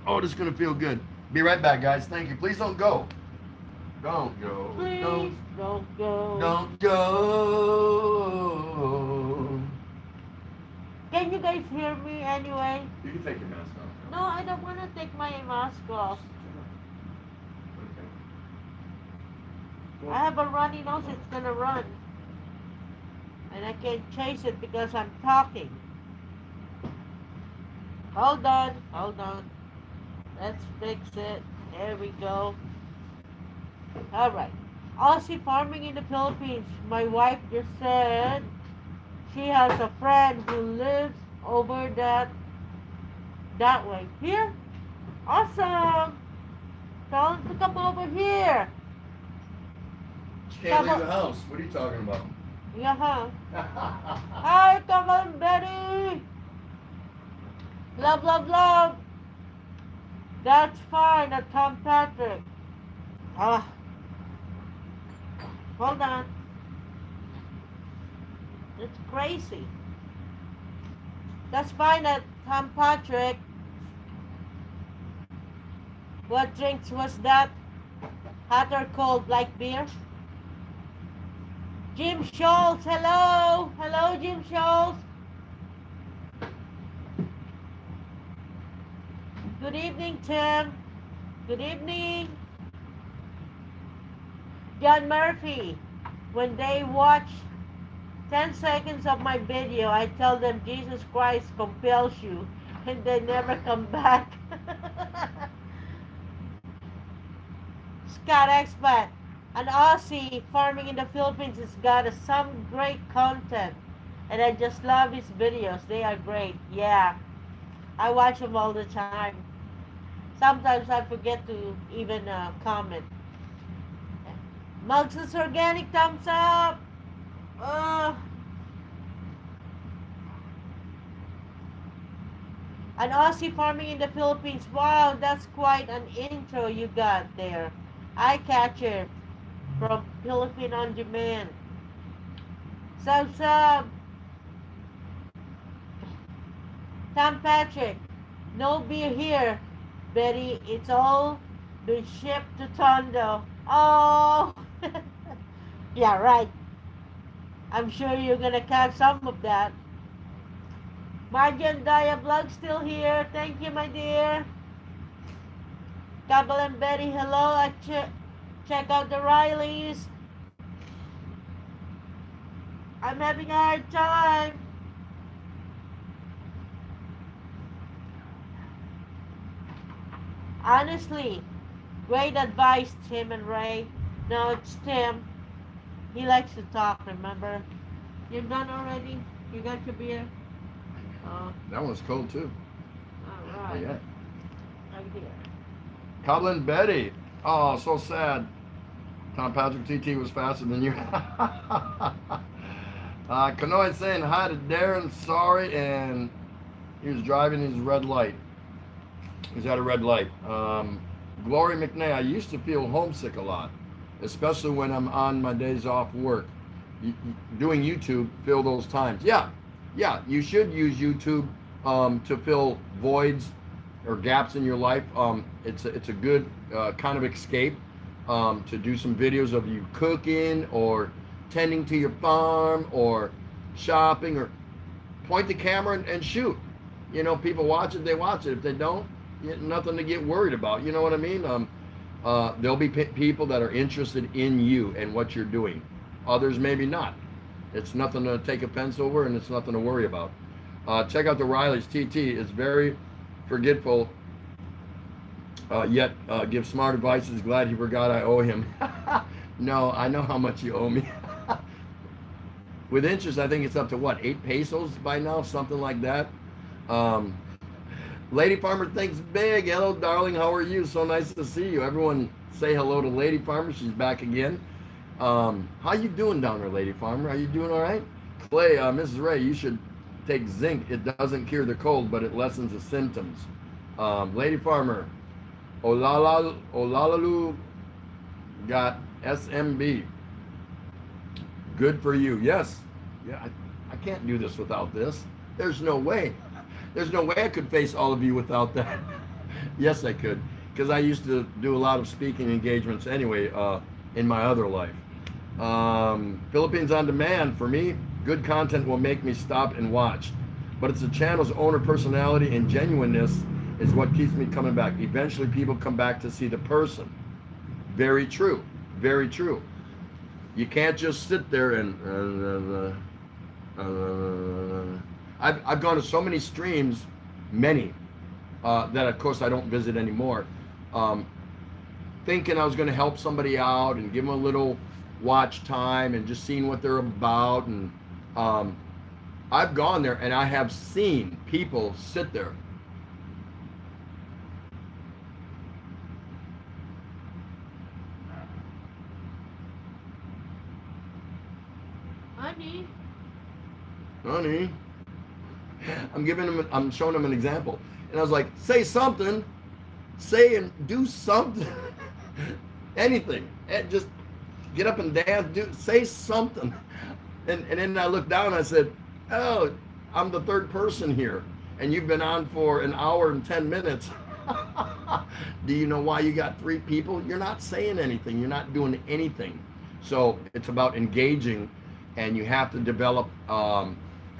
Oh, this is going to feel good. Be right back, guys. Thank you. Please don't go. Don't go. Please don't go. Don't go. Can you guys hear me anyway? You can take your mask off. No, I don't want to take my mask off. I have a runny nose, it's gonna run. And I can't chase it because I'm talking. Hold on. Let's fix it. There we go. Alright. Aussie Farming in the Philippines. My wife just said she has a friend who lives over that way. Here? Awesome! Tell him to come over here. Can't leave the house. What are you talking about? Yeah, huh? Hi, come on, Betty! Love. That's fine, that's Tom Patrick. Hold on. It's crazy. That's fine, that's Tom Patrick. What drinks was that? Hot or cold, like beer? Jim Schultz, hello! Hello, Jim Schultz. Good evening, Tim. Good evening. John Murphy, when they watch 10 seconds of my video, I tell them Jesus Christ compels you, and they never come back. Scott Expat, an Aussie farming in the Philippines, has got some great content, and I just love his videos. They are great. Yeah, I watch them all the time. Sometimes I forget to even comment. Mugs is Organic, thumbs up. An Aussie farming in the Philippines. Wow, that's quite an intro you got there. Eye catcher from Philippine On Demand. Sub. Tom Patrick. No beer here, Betty. It's all been shipped to Tondo. Oh, yeah, right. I'm sure you're gonna catch some of that. Marjan Daya Blog still here. Thank you, my dear. Gabble and Betty, hello. Check out the Rileys. I'm having a hard time. Honestly, great advice, Tim and Ray. No, it's Tim. He likes to talk, remember? You're done already? You got your beer? Oh, That one's cold too. all right. Yeah. Right here. Coblin Betty. Oh, so sad. Tom Patrick TT was faster than you. Kanoy saying hi to Darren. Sorry, and he was driving his red light. He's at a red light. Glory McNay. I used to feel homesick a lot, especially when I'm on my days off work. Doing YouTube, fill those times. Yeah, you should use YouTube to fill voids or gaps in your life. It's a good kind of escape to do some videos of you cooking or tending to your farm or shopping, or point the camera and shoot. You know, people watch it, they watch it. If they don't, nothing to get worried about. You know what I mean? There'll be people that are interested in you and what you're doing. Others maybe not. It's nothing to take offense over, and it's nothing to worry about. Check out the Rileys. TT is very forgetful, yet gives smart advice. Is glad he forgot I owe him. No, I know how much you owe me. With interest, I think it's up to what, 8 pesos by now, something like that. Lady Farmer thinks big. Hello, darling. How are you? So nice to see you. Everyone say hello to Lady Farmer. She's back again. How you doing down there, Lady Farmer? Are you doing all right? Clay, Mrs. Ray, you should take zinc. It doesn't cure the cold, but it lessens the symptoms. Lady Farmer, Olalalu got SMB. Good for you. Yes. Yeah, I can't do this without this. There's no way. There's no way I could face all of you without that. Yes, I could, because I used to do a lot of speaking engagements anyway in my other life. Philippines On Demand, for me, good content will make me stop and watch. But it's the channel's owner personality and genuineness is what keeps me coming back. Eventually, people come back to see the person. Very true. Very true. You can't just sit there and I've gone to so many streams, many, that of course I don't visit anymore, thinking I was going to help somebody out and give them a little watch time and just seeing what they're about. And I've gone there and I have seen people sit there. Honey, I'm showing them an example, and I was like, say something, say and do something, anything, and just get up and dance, say something. And then I looked down and I said, oh, I'm the third person here, and you've been on for an hour and 10 minutes. Do you know why you got 3 people? You're not saying anything, you're not doing anything. So it's about engaging, and you have to develop,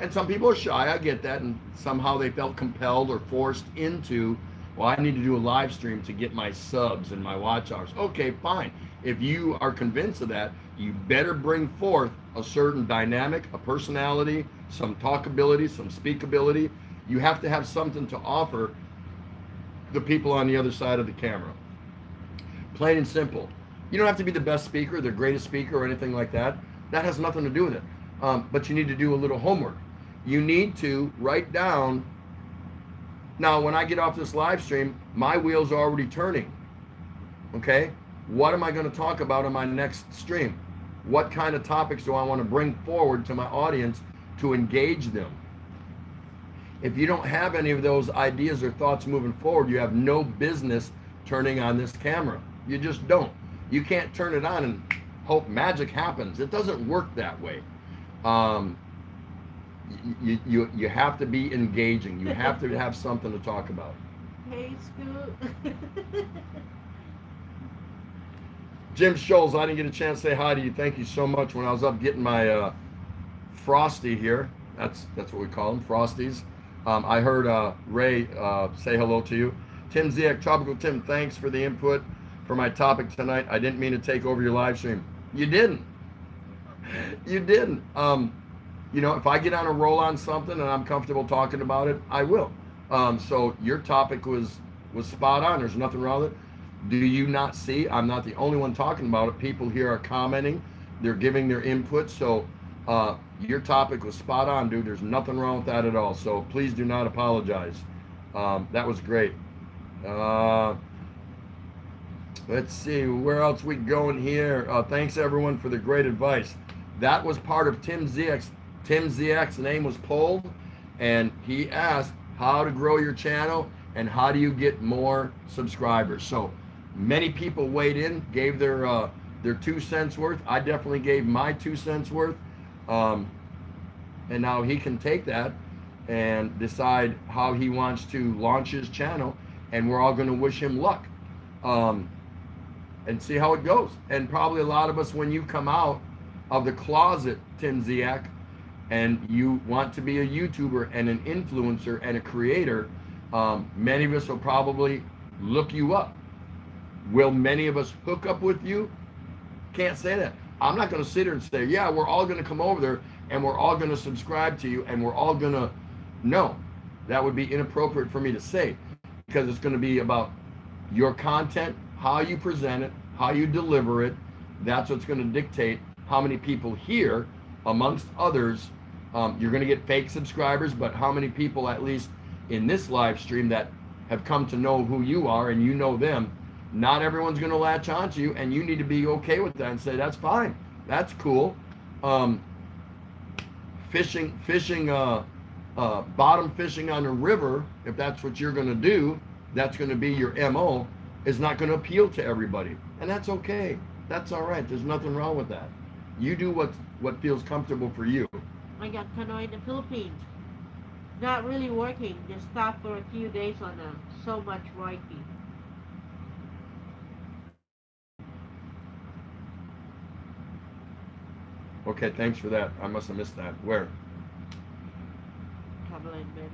and some people are shy, I get that, and somehow they felt compelled or forced into, well, I need to do a live stream to get my subs and my watch hours. Okay, fine. if you are convinced of that, you better bring forth a certain dynamic, a personality, some talkability, some speakability. You have to have something to offer the people on the other side of the camera. Plain and simple. You don't have to be the best speaker, the greatest speaker, or anything like that. That has nothing to do with it. But you need to do a little homework. You need to write down. Now, when I get off this live stream, my wheels are already turning. Okay? What am I going to talk about in my next stream? What kind of topics do I want to bring forward to my audience to engage them? If you don't have any of those ideas or thoughts moving forward, you have no business turning on this camera. You just don't. You can't turn it on and hope magic happens. It doesn't work that way. You have to be engaging. You have to have something to talk about. Hey, Scoot. Jim Scholes, I didn't get a chance to say hi to you. Thank you so much. When I was up getting my Frosty here, that's what we call them, Frosties. I heard Ray say hello to you. Tim Ziak, Tropical Tim, thanks for the input for my topic tonight. I didn't mean to take over your live stream. You didn't. You didn't. You know, if I get on a roll on something and I'm comfortable talking about it, I will. So your topic was spot on. There's nothing wrong with it. Do you not see? I'm not the only one talking about it. People here are commenting. They're giving their input. So your topic was spot on, dude. There's nothing wrong with that at all. So please do not apologize. That was great. Let's see, where else we going here? Thanks everyone for the great advice. That was part of Tim Ziak's. Tim Ziak's name was pulled, and he asked how to grow your channel and how do you get more subscribers. So many people weighed in, gave their 2 cents worth. I definitely gave my 2 cents worth. And now he can take that and decide how he wants to launch his channel, and we're all going to wish him luck and see how it goes. And probably a lot of us, when you come out of the closet, Tim Ziak, and you want to be a YouTuber and an influencer and a creator, many of us will probably look you up. Will many of us hook up with you? Can't say that. I'm not going to sit here and say, yeah, we're all going to come over there and we're all going to subscribe to you and we're all going to. No, that would be inappropriate for me to say, because it's going to be about your content, how you present it, how you deliver it. That's what's going to dictate how many people here, amongst others. You're going to get fake subscribers, but how many people, at least in this live stream, that have come to know who you are and you know them. Not everyone's going to latch onto you, and you need to be okay with that and say, that's fine, that's cool. Bottom fishing on a river, if that's what you're going to do, that's going to be your MO, is not going to appeal to everybody, and that's okay. That's all right. There's nothing wrong with that. You do what feels comfortable for you. I got canoe in the Philippines. Not really working. Just stopped for a few days on so much writing. Okay, thanks for that. I must have missed that. Where?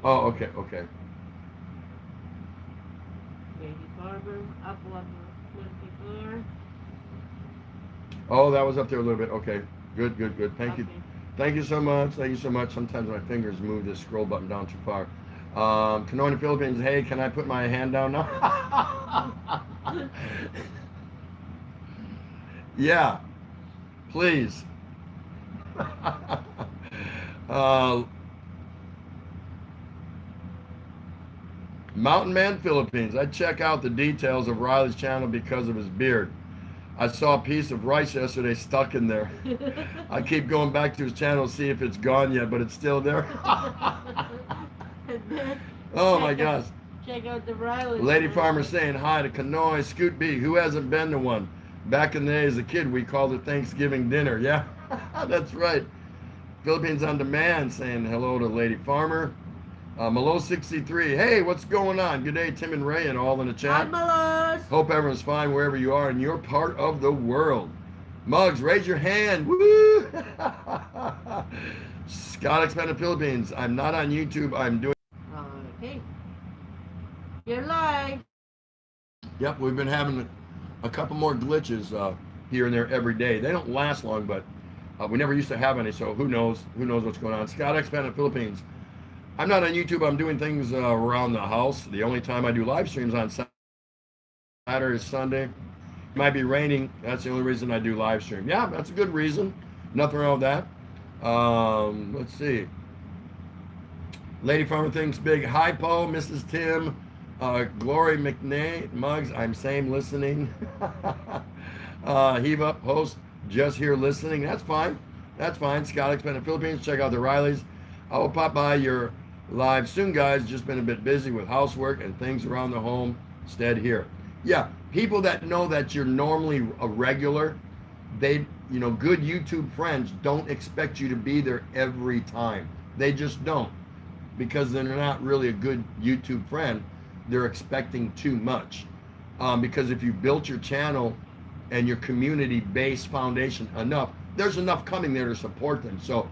Oh, okay. Lady Farmer, up 124. Oh, that was up there a little bit. Okay, good. Thank you. Thank you so much. Sometimes my fingers move this scroll button down too far. Canoe in the Philippines. Hey, can I put my hand down now? Yeah, please. Mountain Man Philippines. I check out the details of Riley's channel because of his beard. I saw a piece of rice yesterday stuck in there. I keep going back to his channel to see if it's gone yet, but it's still there. Oh my gosh. Check out the Riley. Lady Farmer saying hi to Kanoi Scoot B. Who hasn't been to one? Back in the day as a kid, we called it Thanksgiving dinner. Yeah, that's right. Philippines on Demand saying hello to Lady Farmer. Malo63, hey, what's going on? Good day, Tim and Ray, and all in the chat. Hi, Malos. Hope everyone's fine wherever you are in your part of the world. Muggs, raise your hand. Woo! Scott Expanded Philippines. I'm not on YouTube. I'm doing. Okay. You're live. Yep, we've been having a couple more glitches. here and there every day. They don't last long, but we never used to have any, so who knows? Who knows what's going on? Scott Expat in the Philippines. I'm not on YouTube. I'm doing things around the house. The only time I do live streams on Saturday or Sunday. It might be raining. That's the only reason I do live stream. Yeah, that's a good reason. Nothing wrong with that. Let's see. Lady Farmer thinks big. Hi, Poe, Mrs. Tim, Glory McNay, Muggs. I'm same listening. Heave up, host, just here listening. That's fine. That's fine. Scott Expat in the Philippines. Check out the Rileys. I will pop by your live soon, guys. Just been a bit busy with housework and things around the home. Instead here. Yeah, people that know that you're normally a regular, they, good YouTube friends don't expect you to be there every time. They just don't, because they're not really a good YouTube friend. They're expecting too much. Because if you built your channel and your community-based foundation enough, there's enough coming there to support them. So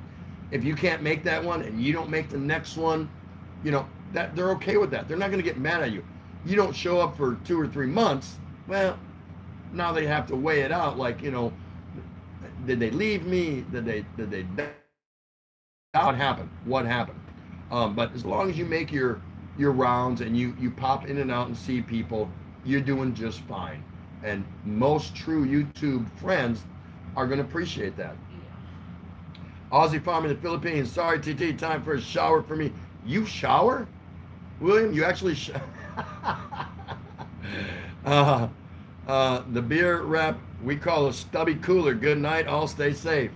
if you can't make that one and you don't make the next one, that they're okay with that. They're not going to get mad at you. You don't show up for 2 or 3 months, well, now they have to weigh it out. Like, did they leave me? Did they what happened? What happened? But as long as you make your rounds and you pop in and out and see people, you're doing just fine. And most true YouTube friends are going to appreciate that. Aussie Farm in the Philippines. Sorry, TT, time for a shower for me. You shower? William, you actually the beer rep we call a stubby cooler. Good night, all stay safe.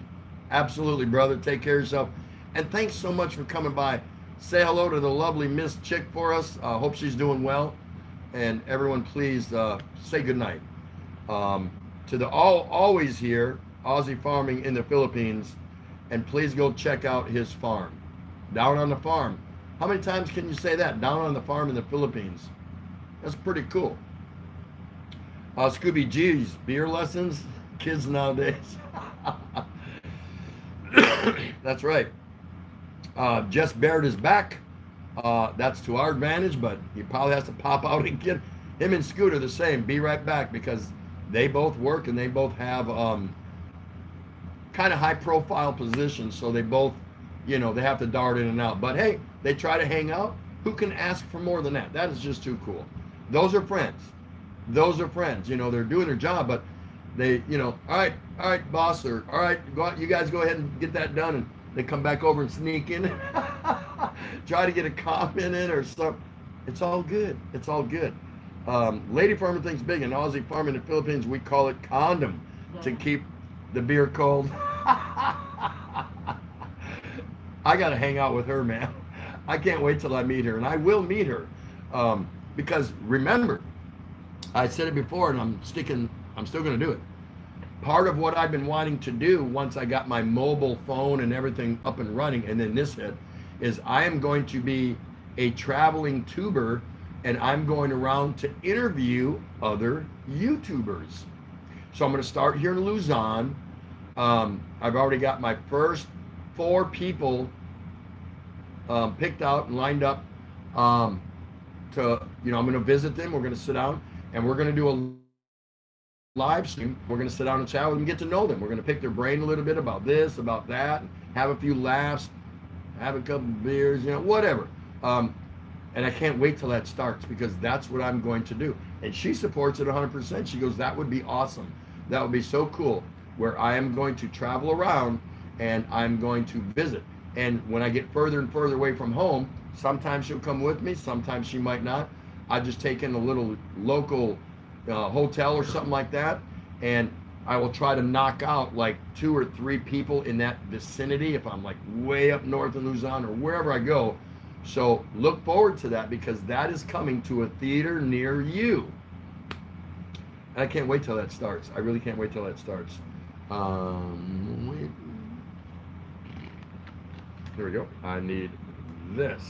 Absolutely, brother. Take care of yourself. And thanks so much for coming by. Say hello to the lovely Miss Chick for us. Hope she's doing well. And everyone, please say good night. To the always here, Aussie Farming in the Philippines. And please go check out his farm. Down on the farm. How many times can you say that? Down on the farm in the Philippines. That's pretty cool. Scooby G's, beer lessons? Kids nowadays. That's right. Jess Barrett is back. That's to our advantage, but he probably has to pop out and get him and Scooter the same. Be right back, because they both work and they both have kind of high profile positions, so they both, they have to dart in and out. But hey, they try to hang out. Who can ask for more than that? That is just too cool. Those are friends. Those are friends. They're doing their job, but they, all right, boss, or all right, go out, you guys go ahead and get that done, and they come back over and sneak in, try to get a comment in or something. It's all good. It's all good. Lady Farmer thinks big. In Aussie Farm in the Philippines, we call it condom to keep the beer cold. I got to hang out with her, man. I can't wait till I meet her, and I will meet her. Because remember, I said it before, and I'm still going to do it. Part of what I've been wanting to do once I got my mobile phone and everything up and running, and then this hit, is I am going to be a traveling tuber, and I'm going around to interview other YouTubers. So I'm going to start here in Luzon. I've already got my first 4 people picked out and lined up to, I'm going to visit them. We're going to sit down and we're going to do a live stream. We're going to sit down and chat with them and get to know them. We're going to pick their brain a little bit about this, about that, have a few laughs, have a couple of beers, whatever. And I can't wait till that starts, because that's what I'm going to do. And she supports it 100%. She goes, that would be awesome. That would be so cool, where I am going to travel around and I'm going to visit. And when I get further and further away from home, sometimes she'll come with me, sometimes she might not. I just take in a little local hotel or something like that, and I will try to knock out like 2 or 3 people in that vicinity if I'm like way up north in Luzon or wherever I go. So look forward to that, because that is coming to a theater near you. And I can't wait till that starts. I really can't wait till that starts. Here we go. I need this.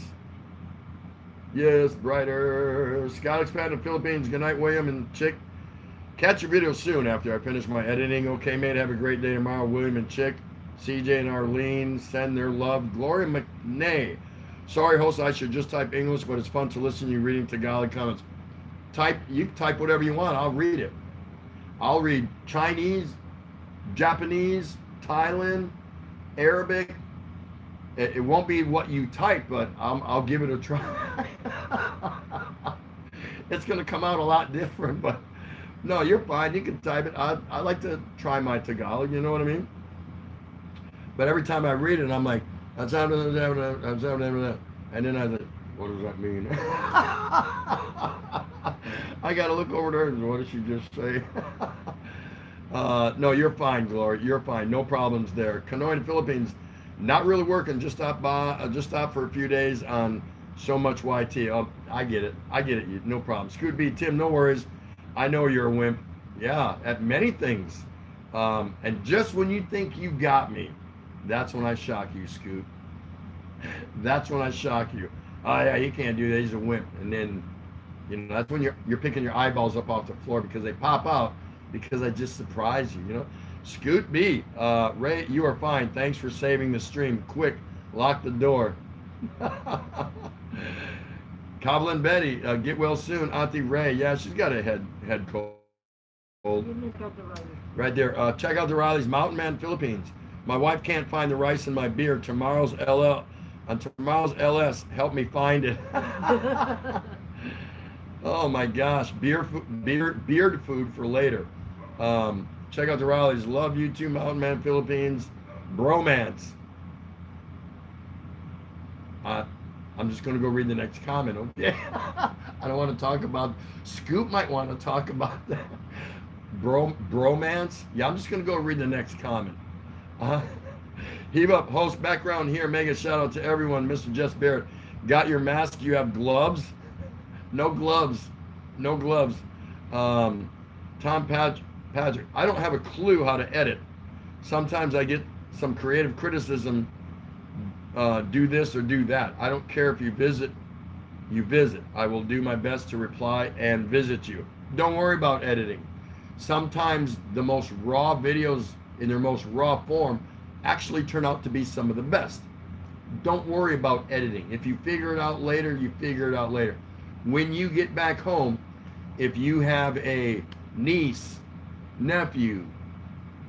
Yes, brighter. Scott Expat in the Philippines. Good night, William and Chick. Catch your video soon after I finish my editing. Okay, mate. Have a great day tomorrow, William and Chick. CJ and Arlene send their love. Gloria McNay. Sorry, host, I should just type English, but it's fun to listen to you reading Tagalog comments. You type whatever you want. I'll read it. I'll read Chinese, Japanese, Thailand, Arabic. It won't be what you type, but I'll give it a try. It's going to come out a lot different, but no, you're fine. You can type it. I like to try my Tagalog, you know what I mean? But every time I read it, I'm like, and then I think, what does that mean? I got to look over there and what did she just say? No, you're fine, Glory. You're fine. No problems there. Canoy, Philippines, not really working. Just stopped for a few days on so much YT. Oh, I get it. No problem. Scoot B, Tim, no worries. I know you're a wimp. Yeah, at many things. And just when you think you got me, that's when I shock you, Scoot. That's when I shock you. Oh yeah, he can't do that. He's a wimp. And then, that's when you're picking your eyeballs up off the floor because they pop out because I just surprise you. Scoot B, Ray, you are fine. Thanks for saving the stream. Quick, lock the door. Coblin Betty, get well soon. Auntie Ray, yeah, she's got a head cold. Right there. Check out the Riley's Mountain Man Philippines. My wife can't find the rice in my beer. Tomorrow's LS, help me find it. Oh my gosh, beard food for later. Check out the Riley's. Love you too, Mountain Man Philippines. Bromance. I'm just going to go read the next comment, okay? I don't want to talk about, Scoop might want to talk about that. Bromance? Yeah, I'm just going to go read the next comment. Heave up, host background here. Mega shout out to everyone. Mr. Jess Barrett. Got your mask? You have gloves? No gloves. No gloves. Tom Patrick. I don't have a clue how to edit. Sometimes I get some creative criticism. Do this or do that. I don't care if you visit. I will do my best to reply and visit you. Don't worry about editing. Sometimes the most raw videos in their most raw form actually turn out to be some of the best. Don't worry about editing. If you figure it out later, you figure it out later. When you get back home, if you have a niece, nephew,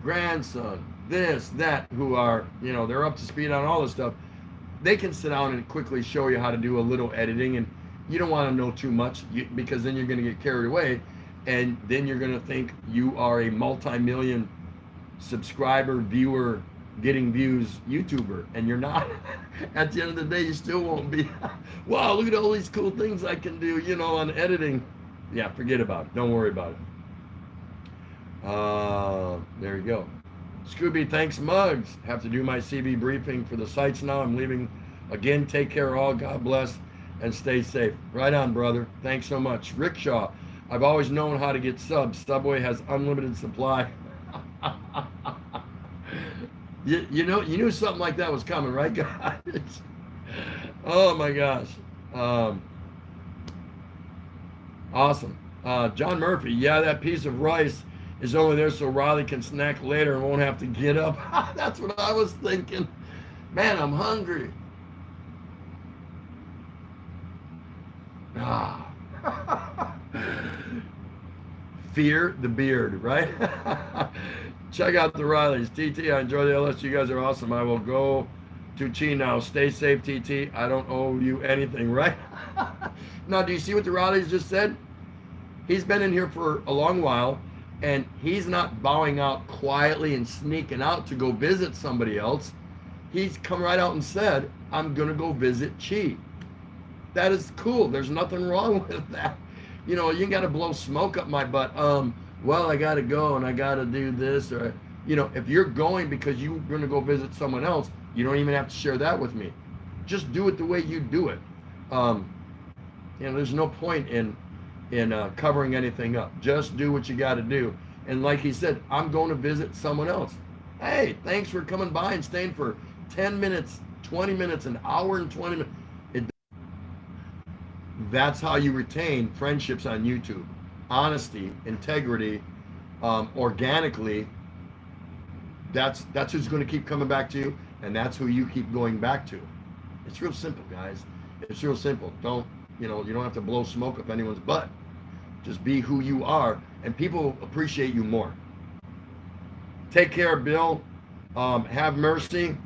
grandson, this, that, who are, they're up to speed on all this stuff, they can sit down and quickly show you how to do a little editing, and you don't want to know too much because then you're going to get carried away, and then you're going to think you are a multi-million subscriber, viewer, getting views YouTuber, and you're not. At the end of the day, you still won't be. Wow, look at all these cool things I can do, on editing. Yeah, forget about it. Don't worry about it. There you go. Scooby, thanks, Muggs. Have to do my CB briefing for the sites now. I'm leaving again. Take care, all. God bless and stay safe. Right on, brother. Thanks so much. Rickshaw, I've always known how to get subs. Subway has unlimited supply. You knew something like that was coming, right, guys? Oh my gosh. Awesome. John Murphy, yeah, that piece of rice is only there so Riley can snack later and won't have to get up. That's what I was thinking. Man, I'm hungry. Fear the beard, right? Check out the Rileys. TT, I enjoy the LS. You guys are awesome. I will go to Chi now. Stay safe, TT. I don't owe you anything, right? Now, do you see what the Rileys just said? He's been in here for a long while, and he's not bowing out quietly and sneaking out to go visit somebody else. He's come right out and said, I'm going to go visit Chi. That is cool. There's nothing wrong with that. You got to blow smoke up my butt. Well, I got to go and I got to do this, or, if you're going because you're going to go visit someone else, you don't even have to share that with me. Just do it the way you do it. There's no point in covering anything up. Just do what you got to do. And like he said, I'm going to visit someone else. Hey, thanks for coming by and staying for 10 minutes, 20 minutes, an hour and 20 minutes. That's how you retain friendships on YouTube. Honesty, integrity, organically. That's who's going to keep coming back to you, and that's who you keep going back to. It's real simple, guys. It's real simple. You don't have to blow smoke up anyone's butt. Just be who you are, and people appreciate you more. take care, Bill. Have mercy.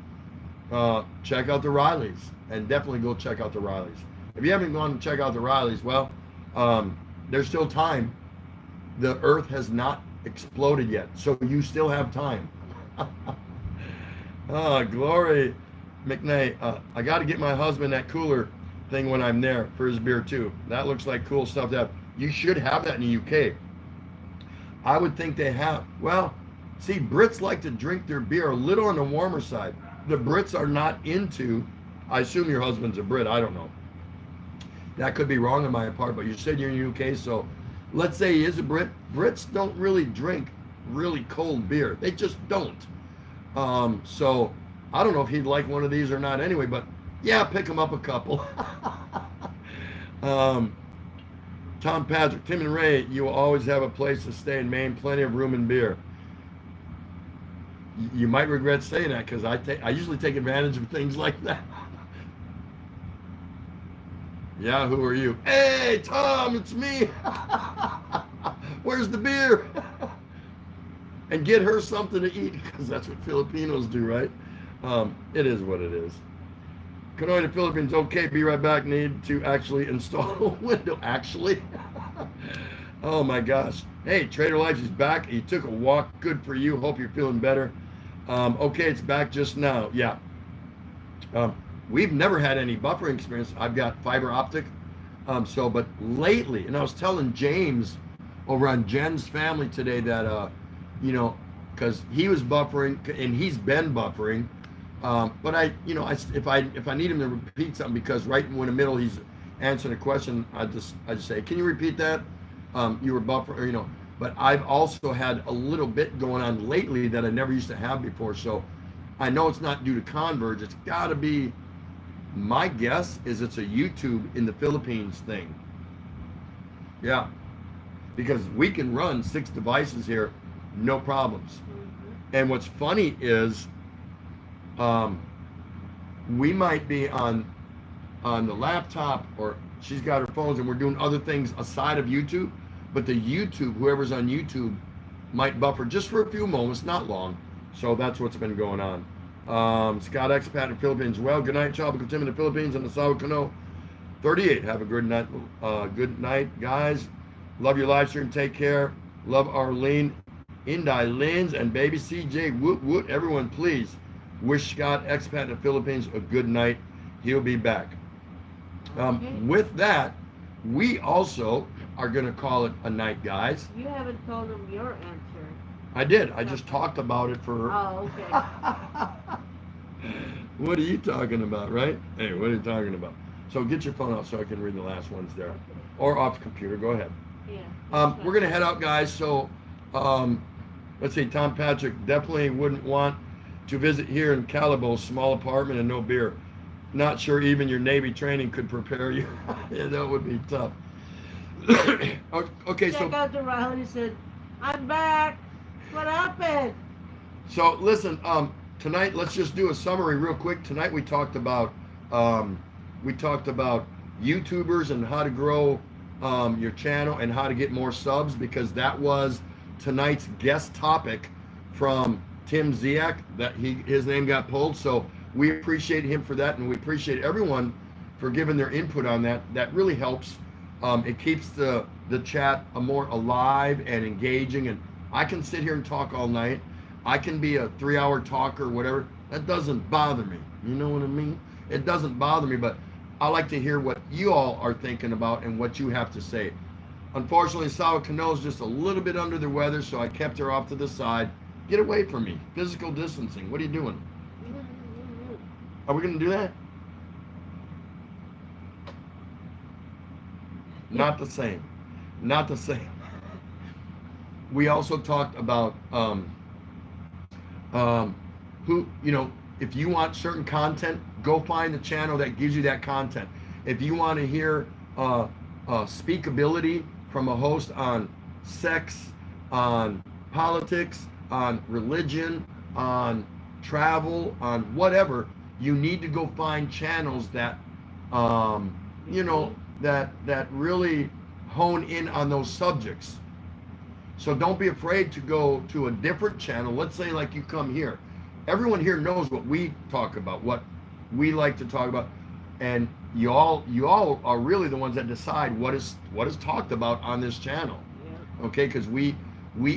Check out the Rileys, and definitely go check out the Rileys. If you haven't gone to check out the Rileys, well, there's still time. The Earth has not exploded yet, so you still have time. Glory, McNay. I got to get my husband that cooler thing when I'm there for his beer too. That looks like cool stuff. That you should have that in the UK. I would think they have. Well, see, Brits like to drink their beer a little on the warmer side. The Brits are not into. I assume your husband's a Brit. I don't know. That could be wrong on my part, but you said you're in the UK, so let's say he is a Brit. Brits don't really drink really cold beer. They just don't. So I don't know if he'd like one of these or not anyway, but yeah, pick him up a couple. Tom Patrick, Tim and Ray, you will always have a place to stay in Maine, plenty of room and beer. You might regret saying that because I usually take advantage of things like that. Yeah, who are you? Hey, Tom, it's me. Where's the beer? And get her something to eat because that's what Filipinos do, right? It is what it is. Hanoi to Philippines, okay, be right back. Need to actually install a window. Actually? Oh my gosh. Hey, Trader Life is back. He took a walk. Good for you. Hope you're feeling better. Okay, it's back just now. Yeah. We've never had any buffering experience. I've got fiber optic. But lately, and I was telling James over on Jen's family today that, because he was buffering and he's been buffering. But if I need him to repeat something, because right in the middle he's answering a question, I just say, can you repeat that? You were buffering, But I've also had a little bit going on lately that I never used to have before. So I know it's not due to Converge. It's got to be. My guess is it's a YouTube in the Philippines thing. Yeah, because we can run 6 devices here, no problems. Mm-hmm. And what's funny is, we might be on the laptop, or she's got her phones, and we're doing other things aside of YouTube. But the YouTube, whoever's on YouTube, might buffer just for a few moments, not long. So that's what's been going on. Scott Expat in the Philippines. Well, good night, Tropical Tim in the Philippines and the Sao Cano 38. Have a good night. Good night, guys. Love your live stream. Take care. Love Arlene, Indy, Linz, and baby CJ. Woot woot. Everyone, please wish Scott Expat in the Philippines a good night. He'll be back. Okay. With that, we also are going to call it a night, guys. You haven't told them your answer. I did. I just talked about it for. Oh, okay. What are you talking about, right? Hey, what are you talking about? So get your phone out so I can read the last ones there. Okay. Or off the computer. Go ahead. Yeah. We're going to head out, guys. So let's see. Tom Patrick definitely wouldn't want to visit here in Calibo. Small apartment and no beer. Not sure even your Navy training could prepare you. Yeah, that would be tough. Okay, Check out the Riley said, I'm back. What happened? So listen, tonight let's just do a summary real quick. Tonight we talked about YouTubers and how to grow your channel and how to get more subs, because that was tonight's guest topic from Tim Ziak. That his name got pulled, so we appreciate him for that, and we appreciate everyone for giving their input on that. That really helps. It keeps the chat more alive and engaging, and I can sit here and talk all night. I can be a 3-hour talker or whatever. That doesn't bother me. You know what I mean? It doesn't bother me, but I like to hear what you all are thinking about and what you have to say. Unfortunately, Sao Cano is just a little bit under the weather, so I kept her off to the side. Get away from me. Physical distancing. What are you doing? Are we going to do that? Not the same. Not the same. We also talked about if you want certain content, go find the channel that gives you that content. If you want to hear speakability from a host on sex, on politics, on religion, on travel, on whatever, you need to go find channels that that really hone in on those subjects. So don't be afraid to go to a different channel. Let's say like you come here. Everyone here knows what we talk about, what we like to talk about, and you all are really the ones that decide what is talked about on this channel. Yeah. Okay, because we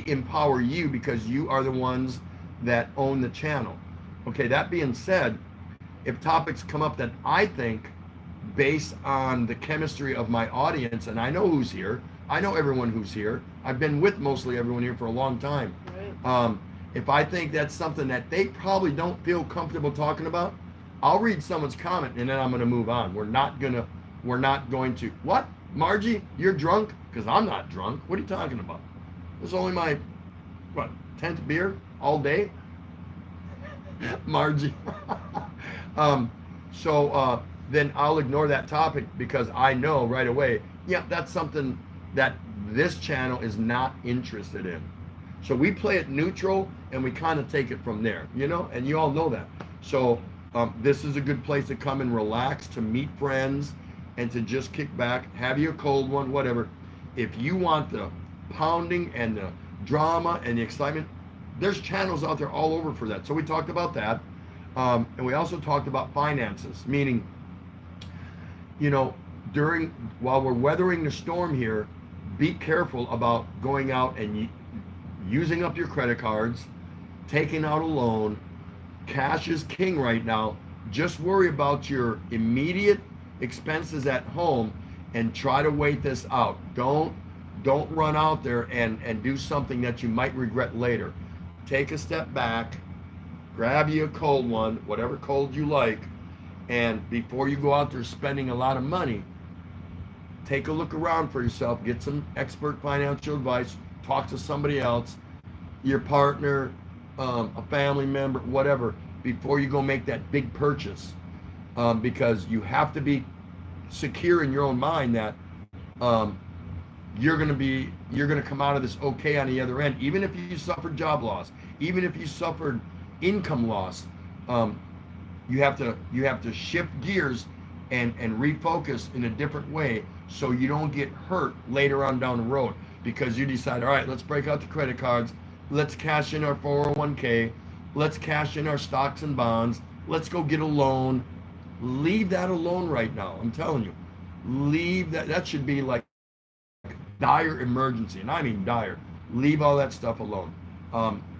empower you because you are the ones that own the channel. Okay, that being said, if topics come up that I think based on the chemistry of my audience, and I know who's here, I know everyone who's here, I've been with mostly everyone here for a long time. Right. If I think that's something that they probably don't feel comfortable talking about, I'll read someone's comment and then I'm going to move on. We're not going to, what? Margie, you're drunk? Because I'm not drunk. What are you talking about? This is only my, 10th beer all day? Margie. Then I'll ignore that topic because I know right away, yeah, that's something that this channel is not interested in. So we play it neutral and we kind of take it from there, and you all know that. So this is a good place to come and relax, to meet friends, and to just kick back, have you a cold one, whatever. If you want the pounding and the drama and the excitement, there's channels out there all over for that. So we talked about that. And we also talked about finances, meaning, while we're weathering the storm here, be careful about going out and using up your credit cards, taking out a loan. Cash is king right now. Just worry about your immediate expenses at home and try to wait this out. Don't run out there and do something that you might regret later. Take a step back, grab you a cold one, whatever cold you like, and before you go out there spending a lot of money, take a look around for yourself, get some expert financial advice, talk to somebody else, your partner, a family member, whatever, before you go make that big purchase, because you have to be secure in your own mind that you're going to come out of this okay on the other end. Even if you suffered job loss, even if you suffered income loss, you have to shift gears and refocus in a different way so you don't get hurt later on down the road because you decide, all right, let's break out the credit cards, let's cash in our 401k, let's cash in our stocks and bonds, let's go get a loan. Leave that alone right now. I'm telling you, leave that. That should be like dire emergency, and I mean dire. Leave all that stuff alone.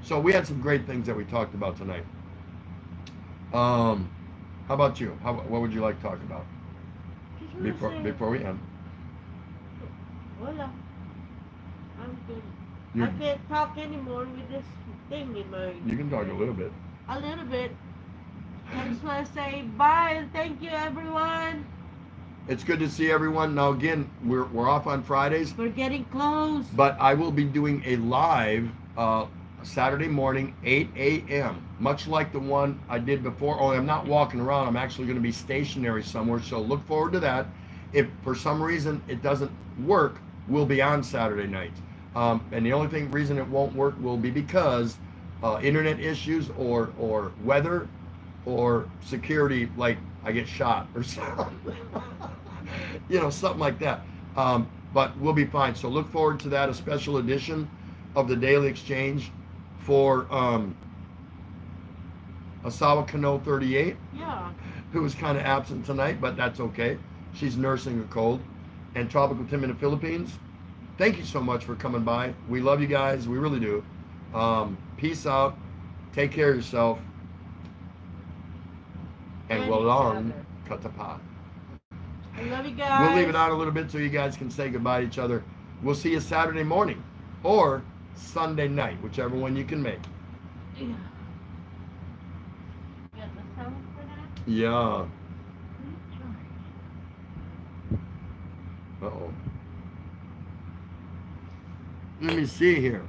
So we had some great things that we talked about tonight. How about you? What would you like to talk about before we end? Voila. I'm good. You- I can't talk anymore with this thing in my. You can talk a little bit. A little bit. I just want to say bye and thank you, everyone. It's good to see everyone. Now again, we're off on Fridays, We're getting close. but I will be doing a live Saturday morning, 8 a.m. Much like the one I did before. Only I'm not walking around. I'm actually going to be stationary somewhere. So look forward to that. If for some reason it doesn't work, we'll be on Saturday nights. And the only reason it won't work will be because internet issues or weather or security, like I get shot or something. Something like that. But we'll be fine. So look forward to that, a special edition of the Daily Exchange for Asawa Kano 38, Yeah. who is kind of absent tonight, but that's okay. She's nursing a cold. And Tropical Tim in the Philippines, thank you so much for coming by. We love you guys. We really do. Peace out. Take care of yourself. And And walang each katapa. I love you guys. We'll leave it out a little bit so you guys can say goodbye to each other. We'll see you Saturday morning or Sunday night, whichever one you can make. Yeah. You got the sound for that? Yeah. Uh-oh. Let me see here.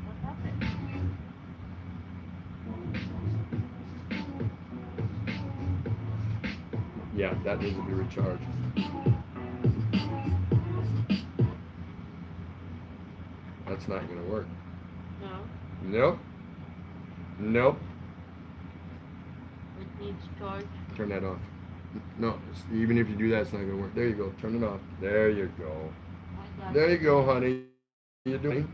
What happened? Yeah, that needs to be recharged. That's not going to work. No. Nope. Nope. It needs charge. Turn that off. No, even if you do that, it's not gonna work. There you go. Turn it off. There you go. I got There you it. go, honey. You doing?